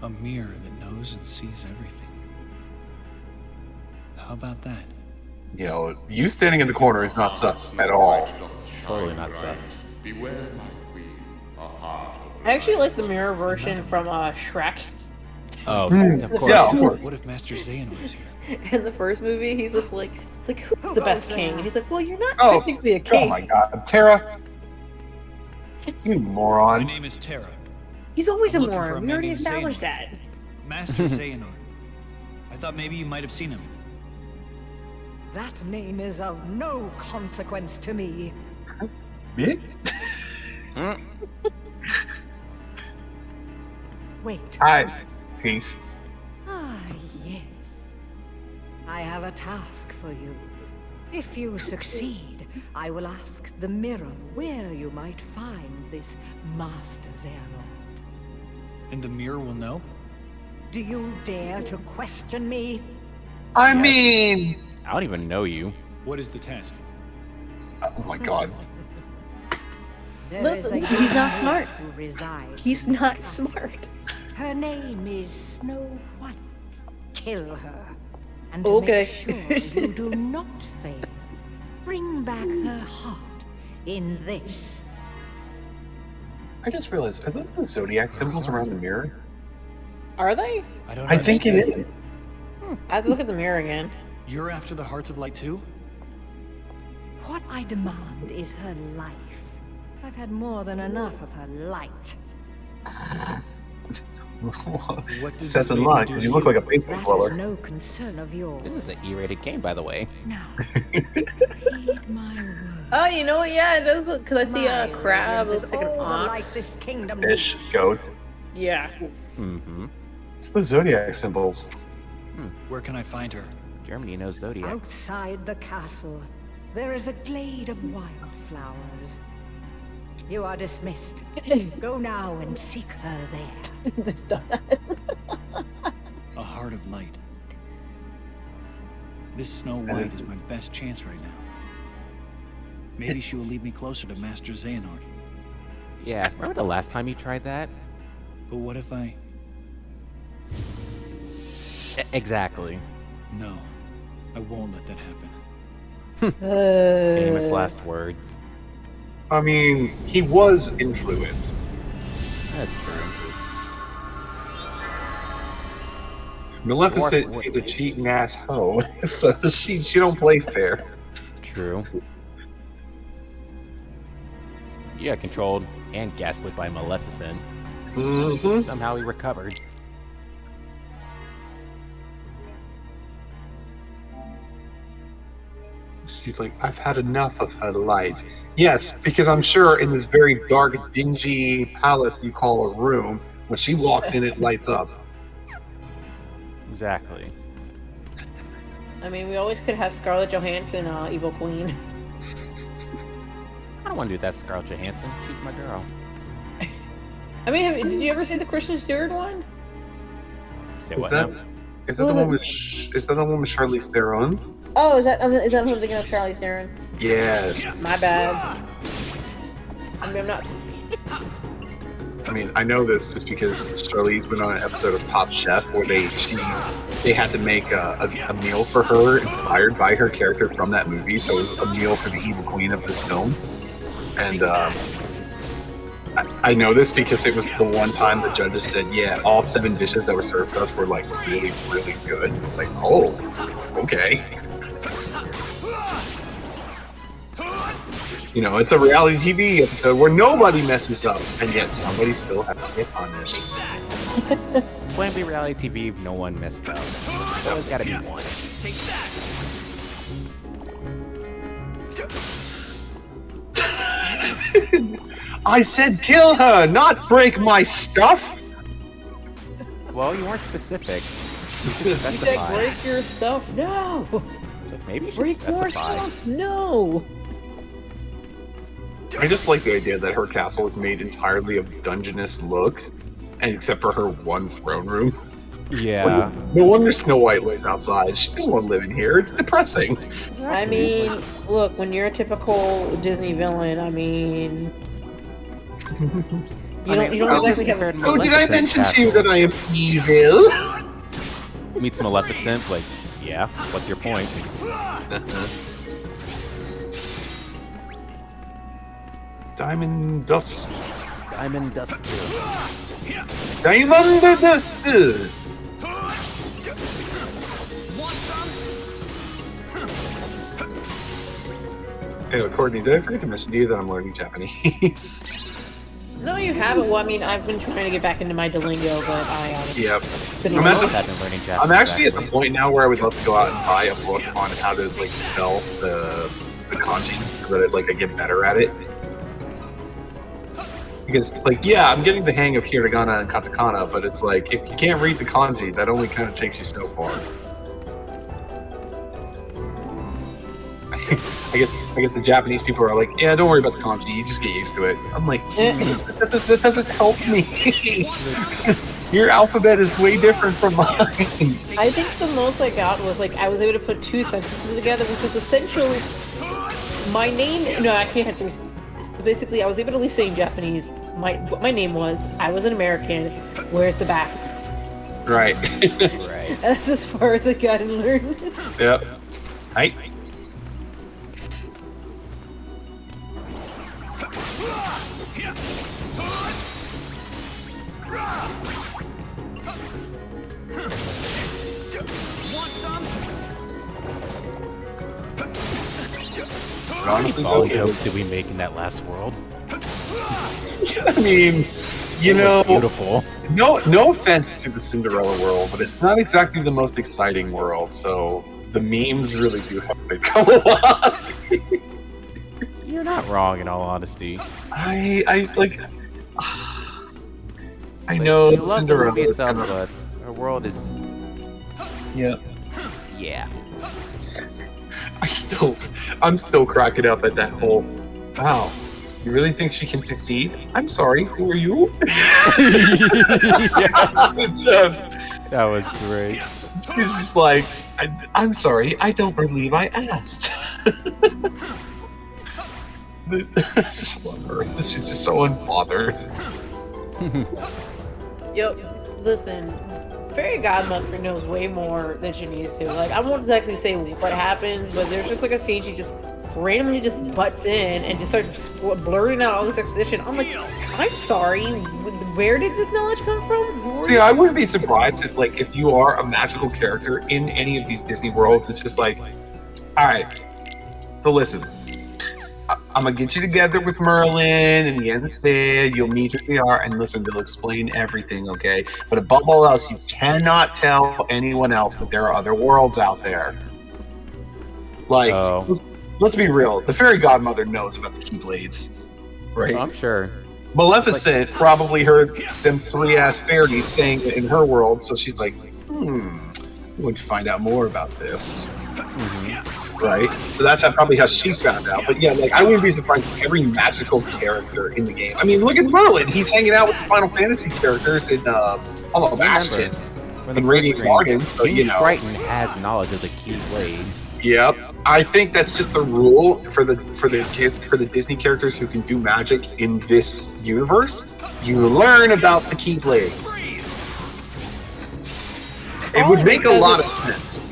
A mirror that knows and sees everything. How about that? You know, you standing in the corner is not sus at all. Totally not sus. Beware, my queen, a heart of I actually like the mirror version from Shrek. Oh, of course. Yeah, of course. What if Master Xehanort is here? In the first movie, he's just like, it's like, who's the best king? And he's like, well, you're not Oh, technically a oh king. my god. Tara. You moron. My name is Terra. He's always I'm a looking for moron. a We man already named established Xehanort. that. Master Xehanort. I thought maybe you might have seen him. That name is of no consequence to me. Yeah? Wait. Hi. Peace. I have a task for you. If you succeed, I will ask the mirror where you might find this Master Xehanort. And the mirror will know? Do you dare to question me? I mean... I don't even know you. What is the task? Oh my god. Listen, he's not smart. He's not smart. Her name is Snow White. Kill her. And to make sure you do not fail, bring back her heart in this. I just realized, are those the zodiac symbols around the mirror? Are they? I think it is. I have to look at the mirror again. You're after the Hearts of Light too? What I demand is her life. I've had more than enough of her light. What says in line? You look like a basement dweller. No concern of yours. This is an E-rated game, by the way. Now, heed my word. Oh, you know what? Yeah, it does look, because I see a crab. It looks like an ox. Fish, goat. Yeah. Mm-hmm. It's the zodiac symbols. Where can I find her? Germany knows zodiac. Outside the castle, there is a glade of wildflowers. You are dismissed. Go now and seek her there. A Heart of Light. This Snow White is my best chance right now. Maybe she will lead me closer to Master Xehanort. Yeah, remember the last time you tried that? But what if I... Exactly. No, I won't let that happen. Famous last words. I mean, he was influenced. That's true. Maleficent is a cheating ass hoe, so she don't play fair. True. You got controlled and gaslit by Maleficent. Mm-hmm. Somehow he recovered. She's like, I've had enough of her light. Yes, because I'm sure in this very dark, dingy palace you call a room, when she walks in, it lights up. Exactly. I mean, we always could have Scarlett Johansson, Evil Queen. I don't want to do that, Scarlett Johansson. She's my girl. I mean, did you ever see the Kristen Stewart one? Say Is what that, now? is that the one with Charlize Theron? Oh, is that who I'm thinking of? Charlize Theron? Yes. My bad. I mean, I'm not. I mean, I know this just because Charlize went on an episode of Top Chef where they had to make a meal for her inspired by her character from that movie. So it was a meal for the evil queen of this film. And I know this because it was the one time the judges said, yeah, all 7 dishes that were served to us were like really, really good. Like, oh, okay. You know, it's a reality TV episode where nobody messes up, and yet somebody still has to get punished. Wouldn't be reality TV if no one messed up. There's always gotta be one. Take that! I said kill her, not break my stuff! Well, you weren't specific. You should You said specify. break your stuff? No! Maybe you should Break your specify. stuff? No! I just like the idea that her castle is made entirely of dungeonous looks, and except for her one throne room. Yeah. No wonder Snow White lives outside. She don't want to live in here. It's depressing. I mean, look, when you're a typical Disney villain, I mean... You don't exactly have a... Oh, did I mention to you that I am evil? Meets Maleficent, like, yeah, what's your point? Diamond dust. Diamond dust. Diamond dust. Anyway, Courtney, did I forget to mention to you that I'm learning Japanese? No, you haven't. Well, I mean, I've been trying to get back into my Duolingo, but I honestly... Yep. Been I'm alone. I'm actually at the point now where I would love to go out and buy a book on how to like spell the kanji so that I get better at it. Because yeah, I'm getting the hang of hiragana and katakana, but it's like if you can't read the kanji, that only kind of takes you so far. I guess the Japanese people are like, yeah, don't worry about the kanji, you just get used to it. I'm like, that doesn't help me. Your alphabet is way different from mine. I think the most I got was like I was able to put 2 sentences together, which is essentially my name. No, I can't have 3 sentences. So basically, I was able to at least say in Japanese what my name was. I was an American. Where's the back? Right. Right. That's as far as I got and learned. Yep. Hi. Honestly, How many jokes did we make in that last world? I mean, you know, beautiful. No offense to the Cinderella world, but it's not exactly the most exciting world. So the memes really do help it come along. You're not wrong, in all honesty. I know we love Cinderella Sophie is itself, kind of- but her world is. Yeah. Yeah. I'm still cracking up at that whole. Wow, you really think she can succeed? I'm sorry, who are you? That was great. She's just like, I'm sorry, I don't believe I asked. I just love her. She's just so unbothered. Yo, listen, Fairy Godmother knows way more than she needs to. Like, I won't exactly say what happens, but there's just like a scene she just randomly just butts in and just starts blurting out all this exposition. I'm like, I'm sorry, where did this knowledge come from? See, I wouldn't be surprised if you are a magical character in any of these Disney worlds, it's just like, all right, so listen, I'm gonna get you together with Merlin and Yenstead, you'll meet who they are, and listen, they'll explain everything, okay? But above all else, you cannot tell anyone else that there are other worlds out there. Like, let's be real, the Fairy Godmother knows about the Keyblades, right? I'm sure. Maleficent probably heard them 3-ass fairies saying it in her world, so she's like, I'm going to find out more about this. Right? So that's probably how she found out. But yeah, like, I wouldn't be surprised if every magical character in the game. I mean, look at Merlin. He's hanging out with the Final Fantasy characters in Hollow Bastion and Radiant Garden. So, you know. Triton has knowledge of the Keyblade. Yep. I think that's just the rule for the Disney characters who can do magic in this universe. You learn about the Keyblades. It would make a lot of sense.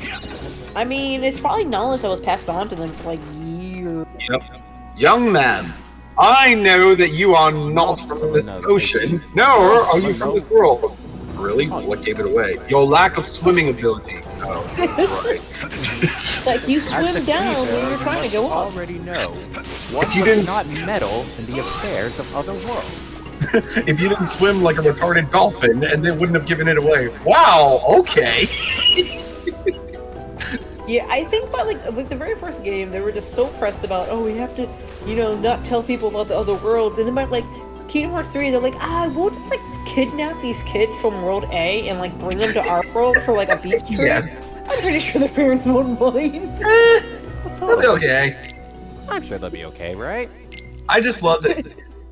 I mean, it's probably knowledge that was passed on to them for like years. Yep. Young man, I know that you are not from this ocean. No, are you from this world? Really? What gave it away? Your lack of swimming ability. Oh, right. Like, you swim down when you're trying to go up. Already know. One If you didn't not meddle in the affairs of other worlds. If you didn't swim like a retarded dolphin, and they wouldn't have given it away. Wow. Okay. Yeah, I think by like the very first game, they were just so pressed about, oh, we have to, you know, not tell people about the other worlds. And then by like Kingdom Hearts 3, they're like, we'll just like kidnap these kids from World A and like bring them to our world for like a beach trip. Yes. I'm pretty sure the parents won't mind. They'll be okay. I'm sure they'll be okay, right? I just love that.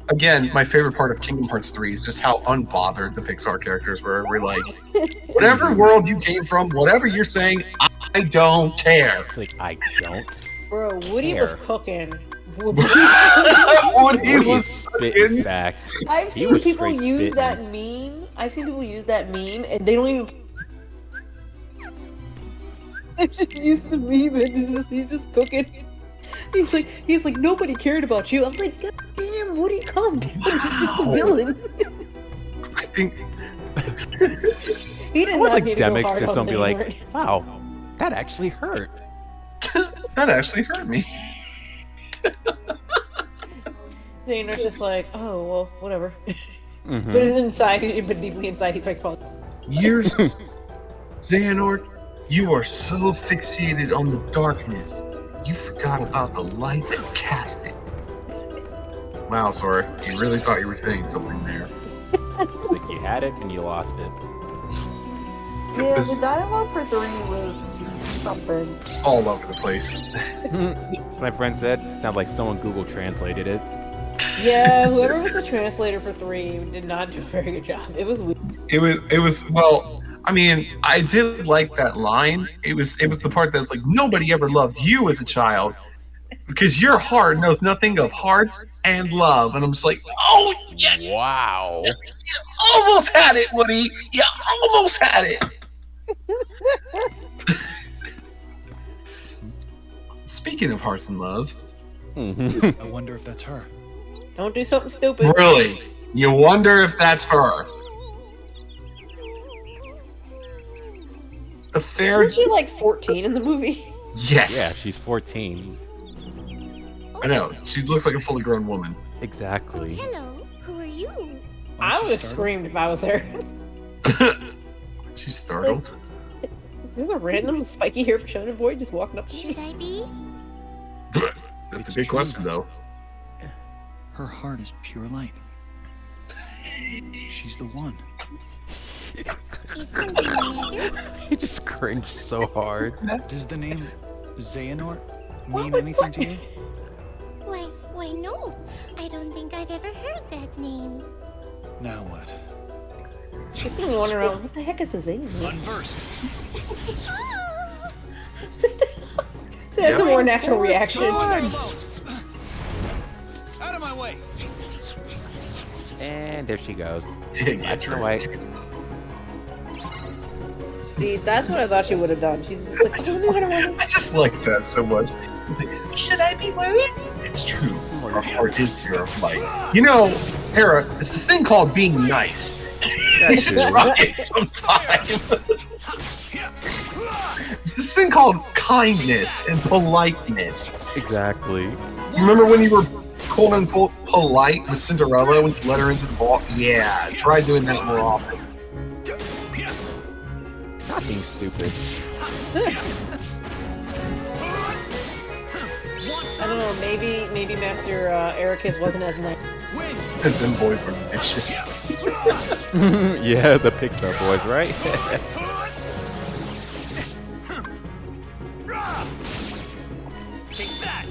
Again, my favorite part of Kingdom Hearts 3 is just how unbothered the Pixar characters were. We're like, whatever world you came from, whatever you're saying, I don't care. It's like, I don't. Bro, Woody was cooking. Woody was spitting facts. I've seen people use that meme. I've seen people use that meme, and they don't even. I just used the meme, and he's just cooking. He's like, nobody cared about you. I'm like, God damn, Woody, calm down. He's just a villain. I think. He didn't want not the need to go demics hard just on don't be like, Xehanort. wow, that actually hurt. That actually hurt me. Xehanort's just like, oh, well, whatever. Mhm. But deeply inside, he's like, fuck. Years, Xehanort, you are so fixated on the darkness, you forgot about the light that cast it. Wow, Sora, you really thought you were saying something there. It's like you had it and you lost it. Yeah, the dialogue for 3 was Something. All over the place. My friend said, sounds like someone Google translated it. Yeah, whoever was the translator for 3 did not do a very good job. It was weird. It was well, I mean, I did like that line. It was the part that's like, nobody ever loved you as a child because your heart knows nothing of hearts and love. And I'm just like, oh yeah, wow, you almost had it, Woody. You almost had it. Speaking of hearts and love, I wonder if that's her. Don't do something stupid. really, you wonder if that's her. The fair. Isn't she like 14 in the movie? Yes. Yeah, she's 14. I know. She looks like a fully grown woman. Exactly. Hello, who are you? I would have screamed if I was her. She's startled. There's a random spiky hair Shona boy just walking up to me. Should I be? That's a big question, though. Her heart is pure light. She's the one. Is something matter? He just cringed so hard. Does the name Xehanort mean anything to you? Why no. I don't think I've ever heard that name. Now what? She's gonna be wondering, what the heck is his name? Run first. So that's a more natural reaction. Out of my way. And there she goes. Yeah, That's the white. See, that's what I thought she would have done. She's just like, I just like that so much. It's like, should I be worried? It's true. Our heart is pure of light. You know, Terra, it's this thing called being nice. You should try it sometime. It's this thing called kindness and politeness. Exactly. You remember when you were quote unquote polite with Cinderella when you let her into the ball? Yeah, try doing that more often. Not being stupid. I don't know, maybe Master Ericus wasn't as nice. And them boys were vicious. Yeah, the Pixar boys, right? Take that.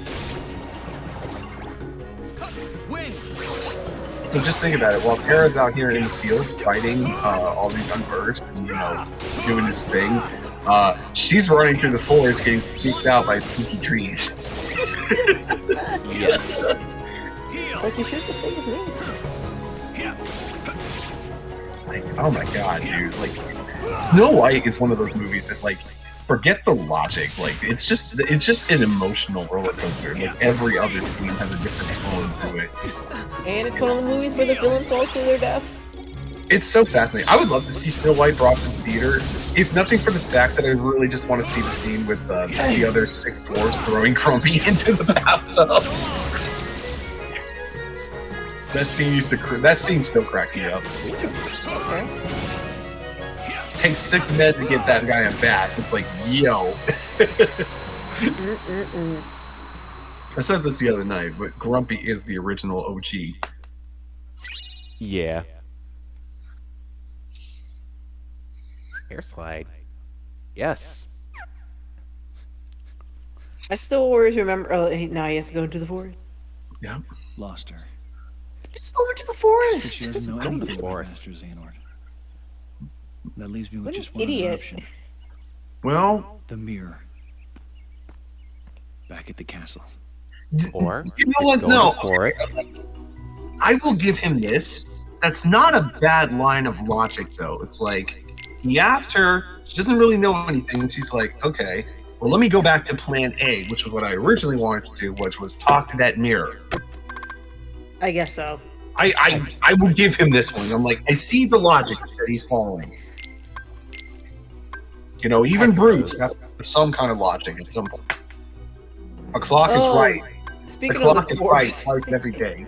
Win. So just think about it. While Terra's out here in the fields fighting all these unversed and, you know, doing this thing, she's running through the forest getting sneaked out by spooky trees. Yes. Like, you should just say his name. Like, oh my god, dude. Like, Snow White is one of those movies that, like, forget the logic. Like, it's just an emotional roller coaster. Like, every other scene has a different tone to it. And it's one of the movies where the villain falls to their death. It's so fascinating. I would love to see Snow White brought to the theater, if nothing for the fact that I really just want to see the scene with the other 6 dwarves throwing Grumpy into the bathtub. That scene still cracks me up. Okay. Takes 6 men to get that guy a bath. It's like, yo. I said this the other night, but Grumpy is the original OG. Yeah. Hair slide. Yes. I still always remember. Oh, now he has to go into the forest. Yeah. Lost her. Just go into the But forest. she doesn't know anything about Master Xehanort. That leaves me with What an just one idiot. other option. Well, The mirror. Back at the castle. Or you know what? go No. to the forest. I will give him this. That's not a bad line of logic, though. It's like, he asked her, she doesn't really know anything, and she's like, okay, well, let me go back to plan A, which was what I originally wanted to do, which was talk to that mirror. I guess so. I will give him this one. I'm like, I see the logic that he's following. You know, even brutes have some kind of logic at some point. A clock is right. Speaking the of clock the is right dwarves. twice every day.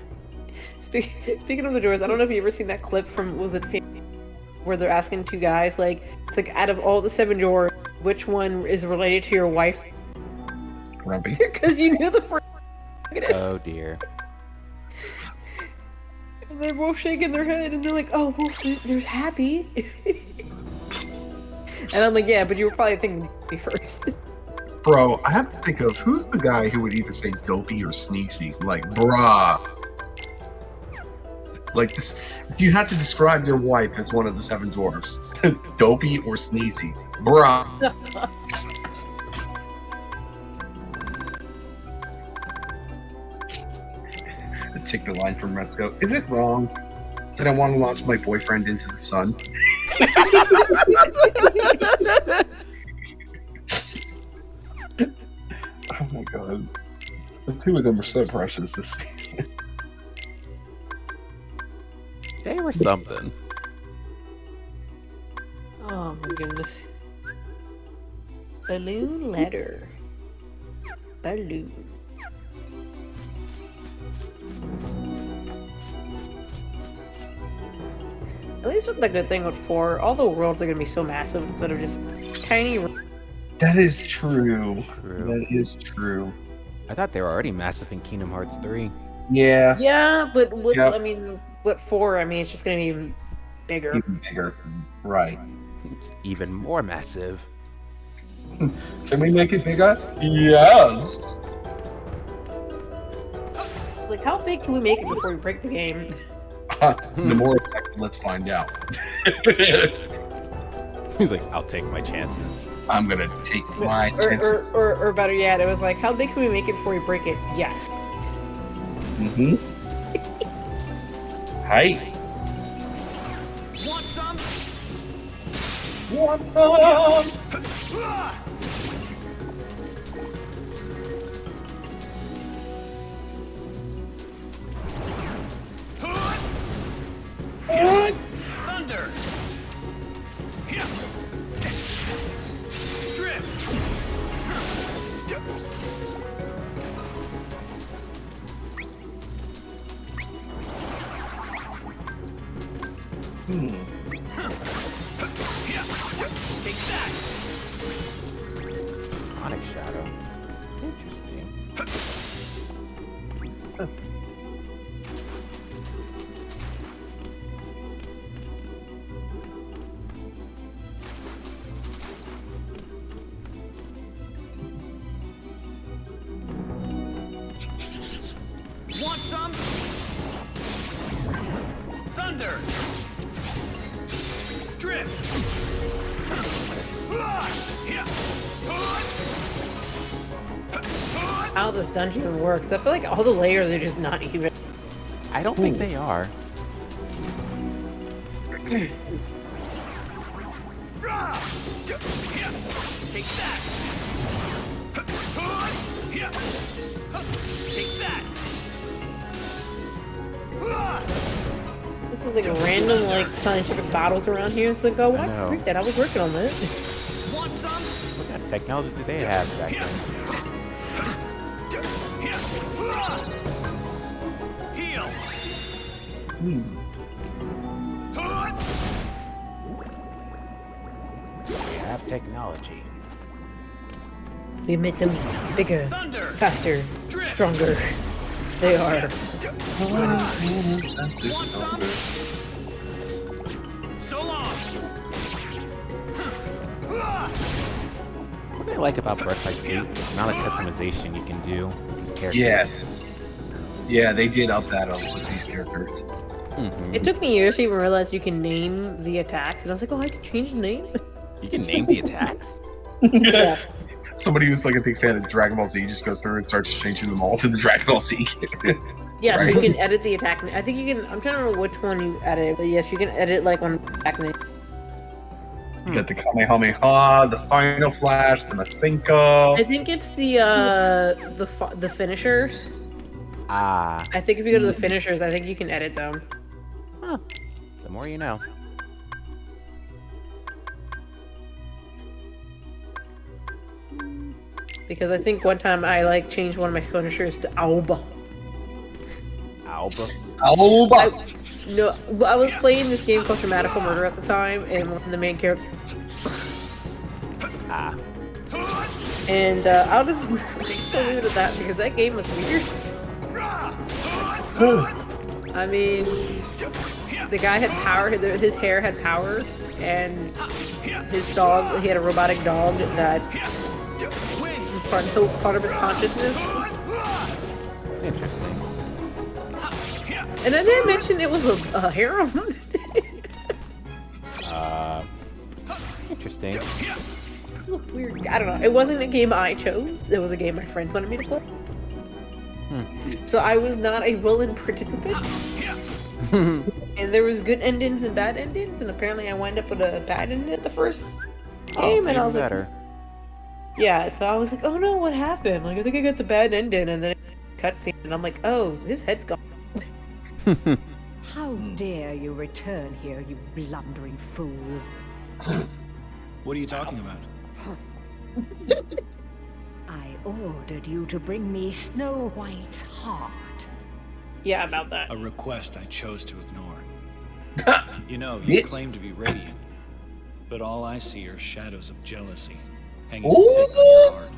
Speaking of the doors, I don't know if you ever seen that clip from where they're asking 2 guys, like, it's like, out of all the 7 dwarves, which one is related to your wife? Grumpy. Because you knew the first. Oh dear. And they're both shaking their head, and they're like, "Oh, well, there's Happy." And I'm like, yeah, but you were probably thinking me first. Bro, I have to think of who's the guy who would either say dopey or sneezy. Like, bruh. Like this, if you had to describe your wife as one of the 7 dwarfs, dopey or sneezy, bruh. Let's take the line from Retzko. Is it wrong that I want to launch my boyfriend into the sun? Oh my god. The 2 of them are so precious this season. They were something. Oh my goodness. Balloon letter. Balloon. At least with the good thing with 4, all the worlds are gonna be so massive instead of just tiny. That is true. That is true. I thought they were already massive in Kingdom Hearts 3. Yeah. Yeah, but with, Yep. I mean, with 4, I mean, it's just gonna be even bigger. Even bigger. Right. It's even more massive. Can we make it bigger? Yes. Like, how big can we make it before we break the game? The more effective, let's find out. He's like, I'll take my chances. I'm gonna take my chances. Or better yet, it was like, how big can we make it before we break it? Yes. Mm-hmm. Hi. Want some? Want some? Thunder! Drift! Take that! Onyx Shadow. Interesting. Want some? Thunder! Drift! How this dungeon works. I feel like all the layers are just not even. I don't think they are. Take that! Take that! This is like random like scientific battles around here. It's like, oh, why know. break that? I was working on that. Want some? What kind of technology did they have back then? Heal! They have technology. We made them bigger, faster, stronger. They are. Want some? So long! What I like about Birth by Sleep is the amount of customization you can do with these characters. Yes. Yeah, they did up that with these characters. Mm-hmm. It took me years to even realize you can name the attacks, and I was like, oh, I can change the name. You can name the attacks? Yeah. Somebody who's like a big fan of Dragon Ball Z just goes through and starts changing them all to the Dragon Ball Z. Yeah, Right. so you can edit the attack. I think you can. I'm trying to remember which one you edit, but yes, you can edit like one attack name. You got the Kamehameha, the Final Flash, the Masenko. I think it's the finishers. Ah. I think if you go to the finishers, I think you can edit them. Huh. The more you know. Because I think one time I like changed one of my finishers to Alba. Alba? Alba! No, I was playing this game called Dramatical Murder at the time, and one of the main character. Ah. And I'll just leave it at that because that game was weird. I mean, the guy had power. His hair had power, and his dog, he had a robotic dog that was part of his consciousness. Interesting. And I didn't mention it was a harem. Interesting. It looked weird. I don't know. It wasn't a game I chose. It was a game my friends wanted me to play. So I was not a willing participant. And there was good endings and bad endings, and apparently I wound up with a bad ending at the first game, and I was better. like, yeah. So I was like, oh no, what happened? Like I think I got the bad ending, and then cutscenes, and I'm like, oh, his head's gone. How dare you return here, you blundering fool? What are you talking about? I ordered you to bring me Snow White's heart. Yeah, about that. A request I chose to ignore. You know, you claim to be radiant, but all I see are shadows of jealousy hanging thick on your heart.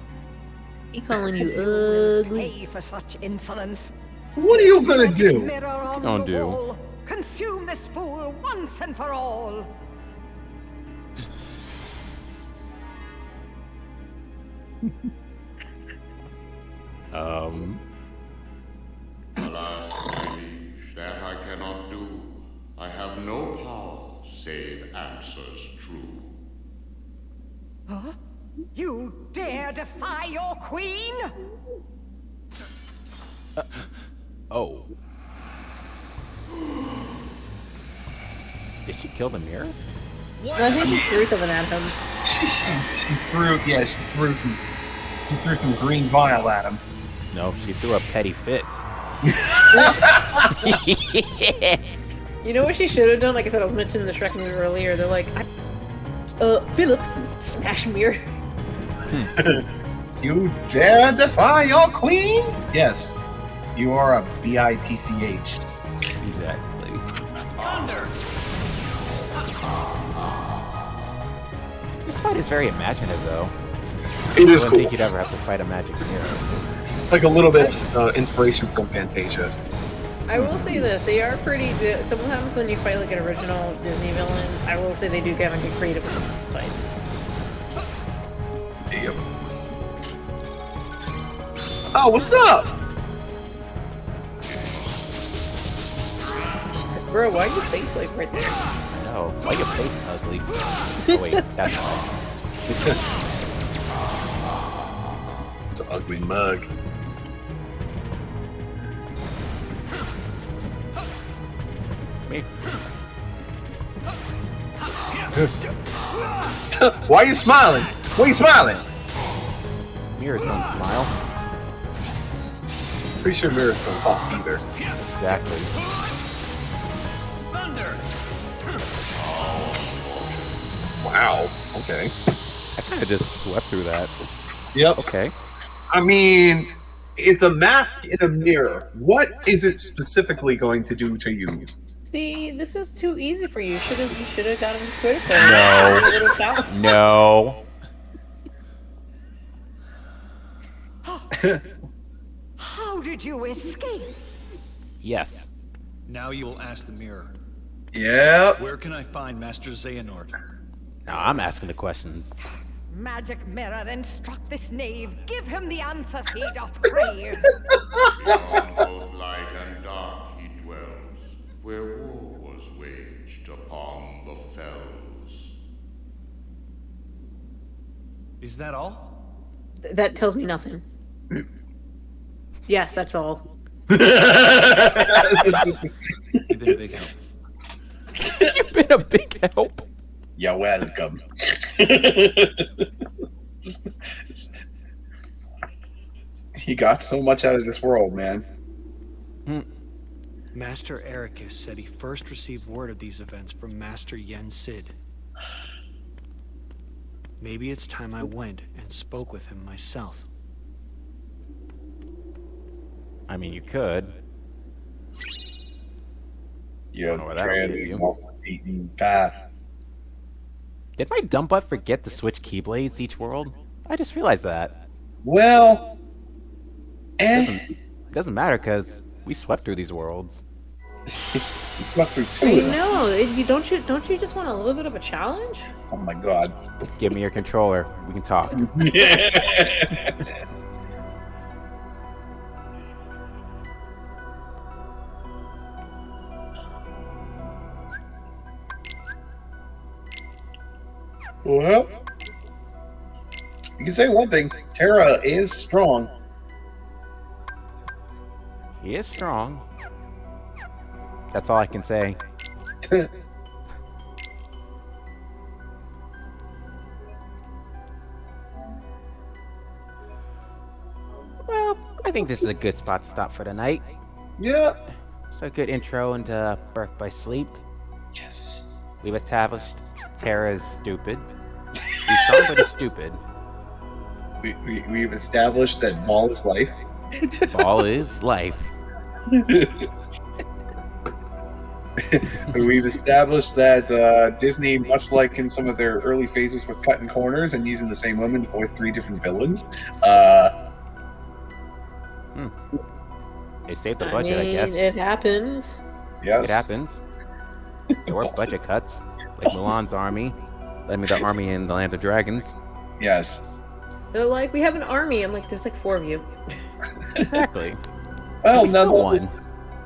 He calling you ugly. Pay for such insolence. What are you gonna do? Mirror on Don't the do. wall. Consume this fool once and for all. Alas, my liege, that I cannot do. I have no power save answers true. Huh? You dare defy your queen? Oh. Did she kill the mirror? I think she threw something at him. She threw some green vial at him. No, she threw a petty fit. You know what she should have done? Like I said, I was mentioning the Shrek movie earlier. They're like, Philip, smash mirror. You dare defy your queen? Yes, you are a bitch. Exactly. This fight is very imaginative, though. It is I cool. don't think you'd ever have to fight a magic mirror. It's like a little bit inspiration from Fantasia. I will say this, they are pretty good. Sometimes when you fight like an original Disney villain, I will say they do kind of get creative with some of these fights. Yep. Oh, what's up? Bro, why your face like right there? I know. Why your face ugly? Oh wait, that's all. It's an ugly mug. Me. Why are you smiling? Why are you smiling? Mirrors don't smile. Pretty sure mirrors don't talk either. Exactly. Wow. Okay. I kind of just swept through that. Yep. Okay. I mean, it's a mask in a mirror. What is it specifically going to do to you? See, this is too easy for you. You should have gotten critical. No. No. How did you escape? Yes. Now you will ask the mirror. Yep. Where can I find Master Xehanort? Now I'm asking the questions. Magic mirror, instruct this knave. Give him the answers he doth crave. On both light and dark he dwells, where war was waged upon the fells. Is that all? That tells me nothing. Yes, that's all. You've been a big help. You've been a big help. You're welcome. He got so much out of this world, man. Master Ericus said he first received word of these events from Master Yen Sid. Maybe it's time I went and spoke with him myself. I mean, you could. You're know where that'll treading lead you. off the beaten path. Did my dumb butt forget to switch keyblades each world? I just realized that. Well, It doesn't matter because we swept through these worlds. It's not through two I of them. know. Don't you just want a little bit of a challenge? Oh my god. Give me your controller. We can talk. Well, you can say one thing. Terra is strong. He is strong. That's all I can say. Well, I think this is a good spot to stop for tonight. Yeah. So a good intro into Birth by Sleep. Yes. We've established Terra is stupid. He's strong, but he's stupid. We've established that ball is life. Ball is life. We've established that Disney, much like in some of their early phases with cutting corners and using the same woman to voice 3 different villains, They saved the budget, I guess. It happens. Yes. It happens. There were budget cuts, like Mulan's army. I mean, the army in the Land of Dragons. Yes. They're like, we have an army. I'm like, there's like 4 of you. Exactly. Well, still won.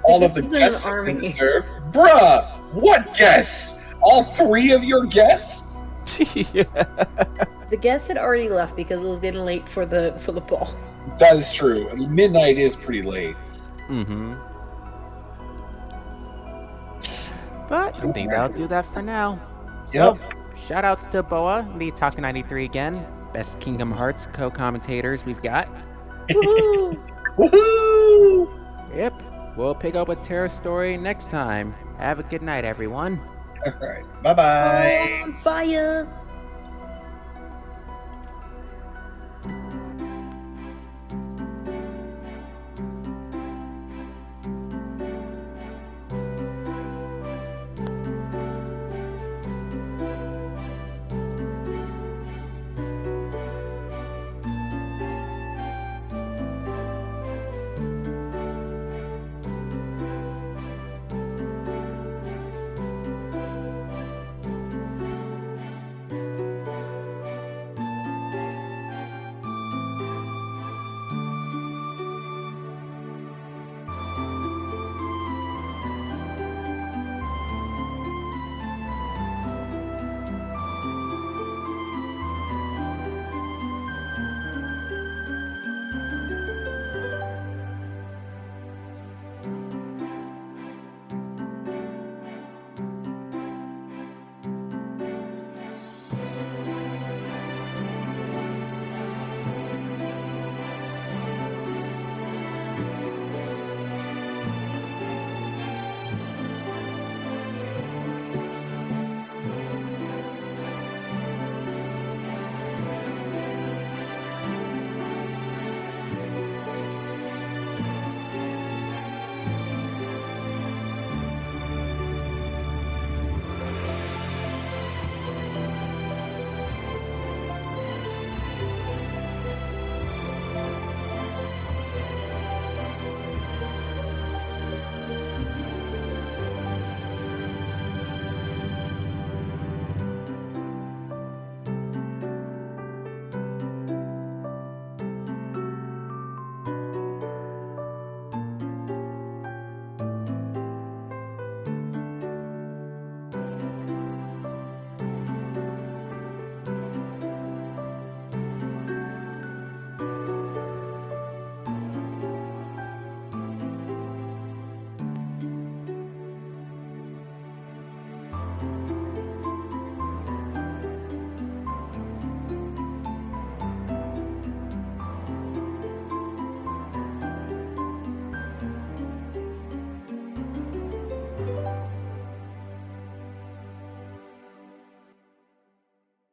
All of the This isn't guests an have army. been served. Bruh! What guests? All 3 of your guests? The guests had already left because it was getting late for the ball. That is true. I mean, midnight is pretty late. Mm-hmm. But I think that'll do that for now. Yep. So, shout outs to Boa, the Talking 93 again. Best Kingdom Hearts co-commentators we've got. Woohoo! Woohoo! Yep. We'll pick up a Terra story next time. Have a good night, everyone. All right. Bye-bye. On fire!